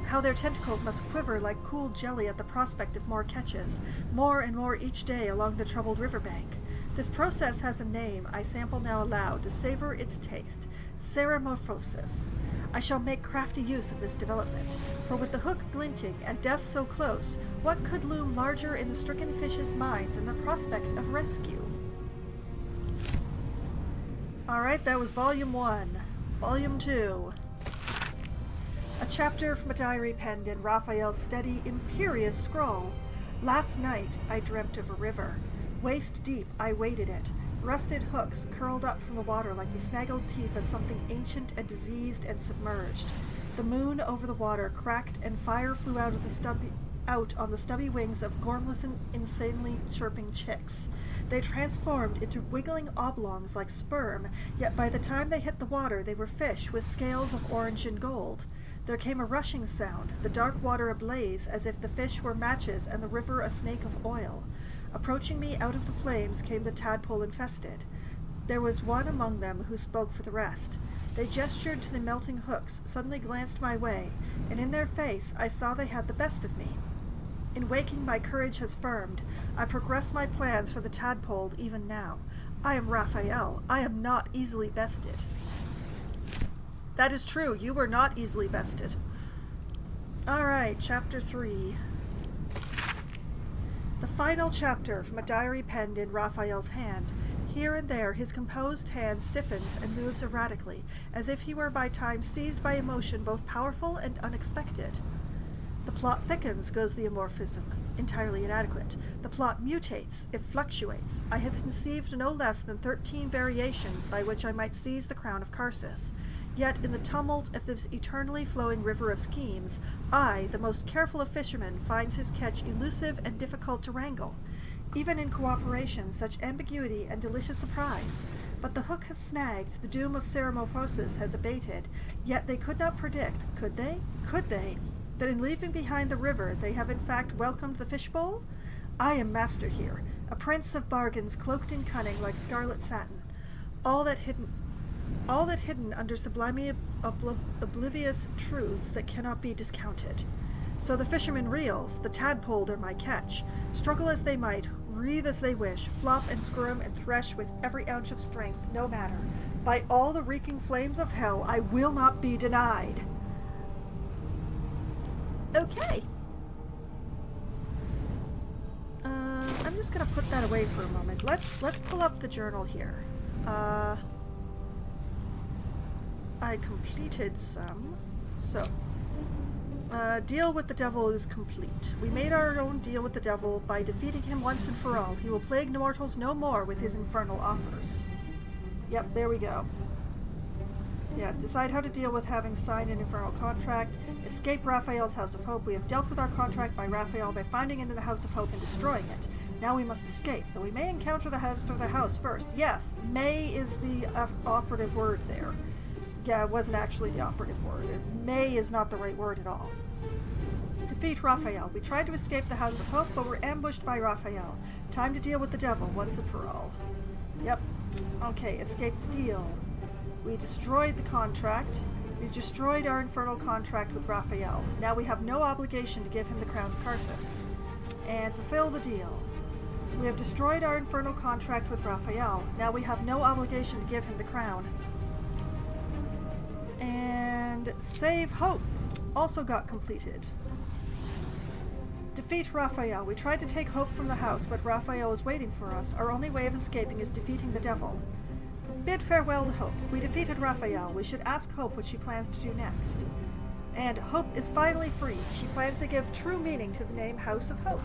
How their tentacles must quiver like cool jelly at the prospect of more catches, more and more each day along the troubled riverbank. This process has a name I sample now aloud to savor its taste, ceramorphosis. I shall make crafty use of this development, for with the hook glinting and death so close, what could loom larger in the stricken fish's mind than the prospect of rescue? Alright, that was Volume 1. Volume 2. A chapter from a diary penned in Raphael's steady, imperious scrawl. Last night I dreamt of a river. Waist deep I waded it. Rusted hooks curled up from the water like the snaggled teeth of something ancient and diseased and submerged. The moon over the water cracked and fire flew out on the stubby wings of gormless and insanely chirping chicks. They transformed into wiggling oblongs like sperm, yet by the time they hit the water they were fish with scales of orange and gold. There came a rushing sound, the dark water ablaze as if the fish were matches and the river a snake of oil. Approaching me out of the flames came the tadpole infested. There was one among them who spoke for the rest. They gestured to the melting hooks, suddenly glanced my way, and in their face I saw they had the best of me. In waking my courage has firmed. I progress my plans for the tadpole even now. I am Raphael. I am not easily bested. That is true, you were not easily bested. Alright, Chapter 3. The final chapter from a diary penned in Raphael's hand. Here and there his composed hand stiffens and moves erratically, as if he were by times seized by emotion both powerful and unexpected. The plot thickens, goes the amorphism, entirely inadequate. The plot mutates, it fluctuates. I have conceived no less than 13 variations by which I might seize the crown of Karsus. Yet in the tumult of this eternally flowing river of schemes, I, the most careful of fishermen, finds his catch elusive and difficult to wrangle. Even in cooperation, such ambiguity and delicious surprise. But the hook has snagged, the doom of ceramorphosis has abated, yet they could not predict, could they? Could they? That in leaving behind the river they have in fact welcomed the fishbowl? I am master here, a prince of bargains cloaked in cunning like scarlet satin. All that hidden under sublimely oblivious truths that cannot be discounted. So the fisherman reels, the tadpole are my catch. Struggle as they might, wreathe as they wish, flop and squirm and thresh with every ounce of strength, no matter. By all the reeking flames of hell, I will not be denied. Okay. I'm just gonna put that away for a moment. Let's pull up the journal here. I completed some. So, deal with the devil is complete. We made our own deal with the devil by defeating him once and for all. He will plague mortals no more with his infernal offers. Yep, there we go. Yeah, decide how to deal with having signed an infernal contract. Escape Raphael's House of Hope. We have dealt with our contract by Raphael by finding it in the House of Hope and destroying it. Now we must escape, though we may encounter the house first. Yes, may is the operative word there. Yeah, it wasn't actually the operative word. May is not the right word at all. Defeat Raphael. We tried to escape the House of Hope, but were ambushed by Raphael. Time to deal with the devil once and for all. Yep. Okay, escape the deal. We destroyed the contract. We destroyed our infernal contract with Raphael. Now we have no obligation to give him the crown of Karsus. And fulfill the deal. We have destroyed our infernal contract with Raphael. Now we have no obligation to give him the crown. And save Hope also got completed. Defeat Raphael. We tried to take Hope from the house, but Raphael is waiting for us. Our only way of escaping is defeating the devil. Bid farewell to Hope. We defeated Raphael. We should ask Hope what she plans to do next. And Hope is finally free. She plans to give true meaning to the name House of Hope.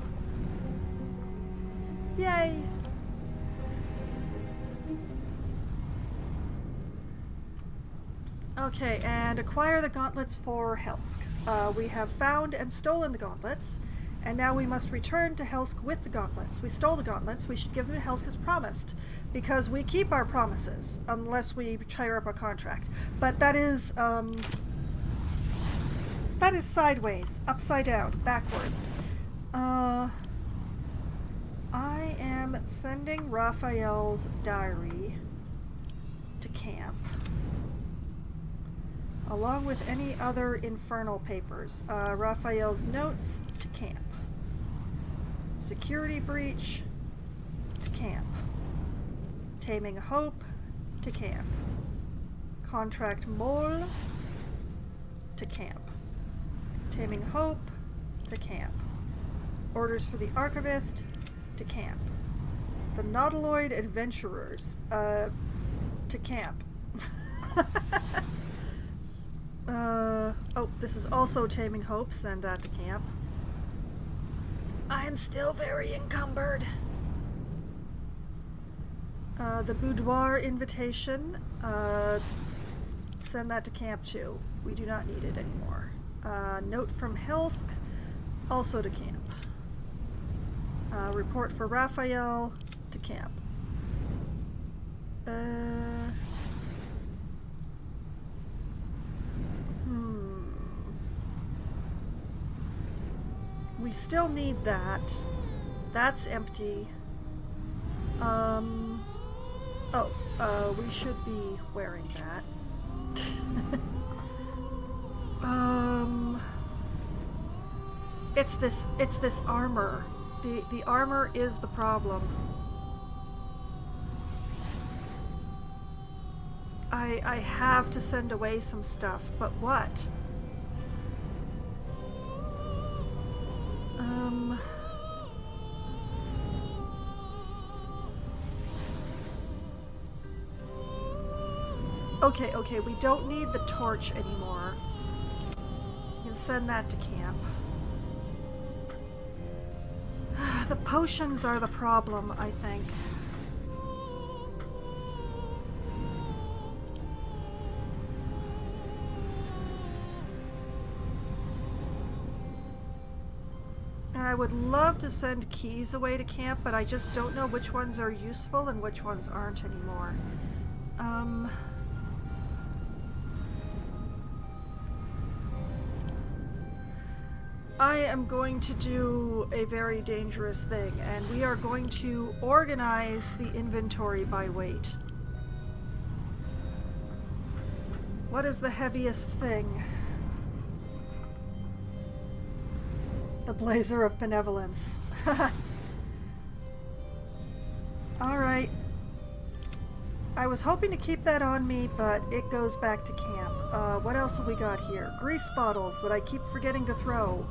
Yay! Okay, and acquire the gauntlets for Helsk. We have found and stolen the gauntlets, and now we must return to Helsk with the gauntlets. We stole the gauntlets, we should give them to Helsk as promised, because we keep our promises, unless we tear up our contract. But that is sideways, upside down, backwards. I am sending Raphael's diary to camp, along with any other infernal papers. Raphael's notes to camp. Security breach to camp. Taming Hope to camp. Contract Mole to camp. Taming Hope to camp. Orders for the Archivist to camp. The Nautiloid Adventurers to camp. Oh, this is also Taming Hope. Send that to camp. I'm still very encumbered. The Boudoir Invitation. Send that to camp too. We do not need it anymore. Note from Helsk. Also to camp. Report for Raphael to camp. We still need that. That's empty. We should be wearing that. It's this armor. The armor is the problem. I have to send away some stuff, but what? Okay, we don't need the torch anymore. You can send that to camp. The potions are the problem, I think. And I would love to send keys away to camp, but I just don't know which ones are useful and which ones aren't anymore. I am going to do a very dangerous thing, and we are going to organize the inventory by weight. What is the heaviest thing? The Blazer of Benevolence. Alright. I was hoping to keep that on me, but it goes back to camp. What else have we got here? Grease bottles that I keep forgetting to throw.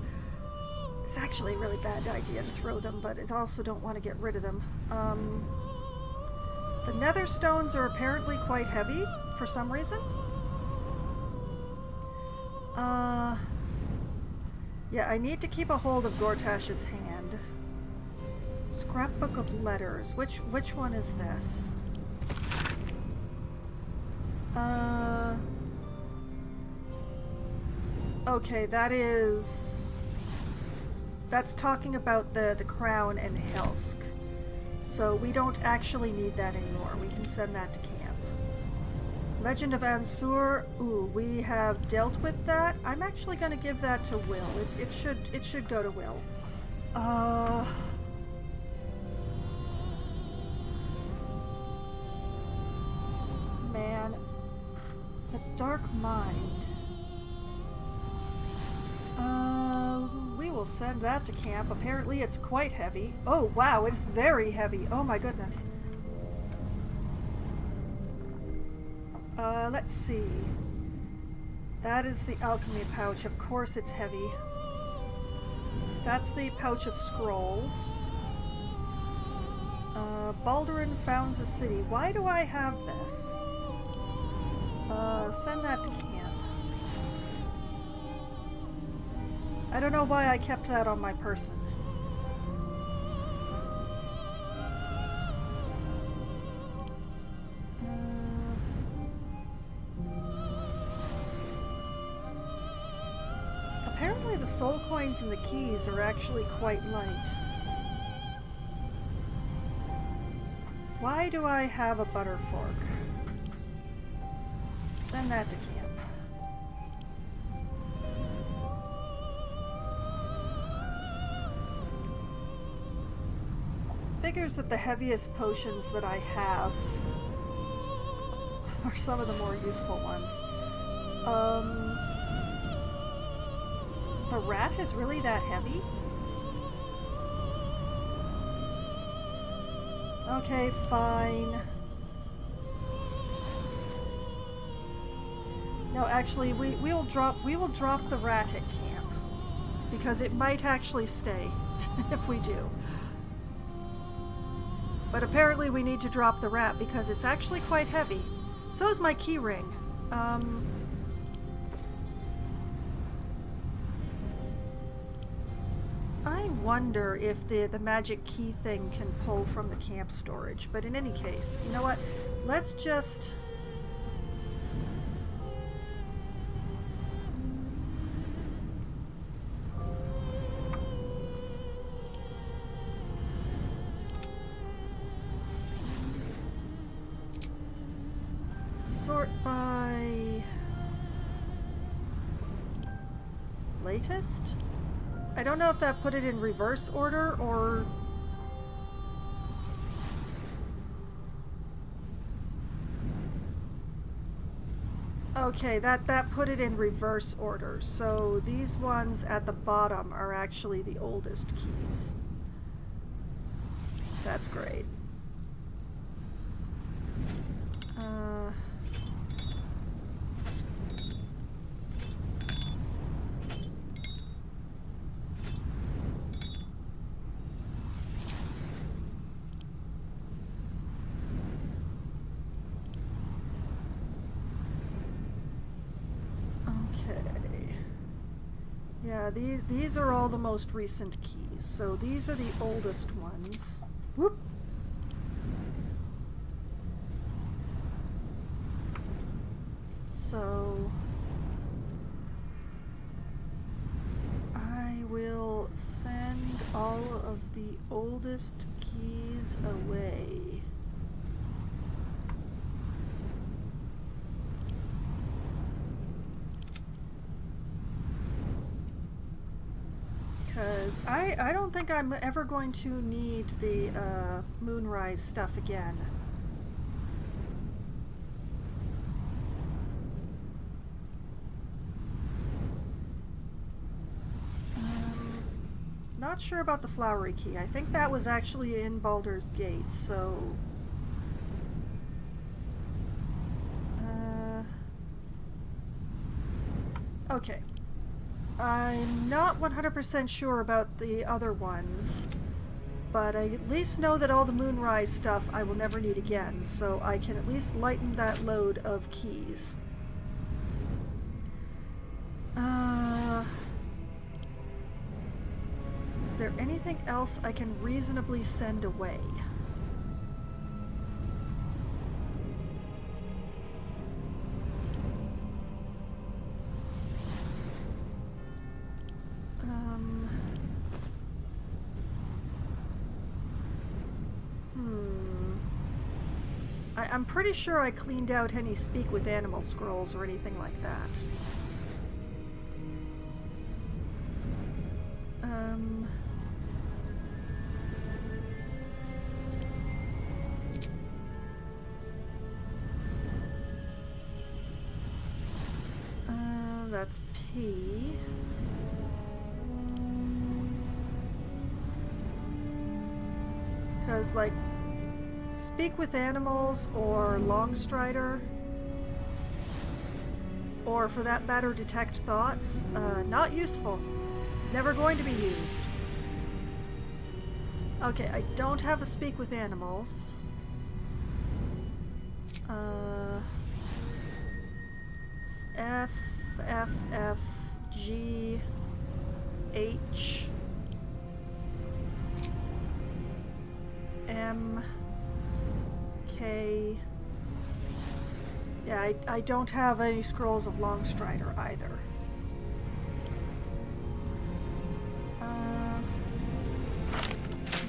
It's actually a really bad idea to throw them, but I also don't want to get rid of them. The nether stones are apparently quite heavy for some reason. Yeah, I need to keep a hold of Gortash's hand. Scrapbook of letters. Which one is this? Okay, that's talking about the crown and Helsk. So we don't actually need that anymore. We can send that to camp. Legend of Ansur. Ooh, we have dealt with that. I'm actually going to give that to Will. It should go to Will. Man. The Dark Mind. We will send that to camp. Apparently it's quite heavy. Oh wow, it is very heavy. Oh my goodness. Let's see. That is the alchemy pouch. Of course it's heavy. That's the pouch of scrolls. Baldur founds a city. Why do I have this? Send that to camp. I don't know why I kept that on my person. Apparently the soul coins and the keys are actually quite light. Why do I have a butter fork? Send that to camp. Figures that the heaviest potions that I have are some of the more useful ones. The rat is really that heavy? Okay, fine. No, actually, we will drop the rat at camp because it might actually stay if we do. But apparently we need to drop the rat because it's actually quite heavy. So is my key ring. I wonder if the magic key thing can pull from the camp storage. But in any case, you know what? Let's just... sort by latest? I don't know if that put it in reverse order or... Okay, that put it in reverse order. So these ones at the bottom are actually the oldest keys. That's great. Yeah, these are all the most recent keys. So these are the oldest ones. Whoop! So I will send all of the oldest keys away. Because I don't think I'm ever going to need the Moonrise stuff again. Not sure about the flowery key. I think that was actually in Baldur's Gate, so... okay. I'm not 100% sure about the other ones, but I at least know that all the Moonrise stuff I will never need again, so I can at least lighten that load of keys. Is there anything else I can reasonably send away? I'm pretty sure I cleaned out any Speak with Animal scrolls or anything like that. That's P. Because, like, Speak with Animals or Longstrider, or for that matter, Detect Thoughts, not useful. Never going to be used. Okay, I don't have a Speak with Animals. F, F, F, G, H, M, K. Yeah, I don't have any scrolls of Longstrider either.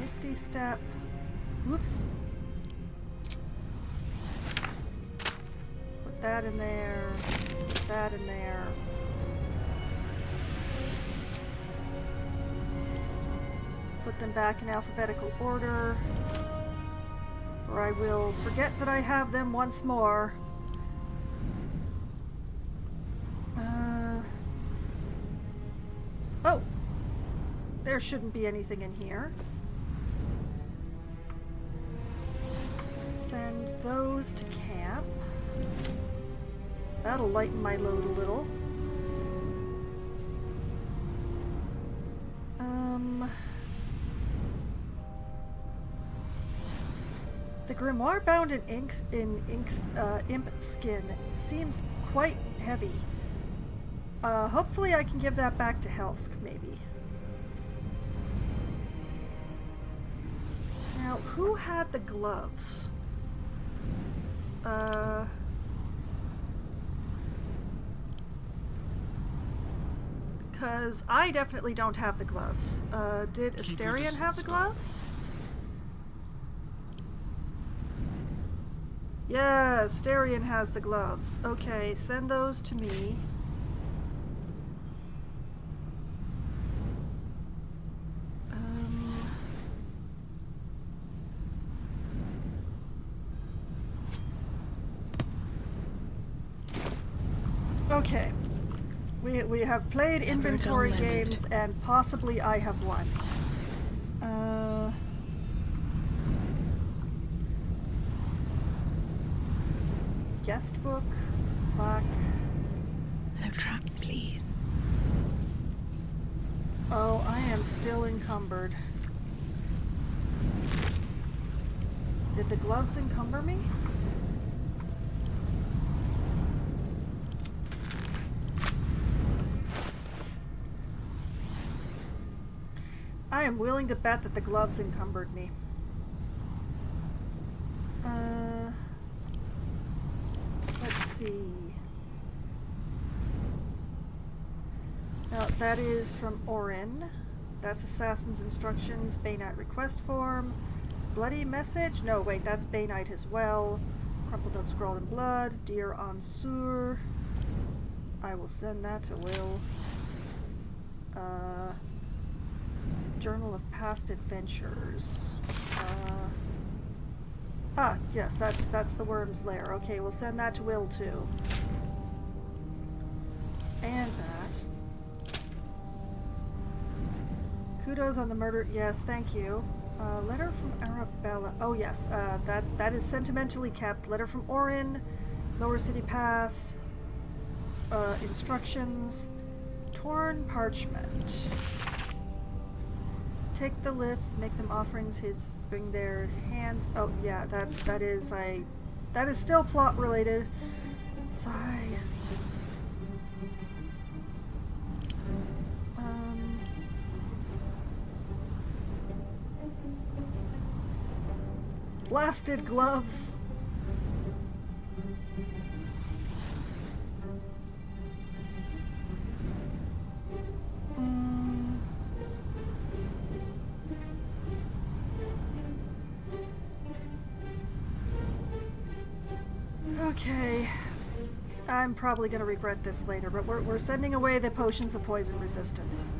Misty Step. Whoops. Put that in there. Put that in there. Put them back in alphabetical order, or I will forget that I have them once more. Oh! There shouldn't be anything in here. Send those to camp. That'll lighten my load a little. The grimoire bound in imp skin seems quite heavy. Hopefully I can give that back to Helsk, maybe. Now, who had the gloves? Because I definitely don't have the gloves. Did Asterion have the gloves? Yeah, Asterion has the gloves. Okay, send those to me. Okay. We have played inventory games, and possibly I have won. Guest book, plaque. No traps, please. Oh, I am still encumbered. Did the gloves encumber me? I am willing to bet that the gloves encumbered me. Let's see. Now, that is from Orin. That's Assassin's Instructions, Bay Knight Request Form. Bloody Message? No, wait, that's Bay Knight as well. Crumpled Note scrawled in blood. Dear Ansur. I will send that to Will. Journal of Past Adventures. Yes, that's the Worm's Lair. Okay, we'll send that to Will too. And that. Kudos on the murder. Yes, thank you. Letter from Arabella. Oh yes, that is sentimentally kept. Letter from Orin. Lower City Pass. Instructions. Torn parchment. Take the list, make them offerings, bring their hands. Oh yeah, that is still plot related. Sigh. Blasted gloves. Okay, I'm probably going to regret this later, but we're sending away the potions of poison resistance.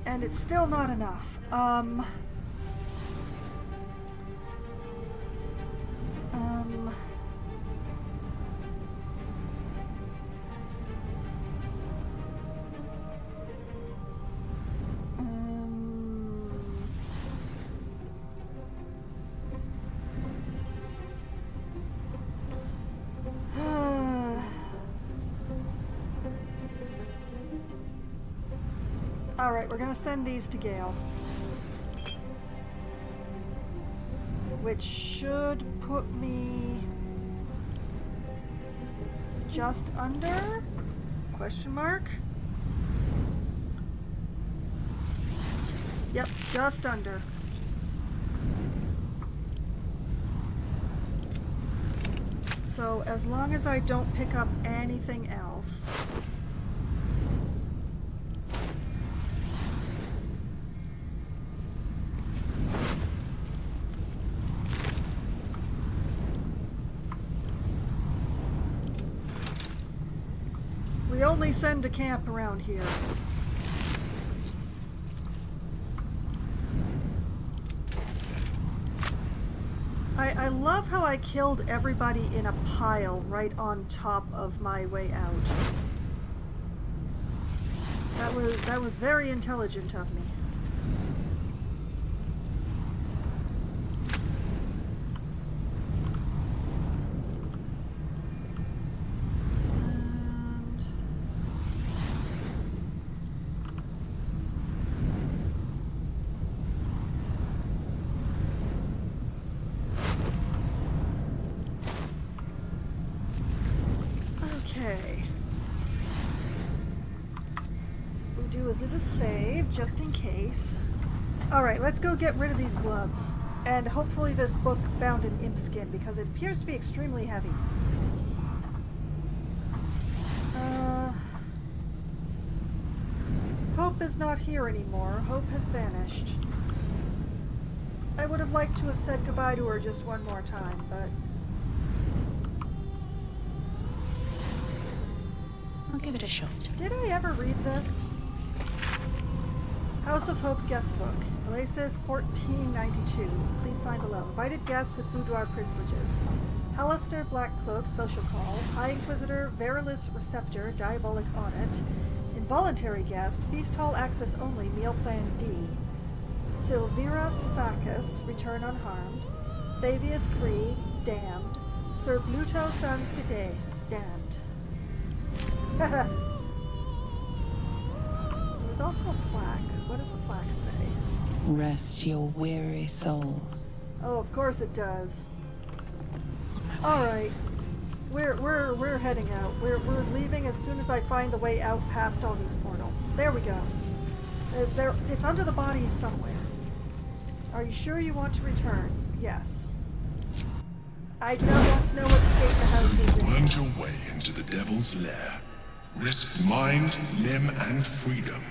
And it's still not enough. Alright, we're gonna send these to Gale. Which should put me just under? Question mark? Yep, just under. So as long as I don't pick up anything else. We only send to camp around here. I love how I killed everybody in a pile right on top of my way out. That was very intelligent of me. do a little save, just in case. Alright, let's go get rid of these gloves. And hopefully this book bound in imp skin, because it appears to be extremely heavy. Hope is not here anymore. Hope has vanished. I would have liked to have said goodbye to her just one more time, but... I'll give it a shot. Did I ever read this? House of Hope guest book. Oasis 1492. Please sign below. Invited guests with boudoir privileges. Hallister Blackcloak social call. High Inquisitor Verilis Receptor diabolic audit. Involuntary guest feast hall access only meal plan D. Silvira Savacus return unharmed. Thavius Cree damned. Sir Bluto Sans Pite damned. There was also a plaque. What does the plaque say? Rest your weary soul. Oh, of course it does. All right, we're heading out. We're leaving as soon as I find the way out past all these portals. There we go. It's under the bodies somewhere. Are you sure you want to return? Yes. I do not want to know what state the house is in. Wormed your way into the devil's lair, risked mind, limb, and freedom,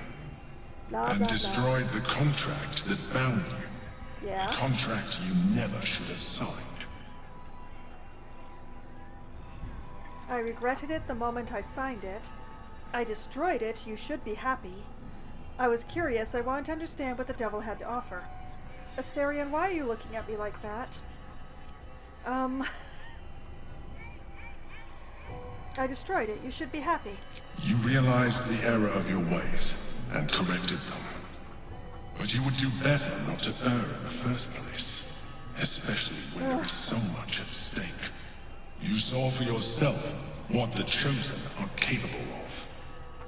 Blah, and blah, destroyed the contract that bound you. Yeah. A contract you never should have signed. I regretted it the moment I signed it. I destroyed it. You should be happy. I was curious. I wanted to understand what the devil had to offer. Asterion, why are you looking at me like that? I destroyed it. You should be happy. You realized the error of your ways and corrected them. But you would do better not to err in the first place, especially when there is so much at stake. You saw for yourself what the Chosen are capable of.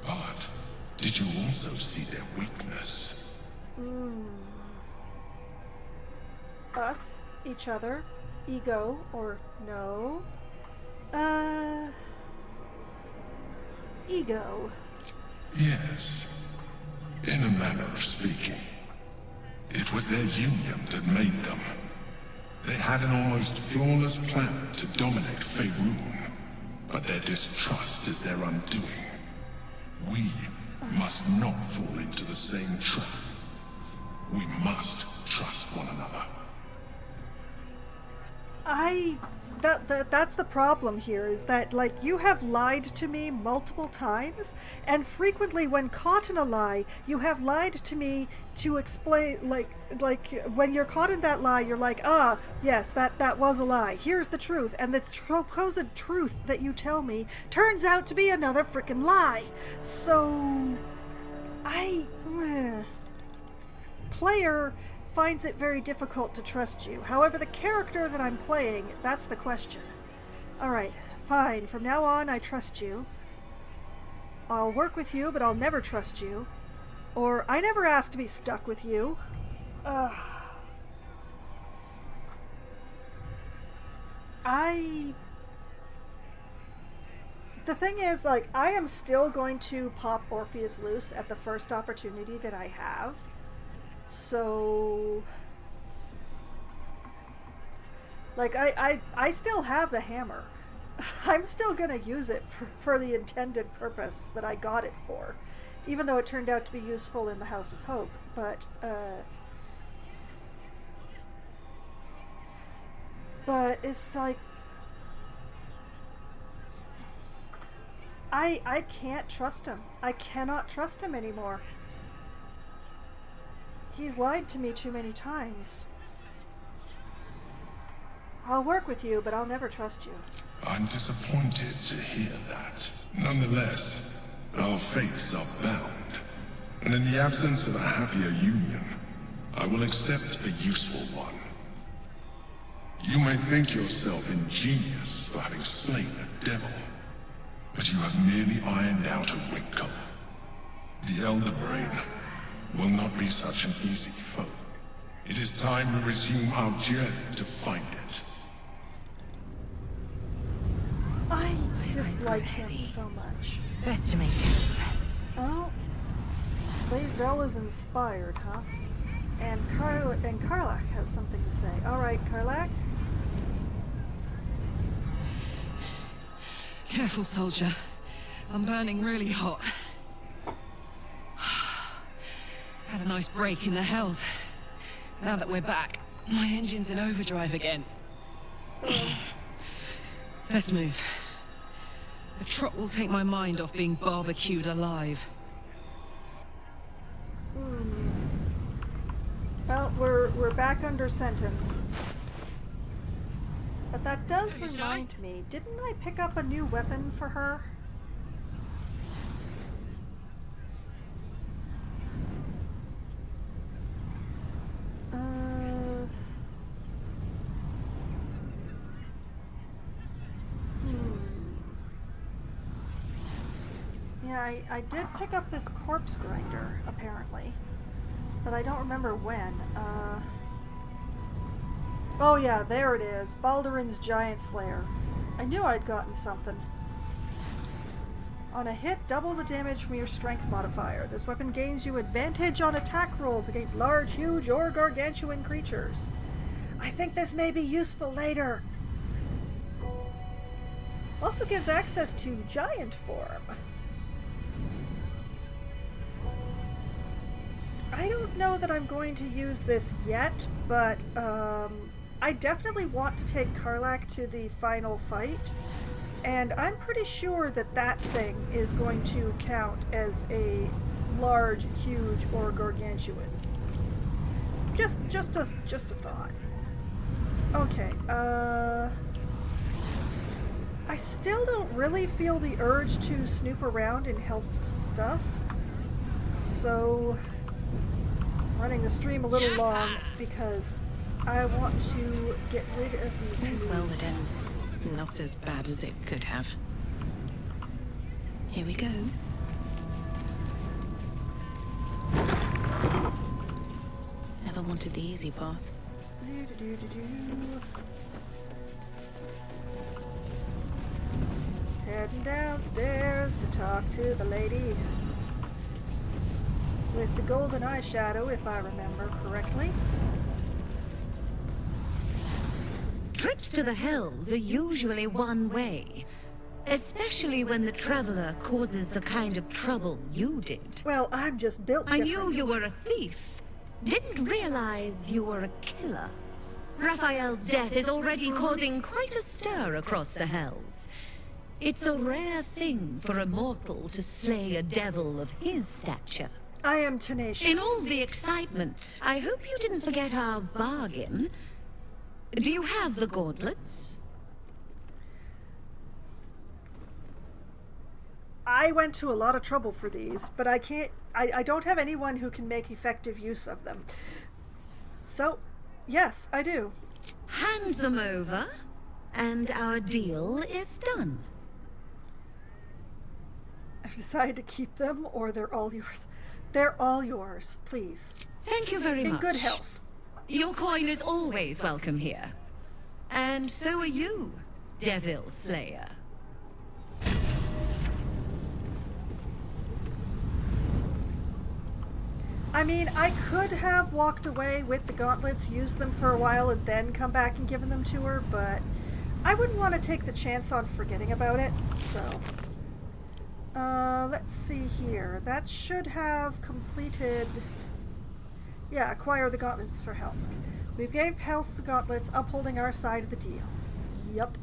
But did you also see their weakness? Us, each other, ego, or no? Ego. Yes, in a manner of speaking. It was their union that made them. They had an almost flawless plan to dominate Faerun, but their distrust is their undoing. We must not fall into the same trap. We must trust one another. That's the problem here, is that, like, you have lied to me multiple times, and frequently when caught in a lie, you have lied to me to explain, like when you're caught in that lie, you're like, yes, that was a lie. Here's the truth, and the supposed truth that you tell me turns out to be another frickin' lie. So, player finds it very difficult to trust you. However, the character that I'm playing, that's the question. Alright, fine. From now on, I trust you. I'll work with you, but I'll never trust you. Or, I never asked to be stuck with you. The thing is, like, I am still going to pop Orpheus loose at the first opportunity that I have. So, like, I still have the hammer. I'm still gonna use it for the intended purpose that I got it for, even though it turned out to be useful in the House of Hope. But it's like, I can't trust him. I cannot trust him anymore. He's lied to me too many times. I'll work with you, but I'll never trust you. I'm disappointed to hear that. Nonetheless, our fates are bound, and in the absence of a happier union, I will accept a useful one. You may think yourself ingenious for having slain a devil, but you have merely ironed out a wrinkle. The Elder Brain will not be such an easy foe. It is time we resume our journey to find it. I dislike him so much. Best to make it. Oh. Lae'zel is inspired, huh? And Karlach has something to say. Alright, Karlach. Careful, soldier. I'm burning really hot. Had a nice break in the hells. Now that we're back, my engine's in overdrive again. Let's move. A trot will take my mind off being barbecued alive. Well, we're back under sentence. But that does remind me, didn't I pick up a new weapon for her? Yeah, I did pick up this corpse grinder, apparently. But I don't remember when. Oh yeah, there it is. Baldurin's Giant Slayer. I knew I'd gotten something. On a hit, double the damage from your strength modifier. This weapon gains you advantage on attack rolls against large, huge, or gargantuan creatures. I think this may be useful later. Also gives access to giant form. I don't know that I'm going to use this yet, but I definitely want to take Karlach to the final fight, and I'm pretty sure that that thing is going to count as a large, huge, or gargantuan. Just a thought. Okay, I still don't really feel the urge to snoop around in Helsk's stuff, so running the stream a little long because I want to get rid of these As moves. well it ends. Not as bad as it could have. Here we go. Never wanted the easy path. Heading downstairs to talk to the lady with the golden eyeshadow, if I remember correctly. Trips to the Hells are usually one way, especially when the traveler causes the kind of trouble you did. Well, I'm just built I different. knew you were a thief. Didn't realize you were a killer. Raphael's death is already causing quite a stir across the Hells. It's a rare thing for a mortal to slay a devil of his stature. I am tenacious. In all the excitement, I hope you didn't forget our bargain. Do you have the gauntlets? I went to a lot of trouble for these, but I can't. I don't have anyone who can make effective use of them. So, yes, I do. Hand them over, and our deal is done. I've decided to keep them, or they're all yours. They're all yours, please. Thank you very much. In good health. Your coin is always welcome here. And so are you, Devil Slayer. I mean, I could have walked away with the gauntlets, used them for a while, and then come back and given them to her, but I wouldn't want to take the chance on forgetting about it, so... let's see here. That should have completed... Yeah, acquire the gauntlets for Helsk. We gave Helsk the gauntlets, upholding our side of the deal. Yup.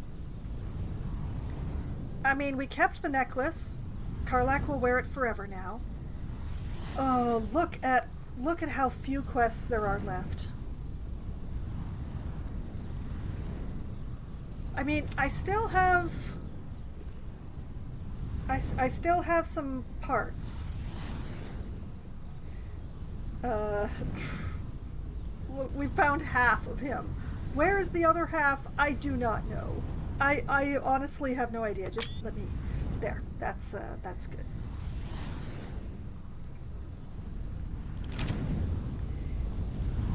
I mean, we kept the necklace. Karlach will wear it forever now. Oh, look at how few quests there are left. I mean, I still have... I still have some parts. We found half of him. Where is the other half? I do not know. I honestly have no idea. Just let me... There. That's good.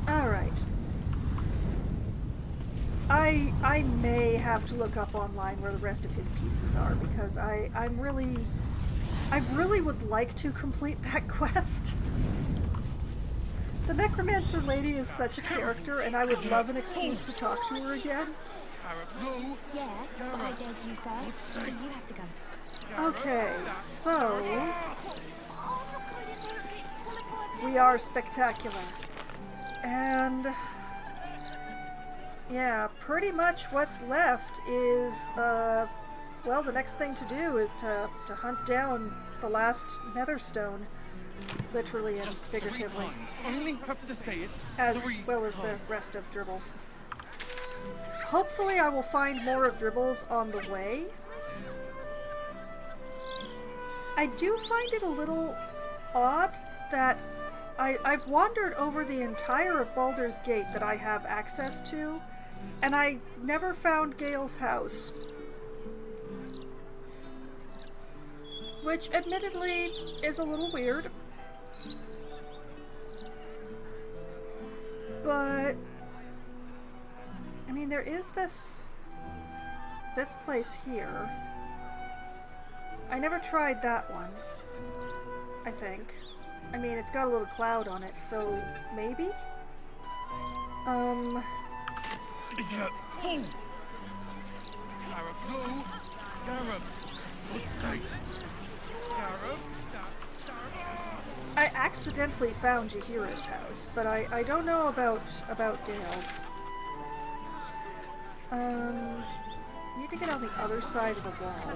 Alright. I may have to look up online where the rest of his pieces are, because I I really would like to complete that quest. The necromancer lady is such a character, and I would love an excuse to talk to her again. Yeah, but I dared you first, so you have to go. Okay, so we are spectacular. And yeah, pretty much what's left is, well, the next thing to do is to hunt down the last netherstone, literally and figuratively, Only have to say it as well as the rest of Dribbles. Hopefully I will find more of Dribbles on the way. I do find it a little odd that I've wandered over the entire of Baldur's Gate that I have access to, and I never found Gale's house. Which, admittedly, is a little weird. But, I mean, there is this place here. I never tried that one, I think. I mean, it's got a little cloud on it, so maybe? Idiot! Fool! Scarab, no! Scarab! Okay. Scarab? I accidentally found Jahira's house, but I don't know about Gale's. Need to get on the other side of the wall.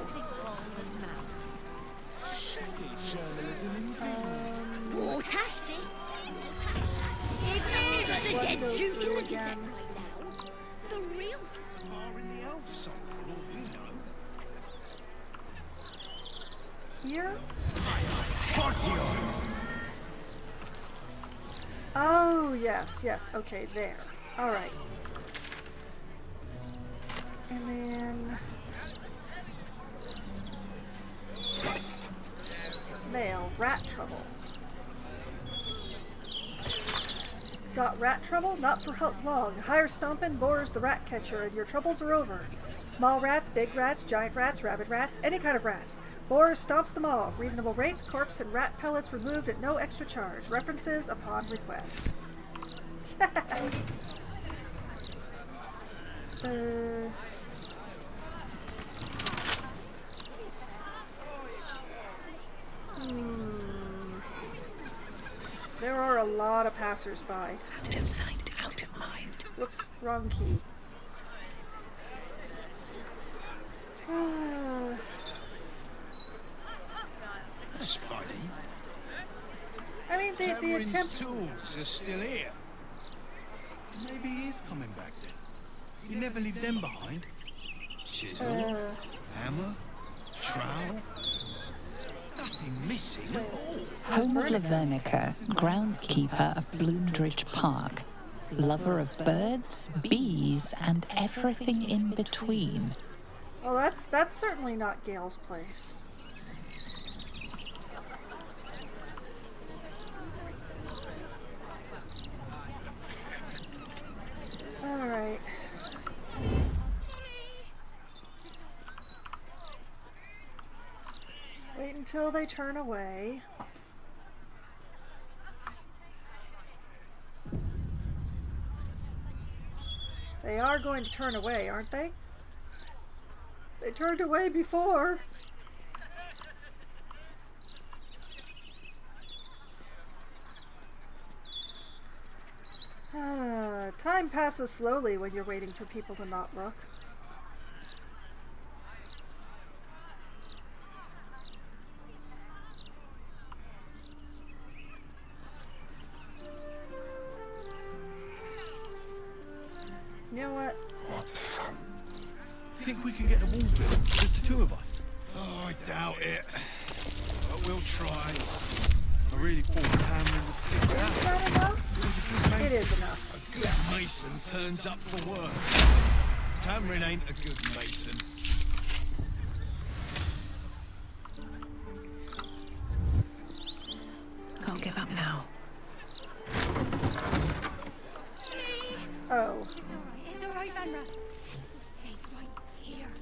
War tash this. Ignore the dead Duke in the Gazette right now. The real are in the elf song, for all we know. Here? Fortio! Oh, yes, okay, there. Alright. And then... mail, rat trouble. Got rat trouble? Not for long. Hire Stompin' Boar's the rat catcher and your troubles are over. Small rats, big rats, giant rats, rabbit rats, any kind of rats. Boars stomps them all. Reasonable rates, corpse and rat pellets removed at no extra charge. References upon request. There are a lot of passers-by. Out of sight, out of mind. Whoops, wrong key. That's funny. I mean, the attempt... tools are still here. Maybe he is coming back then. You never leave them behind. Chisel, hammer, trowel. Nothing missing at all. Home of Lavernica, groundskeeper of Bloomdridge Park, lover of birds, bees, and everything in between. Well, that's certainly not Gale's place. Alright. Wait until they turn away. They are going to turn away, aren't they? They turned away before. Time passes slowly when you're waiting for people to not look. You know what? What fun. Think we can get the wall built? Just the two of us? Oh, I doubt it. But we'll try. I really thought the hammer would stick it out. Is that enough? It is enough. A good mason turns up for work. Tamrin ain't a good mason. Can't give up now. Oh. It's alright, Vanra. We'll stay right here.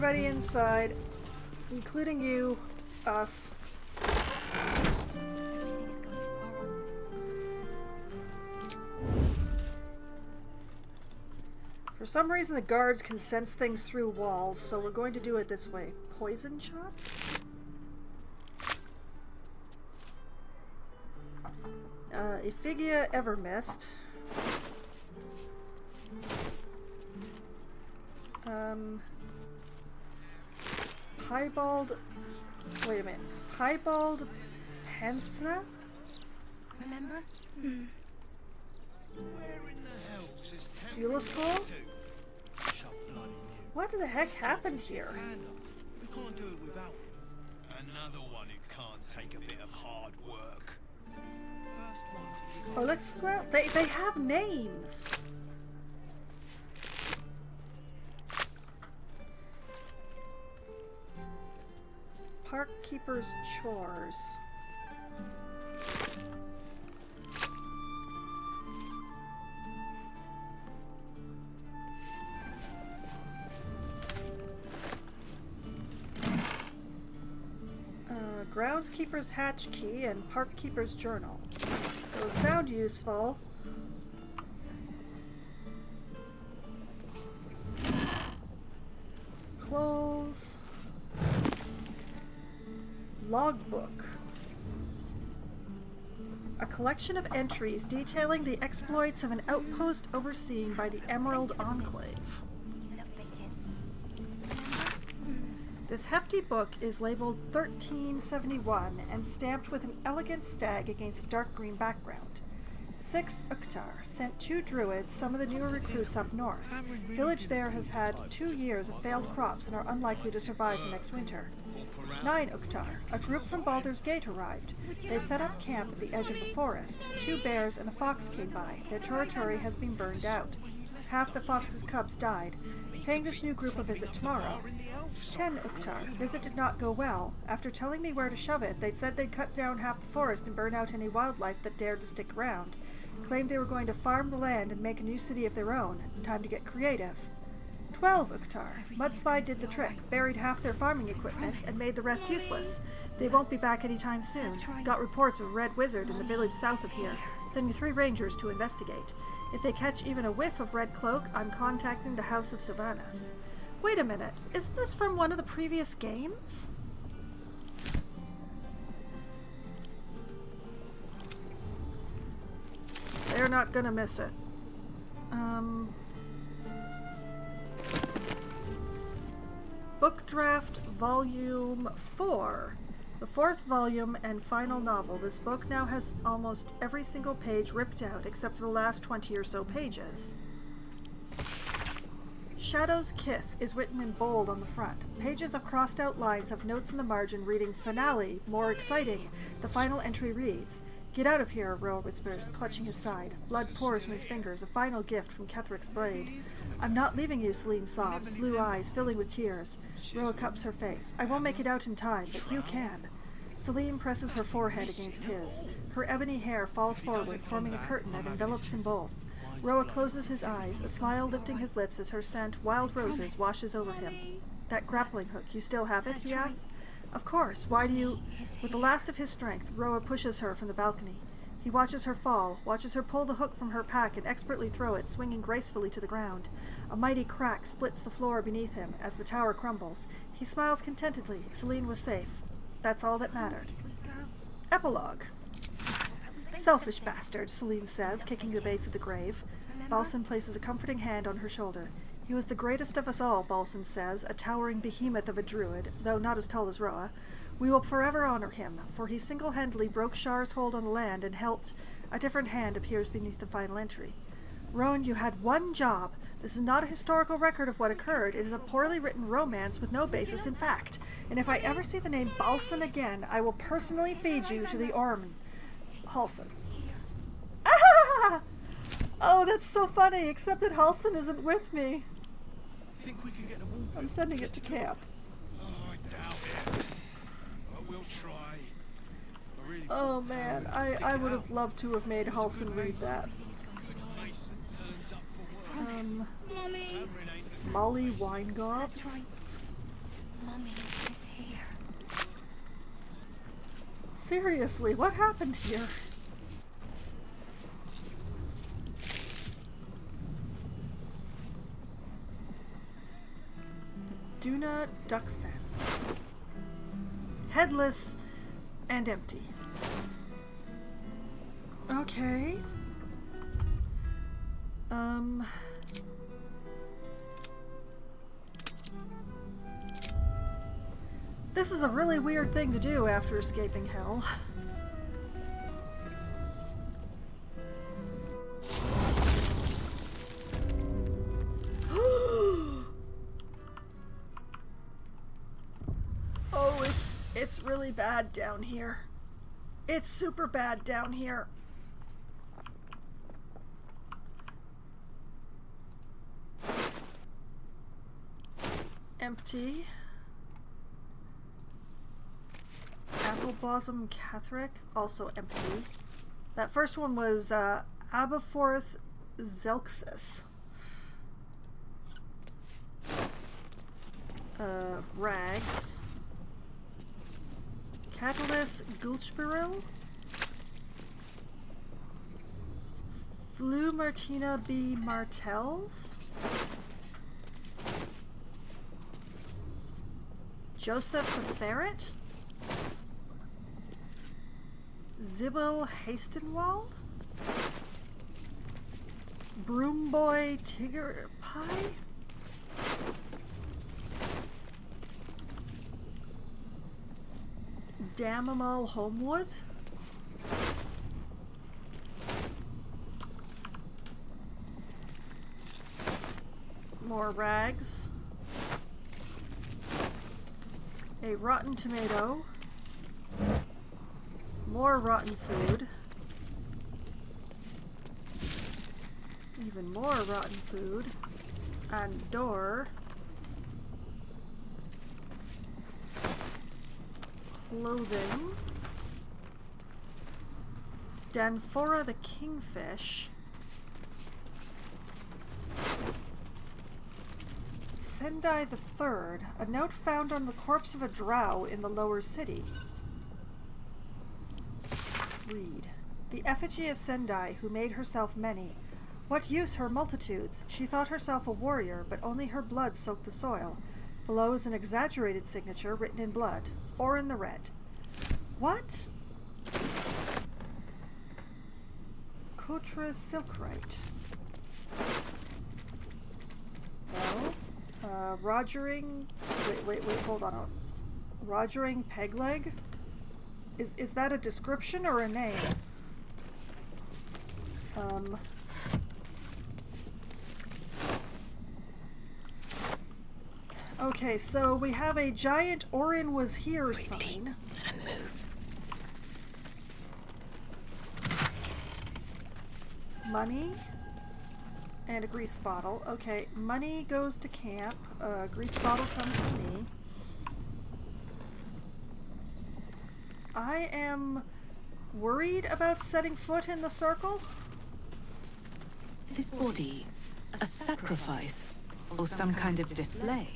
everybody inside, including you, us. For some reason the guards can sense things through walls, so we're going to do it this way. Poison shots? Ephigia Evermist. Piebald... Wait a minute. Piebald Pensna? Remember? Beulah School? What the heck happened here? We can't do it without him. Another one who can't take a bit of hard work. Olixquel? They have names. Park Keeper's Chores. Groundskeeper's Hatch Key and Park Keeper's Journal. Those sound useful. Clothes. Logbook. A collection of entries detailing the exploits of an outpost overseen by the Emerald Enclave. This hefty book is labeled 1371 and stamped with an elegant stag against a dark green background. 6 Uktar sent 2 druids, some of the newer recruits up north. Village there has had 2 years of failed crops and are unlikely to survive the next winter. 9 Uktar, a group from Baldur's Gate arrived. They've set up camp at the edge of the forest. 2 bears and a fox came by. Their territory has been burned out. Half the fox's cubs died. Paying this new group a visit tomorrow. 10 Uktar. Visit did not go well. After telling me where to shove it, they'd said they'd cut down half the forest and burn out any wildlife that dared to stick around. Claimed they were going to farm the land and make a new city of their own. Time to get creative. 12 Uktar. Mudslide did the trick, buried half their farming equipment, and made the rest useless. They won't be back anytime soon. Got reports of a red wizard in the village south of here. Sending 3 rangers to investigate. If they catch even a whiff of red cloak, I'm contacting the House of Sylvanas. Wait a minute, isn't this from one of the previous games? They're not gonna miss it. Book Draft Volume 4. The 4th volume and final novel. This book now has almost every single page ripped out except for the last 20 or so pages. Shadow's Kiss is written in bold on the front. Pages of crossed out lines have notes in the margin reading Finale, more exciting. The final entry reads, Get out of here, Roa whispers, clutching his side. Blood pours from his fingers, a final gift from Ketherick's blade. I'm not leaving you, Celine sobs, blue eyes filling with tears. Roa cups her face. I won't make it out in time, but you can. Celine presses her forehead against his. Her ebony hair falls forward, forming a curtain that envelops them both. Roa closes his eyes, a smile lifting his lips as her scent, wild roses, washes over him. That grappling hook, you still have it? He asks. Of course. Why do you... With the last of his strength, Roa pushes her from the balcony. He watches her fall, watches her pull the hook from her pack and expertly throw it, swinging gracefully to the ground. A mighty crack splits the floor beneath him as the tower crumbles. He smiles contentedly. Celine was safe. That's all that mattered. Epilogue. Selfish bastard, Celine says, kicking the base of the grave. Balsan places a comforting hand on her shoulder. He was the greatest of us all, Balsan says, a towering behemoth of a druid, though not as tall as Roa. We will forever honor him, for he single-handedly broke Shar's hold on the land and helped. A different hand appears beneath the final entry. Rowan, you had one job. This is not a historical record of what occurred. It is a poorly written romance with no basis in fact. And if I ever see the name Balsan again, I will personally feed you to the Orman. Halsin. Ah! Oh, that's so funny, except that Halsin isn't with me. Think we can get the ball? I'm sending it to camp. Oh, I doubt it. But we'll try. Oh man, I would have loved to have made Halsin read that. Mommy. Molly Winegobs. Mummy is here. Seriously, what happened here? Duna duck fence. Headless and empty. Okay. This is a really weird thing to do after escaping hell. Oh, it's really bad down here. It's super bad down here. Empty. Apple Blossom Catherick, also empty. That first one was Aberforth Zelxus. Rags. Catalyst Gulchbaril. Flu Martina B. Martels. Joseph the Ferret. Zibble Hastenwald. Broomboy Tigger Pie. Damamal Homewood. More rags. A rotten tomato. More rotten food. Even more rotten food. And door. Clothing. Danfora the Kingfish. Sendai the Third, a note found on the corpse of a drow in the lower city. Read. The effigy of Sendai, who made herself many. What use her multitudes? She thought herself a warrior, but only her blood soaked the soil. Below is an exaggerated signature written in blood, or in the red. What? Kotra Silkrite. No. Rogering... Wait, hold on. Rogering Pegleg? Is that a description or a name? Okay, so we have a giant Orin was here sign. And move. Money. And a grease bottle. Okay, money goes to camp. Grease bottle comes to me. I am worried about setting foot in the circle. This body, a sacrifice, or some kind of display?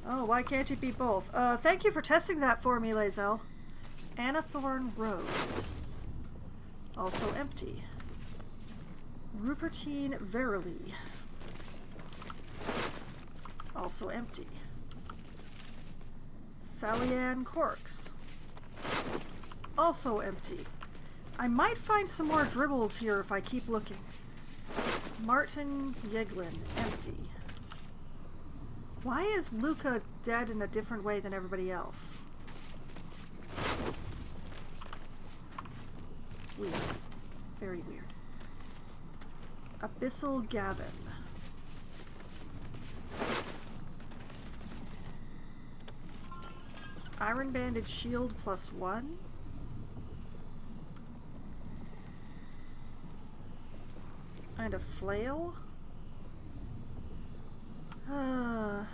Oh, why can't it be both? Thank you for testing that for me, Lae'zel. Anathorn Rose. Also empty. Rupertine Verily. Also empty. Salian Corks. Also empty. I might find some more dribbles here if I keep looking. Martin Yeglin, empty. Why is Luca dead in a different way than everybody else? Weird. Very weird. Abyssal Gavin. Iron Banded Shield +1. And a flail. Oh,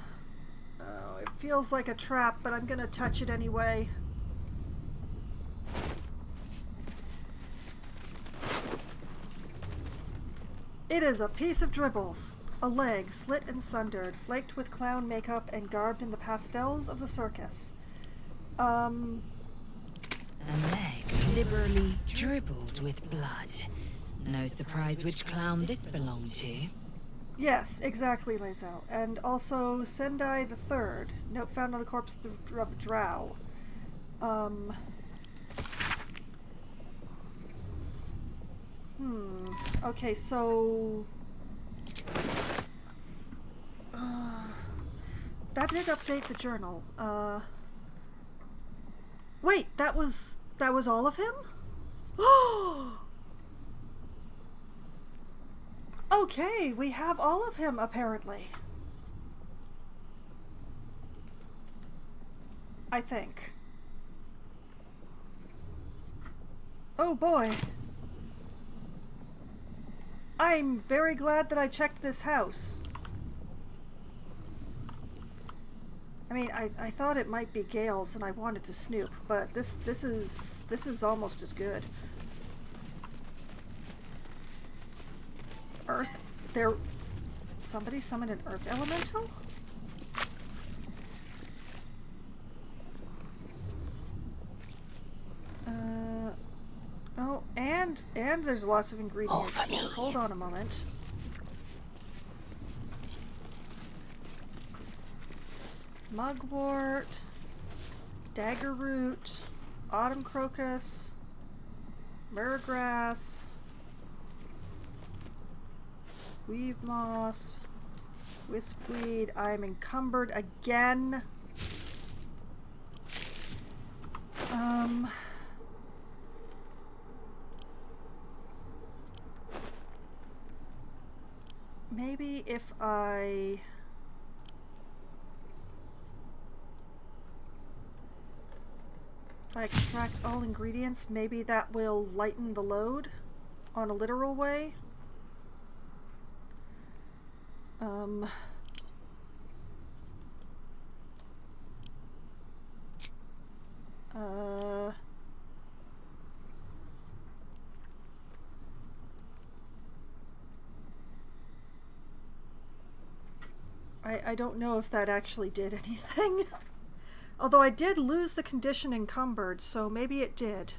it feels like a trap, but I'm gonna touch it anyway. It is a piece of dribbles. A leg, slit and sundered, flaked with clown makeup and garbed in the pastels of the circus. A leg liberally dribbled with blood. No surprise which clown this belonged to. Yes, exactly, Lae'zel. And also Sendai the Third. Note found on the corpse of Drow. Okay, so... that did update the journal. Wait, that was all of him? Okay, we have all of him, apparently. I think. Oh boy. I'm very glad that I checked this house. I mean, I thought it might be Gale's and I wanted to snoop, but this is almost as good. Earth, somebody summoned an earth elemental? Oh, and there's lots of ingredients here. Hold on a moment. Mugwort, dagger root, autumn crocus, myrgrass, weave moss, wispweed. I'm encumbered again. Maybe if I extract all ingredients, maybe that will lighten the load on a literal way. I don't know if that actually did anything. Although I did lose the condition encumbered, so maybe it did.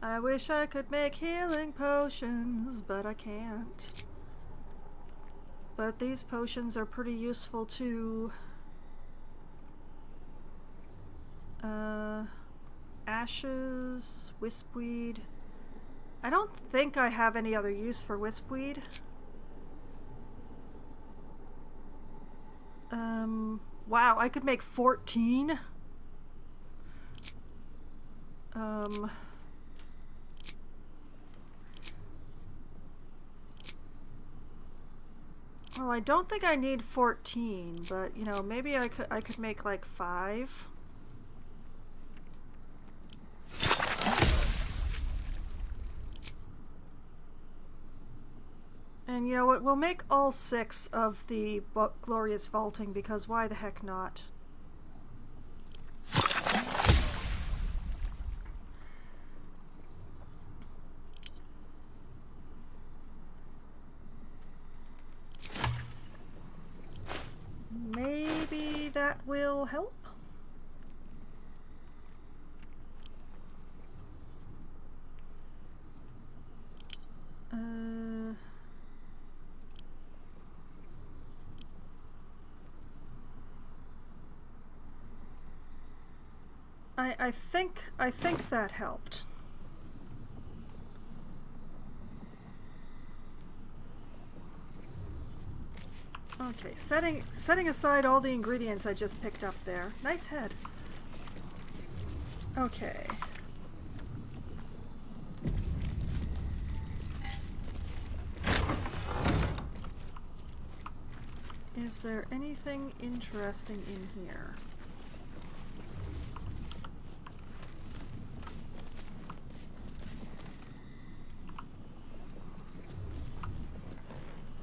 I wish I could make healing potions, but I can't. But these potions are pretty useful too. Ashes, wispweed. I don't think I have any other use for wispweed. Wow, I could make 14. Well, I don't think I need 14, but you know, maybe I could make like 5. And you know what, we'll make all 6 of the glorious vaulting, because why the heck not? Maybe that will help? I think that helped. Okay, setting aside all the ingredients I just picked up there. Nice head. Okay. Is there anything interesting in here?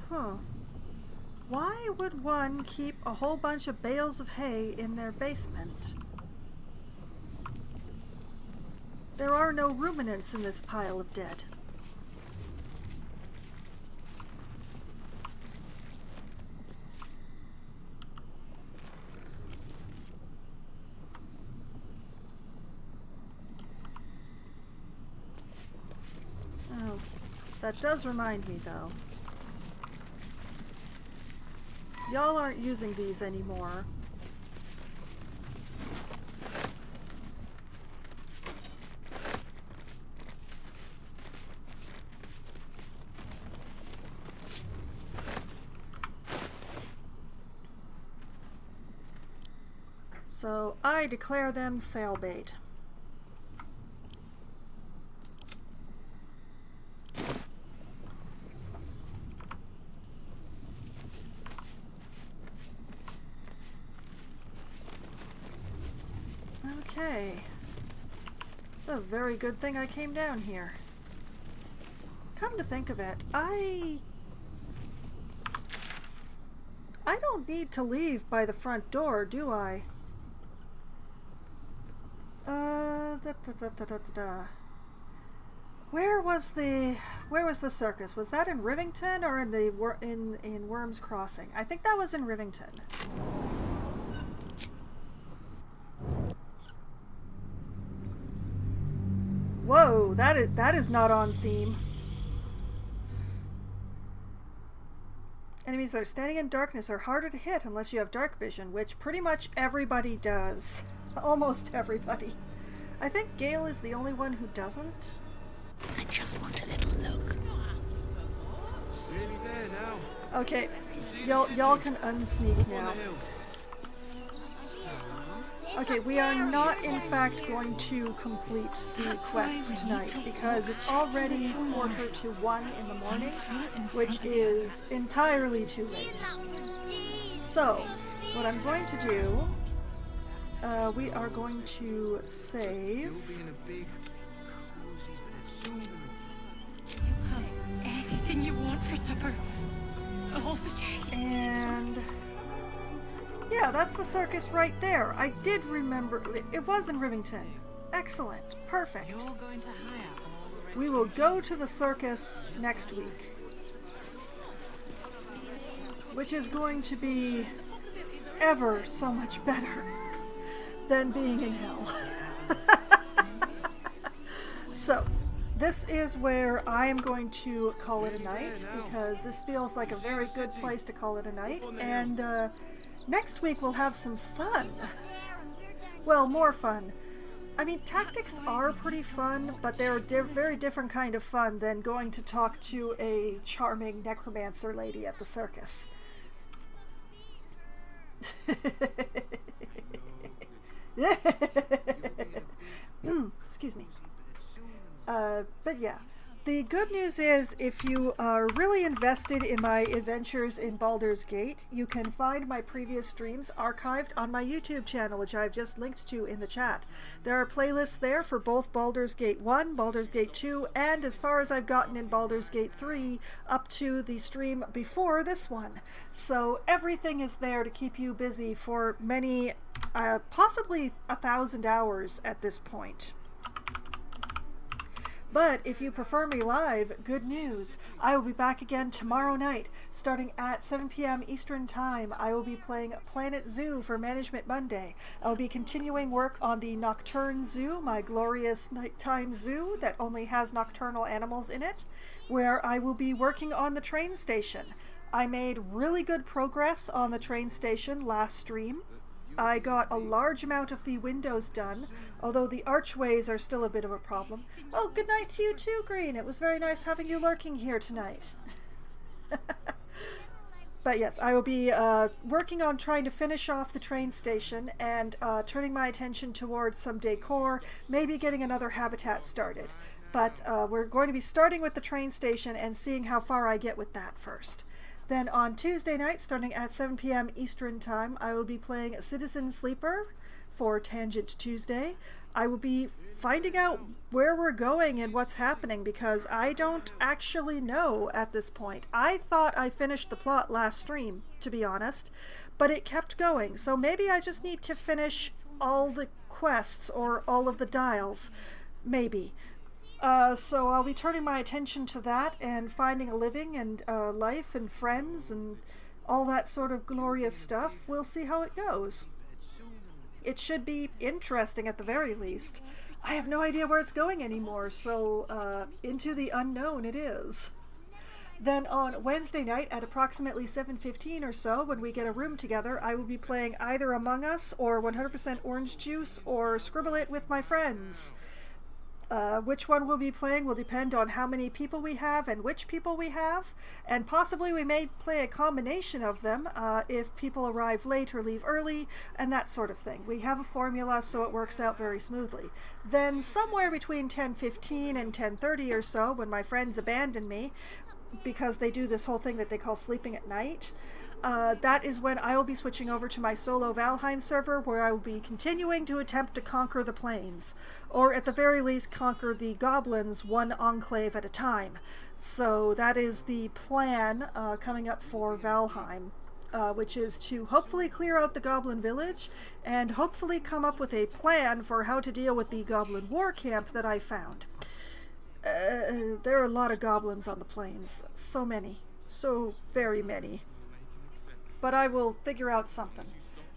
Huh. Why would one keep a whole bunch of bales of hay in their basement? There are no ruminants in this pile of dead. Oh, that does remind me, though. Y'all aren't using these anymore. So I declare them sail bait. Okay. It's a very good thing I came down here. Come to think of it, I don't need to leave by the front door, do I? Where was the circus? Was that in Rivington or in the in Worms Crossing? I think that was in Rivington. Whoa, that is not on theme. Enemies that are standing in darkness are harder to hit unless you have dark vision, which pretty much everybody does. Almost everybody. I think Gale is the only one who doesn't. I just want a little look. Nearly there now. Okay, y'all can unsneak now. Okay, we are not in fact going to complete the quest tonight because it's already 1:45 in the morning, which is entirely too late. So, what I'm going to do, we are going to save. You have anything you want for supper. All the treats. And yeah, that's the circus right there. I did remember. It was in Rivington. Excellent. Perfect. You're going to hire all the We will go to the circus next week, which is going to be ever so much better than being in hell. So, this is where I am going to call it a night because this feels like a very good place to call it a night. And next week we'll have some fun. Well, more fun. I mean, tactics are pretty fun, but they're a very different kind of fun than going to talk to a charming necromancer lady at the circus. Excuse me. But yeah. The good news is, if you are really invested in my adventures in Baldur's Gate, you can find my previous streams archived on my YouTube channel, which I've just linked to in the chat. There are playlists there for both Baldur's Gate 1, Baldur's Gate 2, and as far as I've gotten in Baldur's Gate 3, up to the stream before this one. So everything is there to keep you busy for many, possibly 1,000 hours at this point. But if you prefer me live, good news. I will be back again tomorrow night, starting at 7 p.m. Eastern Time. I will be playing Planet Zoo for Management Monday. I will be continuing work on the Nocturne Zoo, my glorious nighttime zoo that only has nocturnal animals in it, where I will be working on the train station. I made really good progress on the train station last stream. I got a large amount of the windows done, although the archways are still a bit of a problem. Oh, good night to you too, Green. It was very nice having you lurking here tonight. But yes, I will be working on trying to finish off the train station and turning my attention towards some decor, maybe getting another habitat started. But we're going to be starting with the train station and seeing how far I get with that first. Then on Tuesday night, starting at 7 p.m. Eastern Time, I will be playing Citizen Sleeper for Tangent Tuesday. I will be finding out where we're going and what's happening because I don't actually know at this point. I thought I finished the plot last stream, to be honest, but it kept going. So maybe I just need to finish all the quests or all of the dials. maybe. So I'll be turning my attention to that and finding a living and life and friends and all that sort of glorious stuff. We'll see how it goes. It should be interesting at the very least. I have no idea where it's going anymore, so into the unknown it is. Then on Wednesday night at approximately 7:15 or so, when we get a room together, I will be playing either Among Us or 100% Orange Juice or Scribble It with my friends. Which one we'll be playing will depend on how many people we have and which people we have, and possibly we may play a combination of them if people arrive late or leave early, and that sort of thing. We have a formula, so it works out very smoothly. Then somewhere between 10:15 and 10:30 or so, when my friends abandon me, because they do this whole thing that they call sleeping at night, that is when I will be switching over to my solo Valheim server, where I will be continuing to attempt to conquer the plains, or at the very least conquer the goblins one enclave at a time. So that is the plan coming up for Valheim, which is to hopefully clear out the goblin village and hopefully come up with a plan for how to deal with the goblin war camp that I found. There are a lot of goblins on the plains. So many. So very many. But I will figure out something.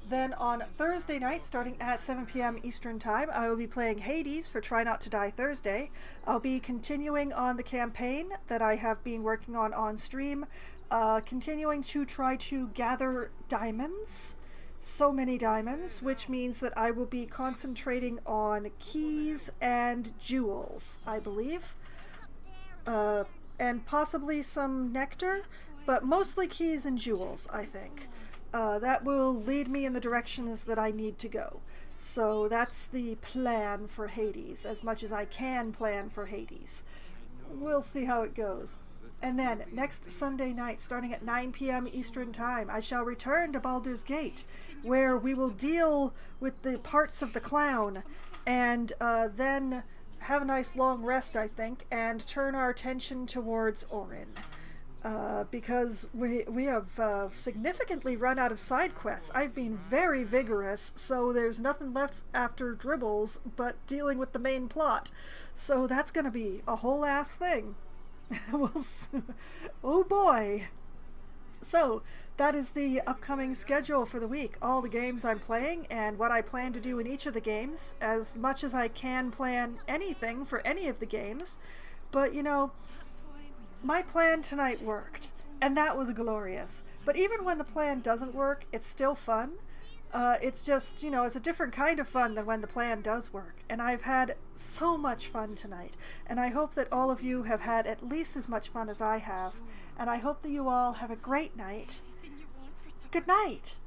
Then on Thursday night, starting at 7 p.m. Eastern Time, I will be playing Hades for Try Not to Die Thursday. I'll be continuing on the campaign that I have been working on stream, continuing to try to gather diamonds. So many diamonds, which means that I will be concentrating on keys and jewels, I believe. And possibly some nectar, but mostly keys and jewels, I think. That will lead me in the directions that I need to go. So that's the plan for Hades, as much as I can plan for Hades. We'll see how it goes. And then, next Sunday night, starting at 9 p.m. Eastern Time, I shall return to Baldur's Gate, where we will deal with the parts of the clown, and then have a nice long rest, I think, and turn our attention towards Orin. Because we have significantly run out of side quests. I've been very vigorous, so there's nothing left after dribbles but dealing with the main plot. So that's going to be a whole ass thing. Oh boy! So, that is the upcoming schedule for the week. All the games I'm playing and what I plan to do in each of the games, as much as I can plan anything for any of the games. But, you know, my plan tonight worked, and that was glorious. But even when the plan doesn't work, it's still fun. It's just, you know, it's a different kind of fun than when the plan does work. And I've had so much fun tonight. And I hope that all of you have had at least as much fun as I have. And I hope that you all have a great night. Good night!